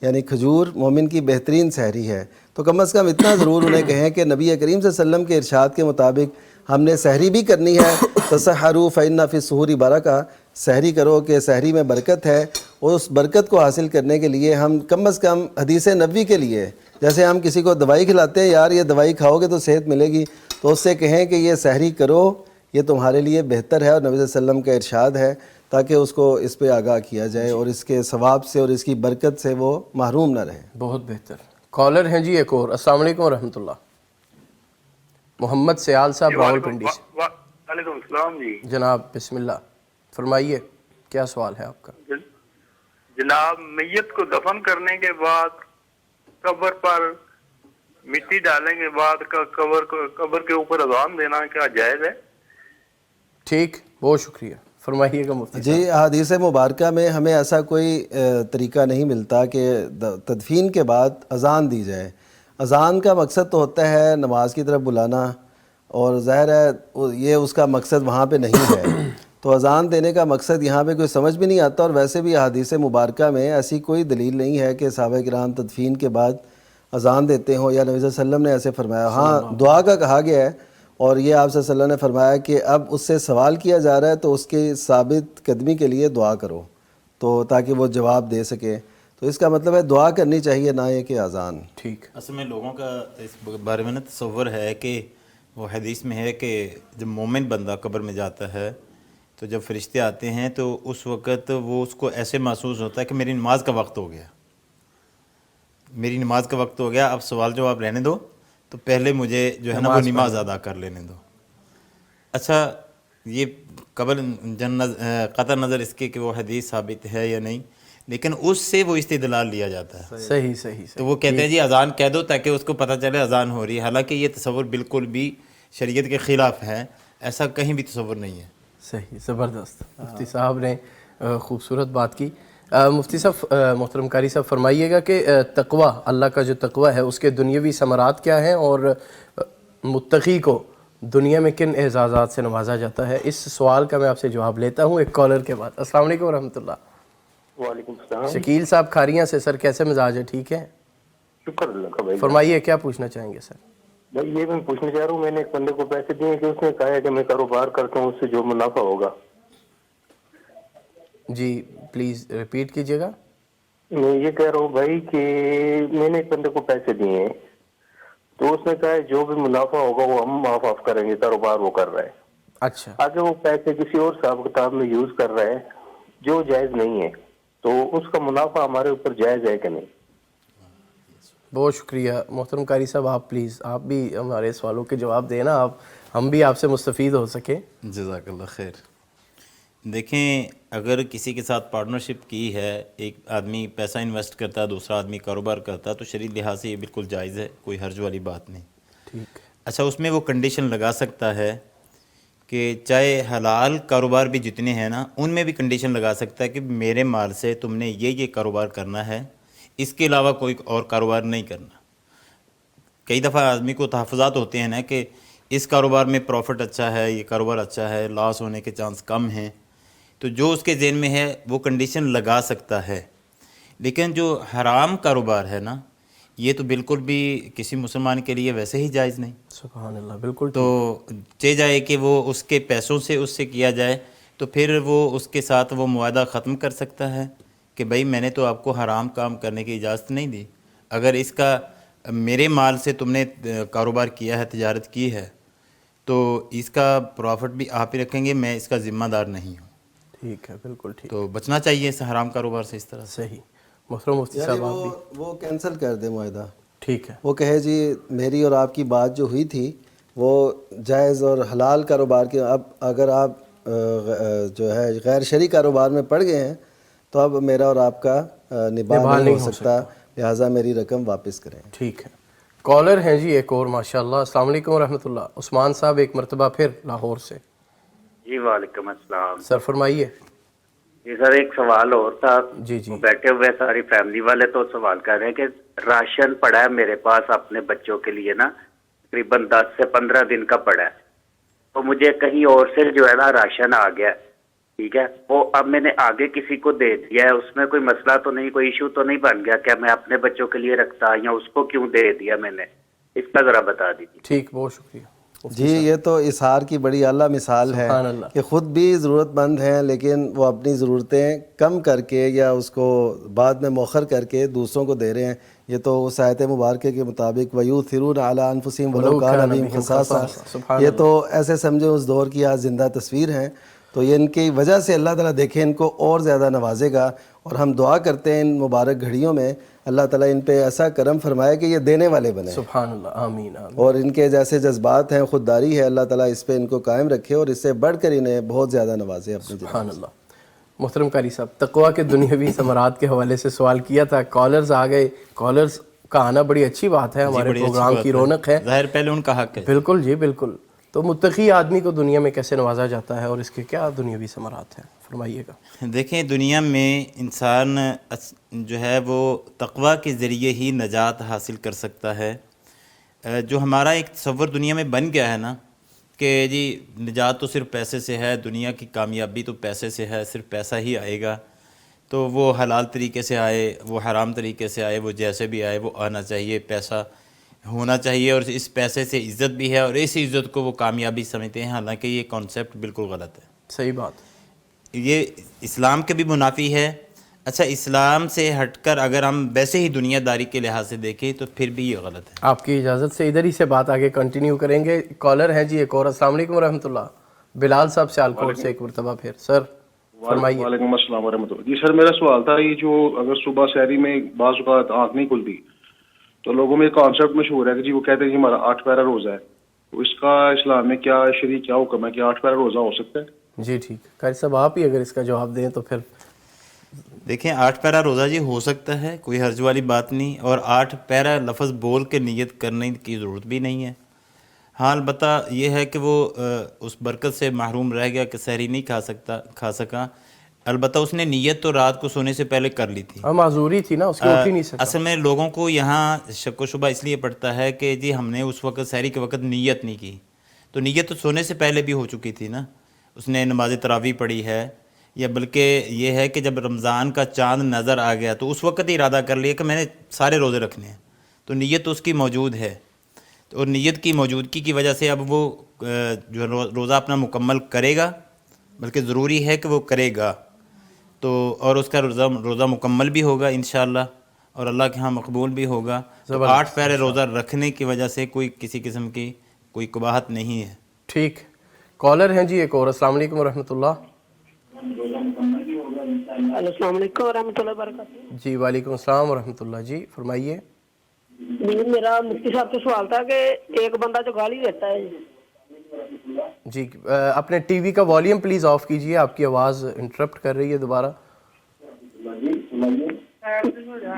یعنی کھجور مومن کی بہترین سحری ہے۔ تو کم از کم اتنا ضرور انہیں کہیں کہ نبی کریم صلی اللہ علیہ وسلم کے ارشاد کے مطابق ہم نے سحری بھی کرنی ہے، تسحروا فإن فی السحور برکہ، سحری کرو کہ سحری میں برکت ہے، اور اس برکت کو حاصل کرنے کے لیے ہم کم از کم حدیث نبوی کے لیے، جیسے ہم کسی کو دوائی کھلاتے ہیں، یار یہ دوائی کھاؤ گے تو صحت ملے گی، تو اس سے کہیں کہ یہ سحری کرو، یہ تمہارے لیے بہتر ہے اور نبی صلی اللہ علیہ وسلم کا ارشاد ہے، تاکہ اس کو اس پہ آگاہ کیا جائے اور اس کے ثواب سے اور اس کی برکت سے وہ محروم نہ رہے۔ بہت بہتر۔ کالر ہیں جی ایک اور، السلام علیکم ورحمۃ اللہ۔ محمد سیال صاحب راول پنڈی سے۔ وعلیکم السلام جی۔ جناب بسم اللہ، فرمائیے کیا سوال ہے آپ کا؟ جناب، میت کو دفن کرنے کے بعد قبر پر مٹی ڈالنے کے بعد قبر کے اوپر اذان دینا کیا جائز ہے؟ ٹھیک، بہت شکریہ، فرمائیے گا مفتی جی حدیث مبارکہ میں ہمیں ایسا کوئی طریقہ نہیں ملتا کہ تدفین کے بعد اذان دی جائے۔ اذان کا مقصد تو ہوتا ہے نماز کی طرف بلانا، اور ظاہر ہے یہ اس کا مقصد وہاں پہ نہیں ہے، تو اذان دینے کا مقصد یہاں پہ کوئی سمجھ بھی نہیں آتا، اور ویسے بھی حدیث مبارکہ میں ایسی کوئی دلیل نہیں ہے کہ صحابہ کرام تدفین کے بعد اذان دیتے ہوں یا نبی صلی اللہ علیہ وسلم نے ایسے فرمایا۔ ہاں دعا کا کہا گیا ہے، اور یہ آپ صلی اللہ علیہ وسلم نے فرمایا کہ اب اس سے سوال کیا جا رہا ہے تو اس کی ثابت قدمی کے لیے دعا کرو، تو تاکہ وہ جواب دے سکے، تو اس کا مطلب ہے دعا کرنی چاہیے، نہ یہ کہ اذان۔ ٹھیک۔ اصل میں لوگوں کا اس بارے میں تصور ہے کہ وہ حدیث میں ہے کہ جب مومن بندہ قبر میں جاتا ہے تو جب فرشتے آتے ہیں تو اس وقت وہ اس کو ایسے محسوس ہوتا ہے کہ میری نماز کا وقت ہو گیا، میری نماز کا وقت ہو گیا، اب سوال جواب رہنے دو، تو پہلے مجھے جو ہے نا وہ نماز ادا کر لینے دو۔ اچھا، یہ قبل قطع نظر اس کے کہ وہ حدیث ثابت ہے یا نہیں، لیکن اس سے وہ استدلال لیا جاتا ہے۔ صحیح صحیح۔ تو وہ کہتے ہیں جی اذان کہہ دو تاکہ اس کو پتہ چلے اذان ہو رہی ہے، حالانکہ یہ تصور بالکل بھی شریعت کے خلاف ہے، ایسا کہیں بھی تصور نہیں ہے۔ صحیح، زبردست۔ مفتی صاحب نے خوبصورت بات کی۔ مفتی صاحب، محترم قاری صاحب فرمائیے گا کہ تقوی، اللہ کا جو تقوی ہے اس کے دنیاوی ثمرات کیا ہیں، اور متقی کو دنیا میں کن اعزازات سے نوازا جاتا ہے؟ اس سوال کا میں آپ سے جواب لیتا ہوں ایک کالر کے بعد۔ السلام علیکم ورحمۃ اللہ۔ وعلیکم السلام۔ شکیل صاحب کھاریاں سے، سر کیسے مزاج ہے؟ ٹھیک ہے، شکر اللہ کا بھائی۔ فرمائیے کیا پوچھنا چاہیں گے سر؟ بھائی یہ میں پوچھنا چاہ رہا ہوں، میں نے ایک بندے کو پیسے دیے کہ اس نے کہا ہے کہ میں کاروبار کرتا ہوں، اس سے جو منافع ہوگا۔ جی پلیز ریپیٹ کیجیے گا۔ میں یہ کہہ رہا ہوں بھائی کہ میں نے ایک بندے کو پیسے دیے ہیں تو اس نے کہا ہے جو بھی منافع ہوگا وہ ہم معاف کریں گے، کاروبار وہ کر رہا ہے۔ اچھا، آگے وہ پیسے کسی اور حساب کتاب میں یوز کر رہا ہے جو جائز نہیں ہے، تو اس کا منافع ہمارے اوپر جائز ہے کہ نہیں؟ بہت شکریہ محترم قاری صاحب، آپ پلیز آپ بھی ہمارے سوالوں کے جواب دیں نا، ہم بھی آپ سے مستفید ہو سکیں۔ جزاک اللہ خیر۔ دیکھیں، اگر کسی کے ساتھ پارٹنرشپ کی ہے، ایک آدمی پیسہ انویسٹ کرتا ہے، دوسرا آدمی کاروبار کرتا ہے، تو شریعت لحاظ سے یہ بالکل جائز ہے، کوئی حرج والی بات نہیں۔ ٹھیک۔ اچھا، اس میں وہ کنڈیشن لگا سکتا ہے کہ چاہے حلال کاروبار بھی جتنے ہیں نا، ان میں بھی کنڈیشن لگا سکتا ہے کہ میرے مال سے تم نے یہ کاروبار کرنا ہے، اس کے علاوہ کوئی اور کاروبار نہیں کرنا۔ کئی دفعہ آدمی کو تحفظات ہوتے ہیں نا کہ اس کاروبار میں پروفٹ اچھا ہے، یہ کاروبار اچھا ہے، لاس ہونے کے چانس کم ہیں، تو جو اس کے ذہن میں ہے وہ کنڈیشن لگا سکتا ہے۔ لیکن جو حرام کاروبار ہے نا، یہ تو بالکل بھی کسی مسلمان کے لیے ویسے ہی جائز نہیں۔ سبحان اللہ، بالکل۔ تو چاہے جائے کہ وہ اس کے پیسوں سے اس سے کیا جائے، تو پھر وہ اس کے ساتھ وہ معاہدہ ختم کر سکتا ہے کہ بھائی میں نے تو آپ کو حرام کام کرنے کی اجازت نہیں دی، اگر اس کا میرے مال سے تم نے کاروبار کیا ہے، تجارت کی ہے، تو اس کا پروفٹ بھی آپ ہی رکھیں گے، میں اس کا ذمہ دار نہیں ہوں۔ ٹھیک ہے، بالکل ٹھیک۔ تو بچنا چاہیے اس حرام کاروبار سے اس طرح سے۔ صحیح۔ محترم مفتی صاحب آپ بھی وہ کینسل کر دے معاہدہ۔ ٹھیک ہے، وہ کہے جی میری اور آپ کی بات جو ہوئی تھی وہ جائز اور حلال کاروبار کے، اب اگر آپ جو ہے غیر شرعی کاروبار میں پڑ گئے ہیں تو اب میرا اور آپ کا نباہ نہیں ہو سکتا، لہٰذا میری رقم واپس کریں۔ ٹھیک ہے۔ کالر ہیں جی ایک اور، ماشاءاللہ۔ السلام علیکم ورحمۃ اللہ۔ عثمان صاحب ایک مرتبہ پھر لاہور سے۔ جی وعلیکم السلام۔ سر فرمائیے۔ جی سر، ایک سوال اور تھا۔ جی جی، بیٹھے ہوئے ساری فیملی والے تو سوال کر رہے ہیں کہ راشن پڑا ہے میرے پاس اپنے بچوں کے لیے نا، تقریباً 10 سے 15 دن کا پڑا ہے، تو مجھے کہیں اور سے جو ہے نا راشن آ گیا، ٹھیک ہے، وہ اب میں نے آگے کسی کو دے دیا ہے، اس میں کوئی مسئلہ تو نہیں، کوئی ایشو تو نہیں بن گیا کیا میں اپنے بچوں کے لیے رکھتا یا اس کو کیوں دے دیا میں نے؟ اس کا ذرا بتا دیجیے۔ ٹھیک، بہت شکریہ۔ جی یہ تو اظہار کی بڑی اعلیٰ مثال ہے کہ خود بھی ضرورت مند ہیں لیکن وہ اپنی ضرورتیں کم کر کے یا اس کو بعد میں مؤخر کر کے دوسروں کو دے رہے ہیں۔ یہ تو اس آیت مبارکہ کے مطابق وَيُؤْثِرُونَ عَلَىٰ أَنفُسِهِمْ وَلَوْ كَانَ بِهِمْ خَصَاصَةٌ، یہ تو ایسے سمجھے اس دور کی آج زندہ تصویر ہیں۔ تو یہ ان کی وجہ سے اللہ تعالیٰ دیکھیں ان کو اور زیادہ نوازے گا، اور ہم دعا کرتے ہیں ان مبارک گھڑیوں میں اللہ تعالیٰ ان پہ ایسا کرم فرمائے کہ یہ دینے والے بنے۔ سبحان اللہ، آمین آمین۔ اور ان کے جیسے جذبات ہیں، خودداری ہے، اللہ تعالیٰ اس پہ ان کو قائم رکھے اور اس سے بڑھ کر انہیں بہت زیادہ نوازے اپنے جناب۔ سبحان اللہ۔ محترم قاری صاحب، تقوی کے دنیاوی ثمرات کے حوالے سے سوال کیا تھا، کالرز آ گئے، کالرز کا آنا بڑی اچھی بات ہے، ہمارے پروگرام کی رونق ہے، ظاہر پہلے ان کا حق ہے۔ بالکل جی بالکل۔ تو متقی آدمی کو دنیا میں کیسے نوازا جاتا ہے اور اس کے کیا دنیاوی ثمرات ہیں، فرمائیے گا۔ دیکھیں، دنیا میں انسان جو ہے وہ تقوی کے ذریعے ہی نجات حاصل کر سکتا ہے۔ جو ہمارا ایک تصور دنیا میں بن گیا ہے نا کہ جی نجات تو صرف پیسے سے ہے، دنیا کی کامیابی تو پیسے سے ہے، صرف پیسہ ہی آئے گا، تو وہ حلال طریقے سے آئے، وہ حرام طریقے سے آئے، وہ جیسے بھی آئے وہ آنا چاہیے، پیسہ ہونا چاہیے، اور اس پیسے سے عزت بھی ہے، اور اس عزت کو وہ کامیابی سمجھتے ہیں، حالانکہ یہ کانسیپٹ بالکل غلط ہے۔ صحیح بات۔ یہ اسلام کے بھی منافی ہے، اچھا اسلام سے ہٹ کر اگر ہم ویسے ہی دنیا داری کے لحاظ سے دیکھیں تو پھر بھی یہ غلط ہے. آپ کی اجازت سے ادھر ہی سے بات آگے کنٹینیو کریں گے. کالر ہیں جی ایک اور. السلام علیکم ورحمۃ اللہ. بلال صاحب سیالکوٹ سے ایک مرتبہ پھر. سر فرمائیے. وعلیکم السلام ورحمۃ اللہ. جی سر میرا سوال تھا یہ جو اگر صبح سحری میں بعض اوقات آنکھ نہیں کھلتی تو لوگوں میں کانسیپٹ مشہور ہے کہ جی وہ کہتے ہیں کہ ہمارا 8 پیرا روزہ ہے, تو اس کا اسلام میں کیا شرعی کیا حکم ہے کہ 8 پیرا روزہ ہو سکتا ہے؟ جی ٹھیک. قاری صاحب آپ ہی اگر اس کا جواب دیں تو پھر. دیکھیں 8 پیرا روزہ جی ہو سکتا ہے, کوئی حرج والی بات نہیں, اور 8 پیرا لفظ بول کے نیت کرنے کی ضرورت بھی نہیں ہے. ہاں البتہ یہ ہے کہ وہ اس برکت سے محروم رہ گیا کہ سحری نہیں کھا سکا. البتہ اس نے نیت تو رات کو سونے سے پہلے کر لی تھی. معذوری تھی نا, اس کی اٹھ ہی نہیں سکا. اصل میں لوگوں کو یہاں شک و شبہ اس لیے پڑتا ہے کہ جی ہم نے اس وقت سحری کے وقت نیت نہیں کی, تو نیت تو سونے سے پہلے بھی ہو چکی تھی نا. اس نے نماز تراویح پڑھی ہے, یا بلکہ یہ ہے کہ جب رمضان کا چاند نظر آ گیا تو اس وقت ہی ارادہ کر لیا کہ میں نے سارے روزے رکھنے ہیں, تو نیت تو اس کی موجود ہے. اور نیت کی موجودگی کی وجہ سے اب وہ جو روزہ اپنا مکمل کرے گا, بلکہ ضروری ہے کہ وہ کرے گا, تو اور اس کا روزہ مکمل بھی ہوگا انشاءاللہ, اور اللہ کے ہاں مقبول بھی ہوگا. تو 8 پیرے روزہ رکھنے کی وجہ سے کوئی کسی قسم کی کوئی قباحت نہیں ہے. ٹھیک. کالر ہیں جی ایک اور. السلام علیکم ورحمۃ اللہ. السلام علیکم ورحمۃ اللہ وبرکاتہ. جی وعلیکم السلام ورحمۃ اللہ. جی فرمائیے. میرا مفتی صاحب سے سوال تھا کہ ایک بندہ جو گالی دیتا ہے. جی اپنے ٹی وی کا والیوم پلیز آف کیجئے, آپ کی آواز انٹرپٹ کر رہی ہے دوبارہ.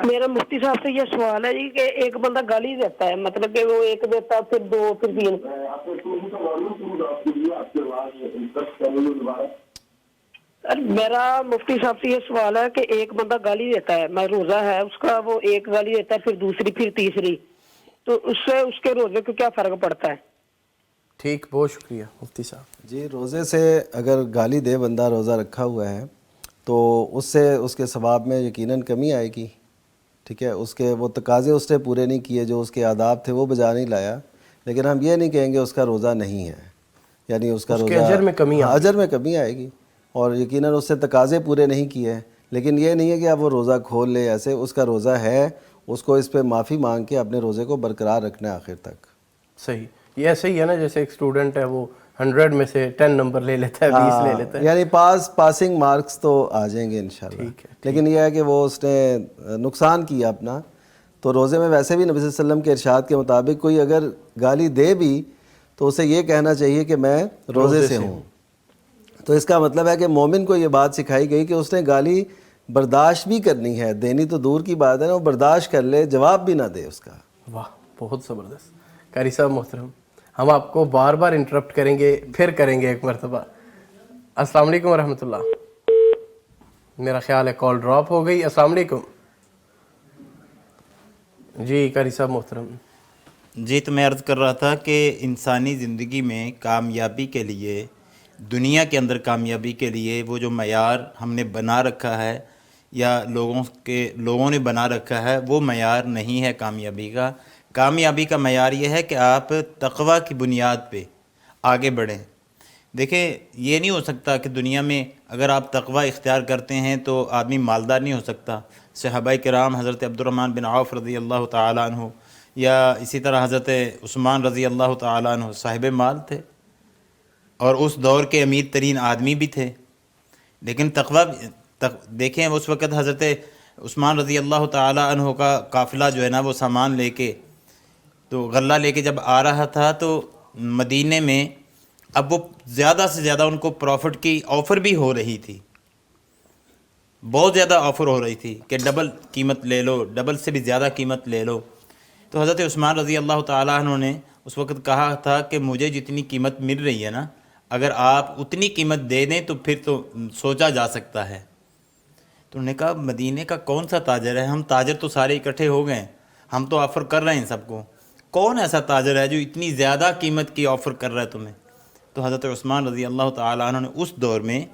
میرا مفتی صاحب سے یہ سوال ہے جی کہ ایک بندہ گالی دیتا ہے, مطلب کہ وہ ایک دیتا پھر 2 پھر 3. میرا مفتی صاحب سے یہ سوال ہے کہ ایک بندہ گالی دیتا ہے, میں روزہ ہے اس کا, وہ ایک گالی دیتا ہے پھر دوسری پھر تیسری, تو اس سے اس کے روزے کو کیا فرق پڑتا ہے؟ ٹھیک, بہت شکریہ مفتی صاحب. جی روزے سے اگر گالی دے بندہ روزہ رکھا ہوا ہے تو اس سے اس کے ثواب میں یقیناً کمی آئے گی. ٹھیک ہے, اس کے وہ تقاضے اس نے پورے نہیں کیے, جو اس کے آداب تھے وہ بجا نہیں لایا, لیکن ہم یہ نہیں کہیں گے اس کا روزہ نہیں ہے, یعنی اس کا روزہ اجر میں کمی آئے گی, اور یقیناً اس سے تقاضے پورے نہیں کیے. لیکن یہ نہیں ہے کہ اب وہ روزہ کھول لے, ایسے اس کا روزہ ہے, اس کو اس پہ معافی مانگ کے اپنے روزے کو برقرار رکھنا ہے آخر تک. صحیح. یہ ایسے ہی ہے نا جیسے ایک اسٹوڈنٹ ہے وہ 100 میں سے 10 نمبر لے لیتا ہے, 20 لے لیتا ہے, یعنی پاسنگ مارکس تو آ جائیں گے انشاءاللہ. لیکن یہ ہے کہ وہ اس نے نقصان کیا اپنا. تو روزے میں ویسے بھی نبی صلی اللہ علیہ وسلم کے ارشاد کے مطابق کوئی اگر گالی دے بھی تو اسے یہ کہنا چاہیے کہ میں روزے سے ہوں. تو اس کا مطلب ہے کہ مومن کو یہ بات سکھائی گئی کہ اس نے گالی برداشت بھی کرنی ہے, دینی تو دور کی بات ہے نا, وہ برداشت کر لے, جواب بھی نہ دے اس کا. واہ بہت زبردست. قاری صاحب محترم, ہم آپ کو بار بار انٹرپٹ کریں گے, پھر کریں گے ایک مرتبہ. السلام علیکم ورحمۃ اللہ. میرا خیال ہے کال ڈراپ ہو گئی. السلام علیکم. جی قاری صاحب محترم. جی تو میں عرض کر رہا تھا کہ انسانی زندگی میں کامیابی کے لیے, دنیا کے اندر کامیابی کے لیے وہ جو معیار ہم نے بنا رکھا ہے یا لوگوں نے بنا رکھا ہے وہ معیار نہیں ہے کامیابی کا. کامیابی کا معیار یہ ہے کہ آپ تقوی کی بنیاد پہ آگے بڑھیں. دیکھیں یہ نہیں ہو سکتا کہ دنیا میں اگر آپ تقوی اختیار کرتے ہیں تو آدمی مالدار نہیں ہو سکتا. صحابہ کرام حضرت عبدالرحمن بن عوف رضی اللہ تعالیٰ عنہ یا اسی طرح حضرت عثمان رضی اللہ تعالیٰ عنہ صاحب مال تھے اور اس دور کے امیر ترین آدمی بھی تھے. لیکن تقوی دیکھیں اس وقت حضرت عثمان رضی اللہ تعالیٰ عنہ کا قافلہ جو ہے نا وہ سامان لے کے تو غلہ لے کے جب آ رہا تھا تو مدینے میں اب وہ زیادہ سے زیادہ ان کو پروفٹ کی آفر بھی ہو رہی تھی, بہت زیادہ آفر ہو رہی تھی کہ ڈبل قیمت لے لو, ڈبل سے بھی زیادہ قیمت لے لو. تو حضرت عثمان رضی اللہ تعالیٰ عنہ نے اس وقت کہا تھا کہ مجھے جتنی قیمت مل رہی ہے نا, اگر آپ اتنی قیمت دے دیں تو پھر تو سوچا جا سکتا ہے. تو انہوں نے کہا مدینے کا کون سا تاجر ہے, ہم تاجر تو سارے اکٹھے ہو گئے, ہم تو آفر کر رہے ہیں سب کو, کون ایسا تاجر ہے جو اتنی زیادہ قیمت کی آفر کر رہا ہے تمہیں. تو حضرت عثمان رضی اللہ تعالیٰ عنہ نے اس دور میں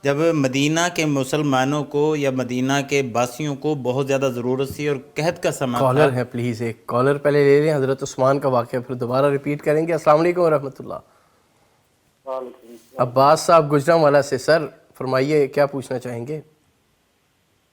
جب مدینہ کے مسلمانوں کو یا مدینہ کے باسیوں کو بہت زیادہ ضرورت تھی اور قحط کا سما تھا. کالر ہے پلیز, ایک کالر پہلے لے لیں, حضرت عثمان کا واقعہ پھر دوبارہ ریپیٹ کریں گے. السلام علیکم ورحمۃ اللہ. عباس صاحب گجرانوالہ سے. سر فرمائیے کیا پوچھنا چاہیں گے؟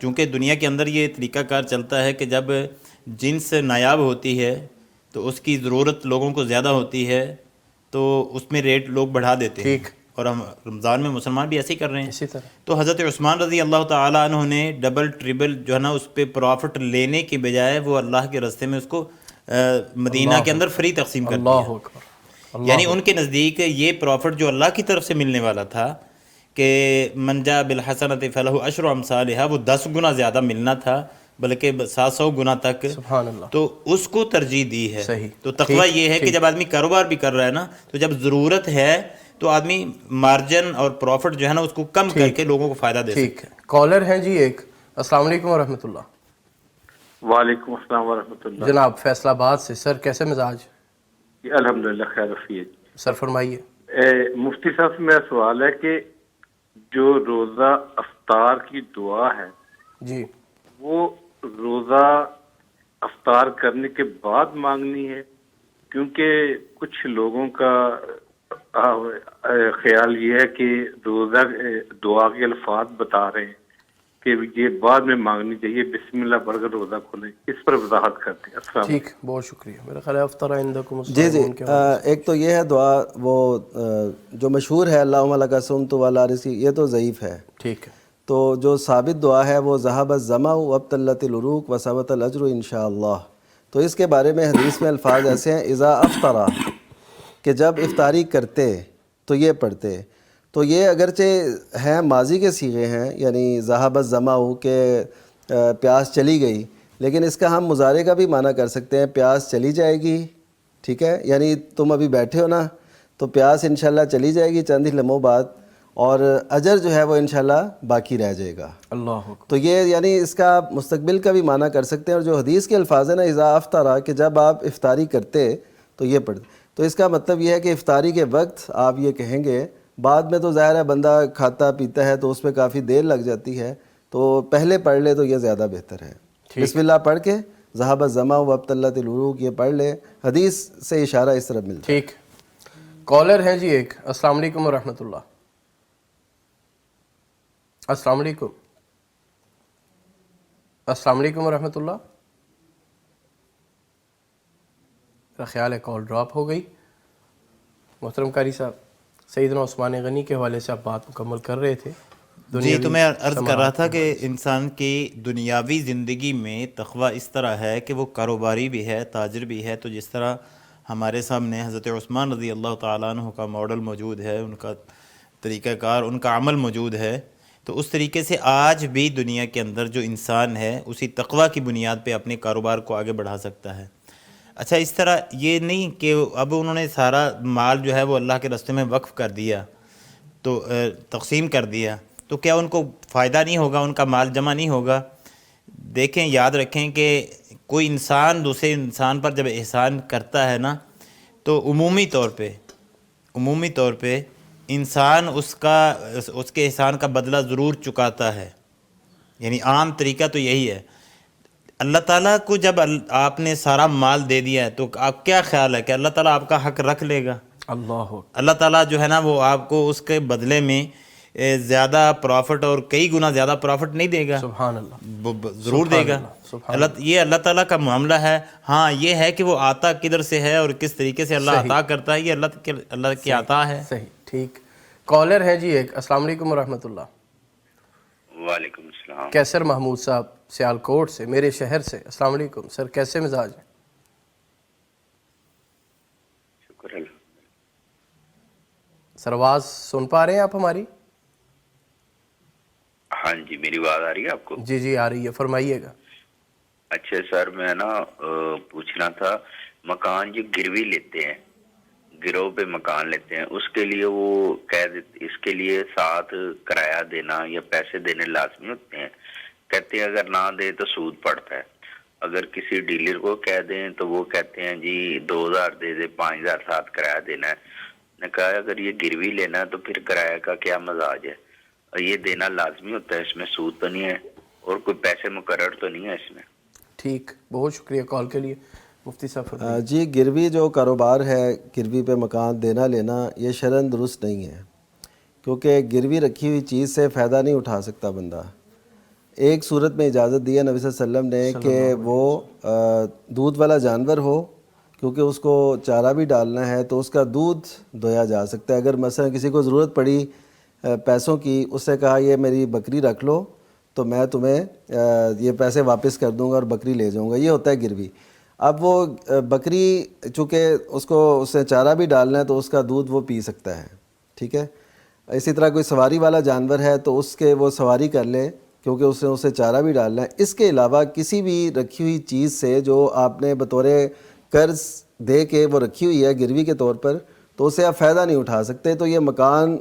چونکہ دنیا کے اندر یہ طریقہ کار چلتا ہے کہ جب جنس نایاب ہوتی ہے تو اس کی ضرورت لوگوں کو زیادہ ہوتی ہے تو اس میں ریٹ لوگ بڑھا دیتے ہیں، اور ہم رمضان میں مسلمان بھی ایسے ہی کر رہے ہیں. اسی طرح تو حضرت عثمان رضی اللہ تعالیٰ عنہ نے ڈبل ٹریبل جو ہے نا اس پہ پروفٹ لینے کے بجائے وہ اللہ کے راستے میں اس کو مدینہ کے اندر فری تقسیم کر دیا. یعنی ان کے نزدیک یہ پروفٹ جو اللہ کی طرف سے ملنے والا تھا کہ من جاء بالحسنۃ فلہ عشر امثالھا، وہ 10 گنا زیادہ ملنا تھا بلکہ 700 گنا تک. سبحان اللہ. تو اس کو ترجیح دی ہے. صحیح. تو تقویٰ یہ ہے کہ جب آدمی کاروبار بھی کر رہا ہے نا تو جب ضرورت ہے تو آدمی مارجن اور پروفٹ جو ہے نا اس کو کم کر کے لوگوں کو فائدہ دے ٹھیک ہے. کالر ہیں جی ایک. السلام علیکم ورحمۃ اللہ. وعلیکم السلام ورحمۃ اللہ. جناب فیصل آباد سے. سر کیسے مزاج؟ الحمدللہ خیر وفیت. سر فرمائیے. مفتی صاحب سے میرا سوال ہے کہ جو روزہ افطار کی دعا ہے جی وہ روزہ افطار کرنے کے بعد مانگنی ہے؟ کیونکہ کچھ لوگوں کا خیال یہ ہے کہ روزہ دعا کے الفاظ بتا رہے ہیں کہ یہ بعد میں مانگنی چاہیے، بسم اللہ پڑھ کر روزہ کھولیں. اس پر وضاحت کرتے ہیں. السلام. ٹھیک، بہت شکریہ. میرا خیال ہے افطر عندکم جی جی ایک تو یہ ہے دعا وہ جو مشہور ہے اللہم لک صمت وعلی رزقی، یہ تو ضعیف ہے. ٹھیک ہے. تو جو ثابت دعا ہے وہ ذہب الظمأ وابتلت العروق وثبت الاجر انشاءاللہ. تو اس کے بارے میں حدیث میں الفاظ ایسے ہیں اذا افطرا، کہ جب افطاری کرتے تو یہ پڑھتے. تو یہ اگرچہ ہیں ماضی کے صیغے ہیں، یعنی ذہب الظمأ کہ پیاس چلی گئی، لیکن اس کا ہم مضارع کا بھی معنی کر سکتے ہیں پیاس چلی جائے گی. ٹھیک ہے، یعنی تم ابھی بیٹھے ہو نا تو پیاس انشاءاللہ چلی جائے گی چند ہی لمحوں بعد، اور اجر جو ہے وہ انشاءاللہ باقی رہ جائے گا. اللہ. تو یہ یعنی اس کا مستقبل کا بھی معنی کر سکتے ہیں. اور جو حدیث کے الفاظ ہیں نا اذا افطرا، کہ جب آپ افطاری کرتے تو یہ پڑھتے. تو اس کا مطلب یہ ہے کہ افطاری کے وقت آپ یہ کہیں گے. بعد میں تو ظاہر ہے بندہ کھاتا پیتا ہے تو اس میں کافی دیر لگ جاتی ہے، تو پہلے پڑھ لے تو یہ زیادہ بہتر ہے. بسم اللہ پڑھ کے ذہب الظمأ وابتلت العروق یہ پڑھ لے. حدیث سے اشارہ اس طرف ملتا ہے. ٹھیک. کالر ہیں جی ایک. السلام علیکم ورحمۃ اللہ. السلام علیکم. السلام علیکم ورحمۃ اللہ. میرا خیال ہے کال ڈراپ ہو گئی. محترم قاری صاحب، سیدنا عثمان غنی کے حوالے سے آپ بات مکمل کر رہے تھے. جی تو میں عرض کر رہا تھا کہ انسان کی دنیاوی زندگی میں تقویٰ اس طرح ہے کہ وہ کاروباری بھی ہے، تاجر بھی ہے. تو جس طرح ہمارے سامنے حضرت عثمان رضی اللہ تعالیٰ عنہ کا ماڈل موجود ہے، ان کا طریقہ کار، ان کا عمل موجود ہے، تو اس طریقے سے آج بھی دنیا کے اندر جو انسان ہے اسی تقویٰ کی بنیاد پہ اپنے کاروبار کو آگے بڑھا سکتا ہے. اچھا، اس طرح یہ نہیں کہ اب انہوں نے سارا مال جو ہے وہ اللہ کے راستے میں وقف کر دیا، تو تقسیم کر دیا، تو کیا ان کو فائدہ نہیں ہوگا، ان کا مال جمع نہیں ہوگا؟ دیکھیں، یاد رکھیں کہ کوئی انسان دوسرے انسان پر جب احسان کرتا ہے نا تو عمومی طور پہ انسان اس کے احسان کا بدلہ ضرور چکاتا ہے. یعنی عام طریقہ تو یہی ہے. اللہ تعالیٰ کو جب آپ نے سارا مال دے دیا ہے تو آپ کیا خیال ہے کہ اللہ تعالیٰ آپ کا حق رکھ لے گا؟ اللہ تعالیٰ جو ہے نا وہ آپ کو اس کے بدلے میں زیادہ پروفٹ اور کئی گنا زیادہ پروفٹ نہیں دے گا. سبحان اللہ. ضرور دے گا. یہ اللہ تعالیٰ کا معاملہ ہے. ہاں، یہ ہے کہ وہ عطا کدھر سے ہے اور کس طریقے سے اللہ عطا کرتا ہے، یہ اللہ کی عطا ہے. صحیح. ٹھیک. کالر ہے جی ایک. السلام علیکم ورحمۃ اللہ. وعلیکم السلام. کیسر محمود صاحب سیالکوٹ سے، میرے شہر سے. السلام علیکم سر، کیسے مزاج ہیں؟ شکر اللہ. سر آواز سن پا رہے ہیں آپ ہماری؟ ہاں جی، میری آواز آ رہی ہے آپ کو؟ جی جی آ رہی ہے، فرمائیے گا. اچھا سر، میں نا پوچھنا تھا، مکان جو گروی لیتے ہیں، گروہ پہ مکان لیتے ہیں، اس کے لیے وہ اس کے لیے ساتھ کرایہ دینا یا پیسے دینے لازمی ہوتے ہیں؟ کہتے ہیں اگر نہ دے تو سود پڑتا ہے. اگر کسی ڈیلر کو کہہ دیں تو وہ کہتے ہیں جی 2000 دے دے، 5000 ساتھ کرایہ دینا ہے. نے کہا اگر یہ گروی لینا ہے تو پھر کرایہ کا کیا مزاج ہے؟ یہ دینا لازمی ہوتا ہے؟ اس میں سود تو نہیں ہے اور کوئی پیسے مقرر تو نہیں ہے اس میں؟ ٹھیک، بہت شکریہ کال کے لیے. مفتی صاحب. جی، گروی جو کاروبار ہے، گروی پہ مکان دینا لینا، یہ شرعاً درست نہیں ہے، کیونکہ گروی رکھی ہوئی چیز سے فائدہ نہیں اٹھا سکتا بندہ. ایک صورت میں اجازت دی ہے نبی صلی اللہ علیہ وسلم نے کہ وہ دودھ والا جانور ہو، کیونکہ اس کو چارہ بھی ڈالنا ہے تو اس کا دودھ دھویا جا سکتا ہے۔ اگر مثلا کسی کو ضرورت پڑی پیسوں کی، اس سے کہا یہ میری بکری رکھ لو تو میں تمہیں یہ پیسے واپس کر دوں گا اور بکری لے جاؤں گا، یہ ہوتا ہے گروی۔ اب وہ بکری چونکہ اس کو اس سے چارہ بھی ڈالنا ہے تو اس کا دودھ وہ پی سکتا ہے، ٹھیک ہے۔ اسی طرح کوئی سواری والا جانور ہے تو اس کے وہ سواری کر لے کیونکہ اسے چارہ بھی ڈالنا ہے۔ اس کے علاوہ کسی بھی رکھی ہوئی چیز سے جو آپ نے بطور قرض دے کے وہ رکھی ہوئی ہے گروی کے طور پر، تو اسے آپ فائدہ نہیں اٹھا سکتے، تو یہ مکان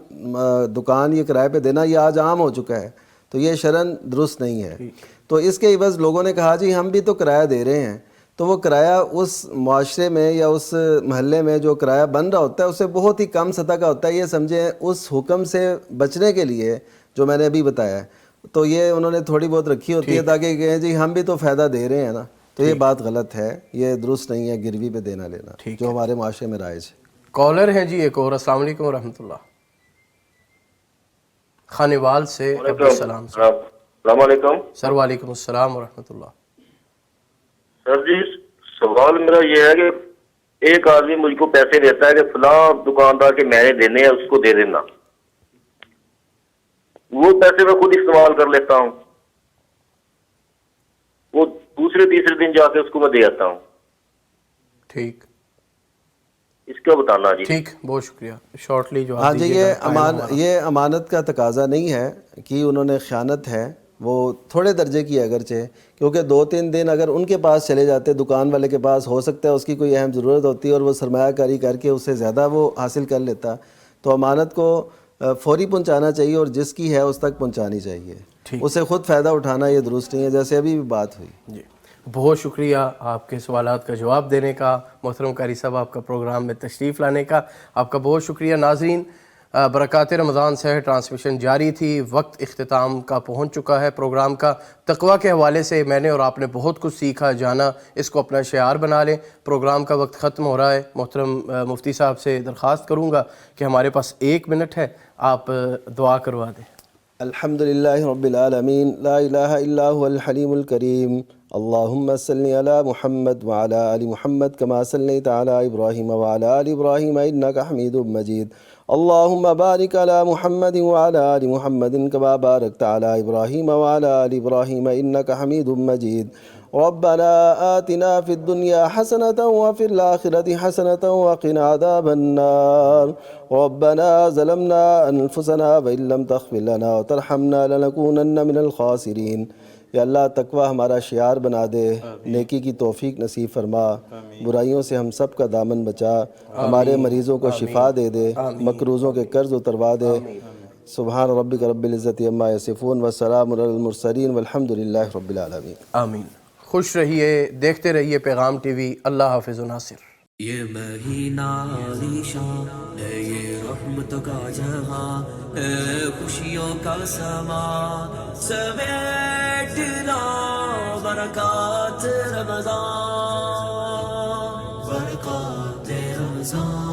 دکان یہ کرائے پہ دینا یہ آج عام ہو چکا ہے، تو یہ شرعاً درست نہیں ہے۔ تو اس کے عوض لوگوں نے کہا جی ہم بھی تو کرایہ دے رہے ہیں، تو وہ کرایہ اس معاشرے میں یا اس محلے میں جو کرایہ بن رہا ہوتا ہے اسے بہت ہی کم سطح کا ہوتا ہے، یہ سمجھیں اس حکم سے بچنے کے لیے جو میں نے ابھی بتایا ہے، تو یہ انہوں نے تھوڑی بہت رکھی ہوتی ہے تاکہ کہیں جی ہم بھی تو فائدہ دے رہے ہیں نا، تو یہ بات غلط ہے، یہ درست نہیں ہے گروی پہ دینا لینا جو ہمارے معاشرے میں رائج ہے۔ کالر ہیں جی ایک اور، السلام علیکم ورحمۃ اللہ، خانوال سے عبدالسلام۔ السلام علیکم سر۔ وعلیکم السلام ورحمۃ اللہ۔ سر جی سوال میرا یہ ہے کہ ایک آدمی مجھ کو پیسے دیتا ہے کہ فلاں دکاندار کے میں نے دینے ہیں اس کو دے دینا، وہ پیسے میں خود استعمال کر لیتا ہوں، وہ دوسرے تیسرے دن جا کے اس کو میں دے آتا ہوں، ٹھیک، اس کا بتانا جی۔ ٹھیک، بہت شکریہ، شارٹلی جو ہاں جی، یہ امانت کا تقاضا نہیں ہے کہ انہوں نے خیانت ہے، وہ تھوڑے درجے کی ہے اگرچہ، کیونکہ 2-3 دن اگر ان کے پاس چلے جاتے دکان والے کے پاس، ہو سکتا ہے اس کی کوئی اہم ضرورت ہوتی ہے اور وہ سرمایہ کاری کر کے اس سے زیادہ وہ حاصل کر لیتا، تو امانت کو فوری پہنچانا چاہیے اور جس کی ہے اس تک پہنچانی چاہیے، اسے خود فائدہ اٹھانا یہ درست نہیں ہے، جیسے ابھی بھی بات ہوئی۔ جی بہت شکریہ آپ کے سوالات کا جواب دینے کا، محترم قاری صاحب آپ کا پروگرام میں تشریف لانے کا، آپ کا بہت شکریہ۔ ناظرین، برکات رمضان سے ٹرانسمیشن جاری تھی، وقت اختتام کا پہنچ چکا ہے پروگرام کا۔ تقویٰ کے حوالے سے میں نے اور آپ نے بہت کچھ سیکھا، جانا، اس کو اپنا شعار بنا لیں۔ پروگرام کا وقت ختم ہو رہا ہے، محترم مفتی صاحب سے درخواست کروں گا کہ ہمارے پاس 1 منٹ ہے، آپ دعا کروا دیں۔ الحمدللہ رب العالمین، لا الہ الا هو الحلیم الکریم، اللہم صلی علی محمد وعلی آل محمد کما صلیت علی ابراہیم وعلی آل ابراہیم انک حمید مجید، اللہم بارک علی محمد وعلی آل محمد کما بارکت علی ابراہیم وعلی آل ابراہیم انک حمید مجید، ربنا آتنا فی الدنیا حسنة وفی الآخرة حسنة وقنا عذاب النار، ربنا ظلمنا انفسنا وان لم تغفر لنا وترحمنا لنکونن من الخاسرین۔ یا اللہ تقوی ہمارا شعار بنا دے، نیکی کی توفیق نصیب فرما، برائیوں سے ہم سب کا دامن بچا، ہمارے مریضوں کو شفا دے دے، مقروضوں کے قرض اتروا دے۔ سبحان ربک رب العزت عما یصفون وسلام علی المرسلین والحمد للہ رب العالمین۔ آمین۔ خوش رہیے، دیکھتے رہیے پیغام ٹی وی۔ اللہ حافظ و ناصر۔ یہ مہینہ عالیشان ہے، یہ رحمت کا جہاں ہے، خوشیوں کا سما سمیٹنا، برکات رمضان، برکات رمضان۔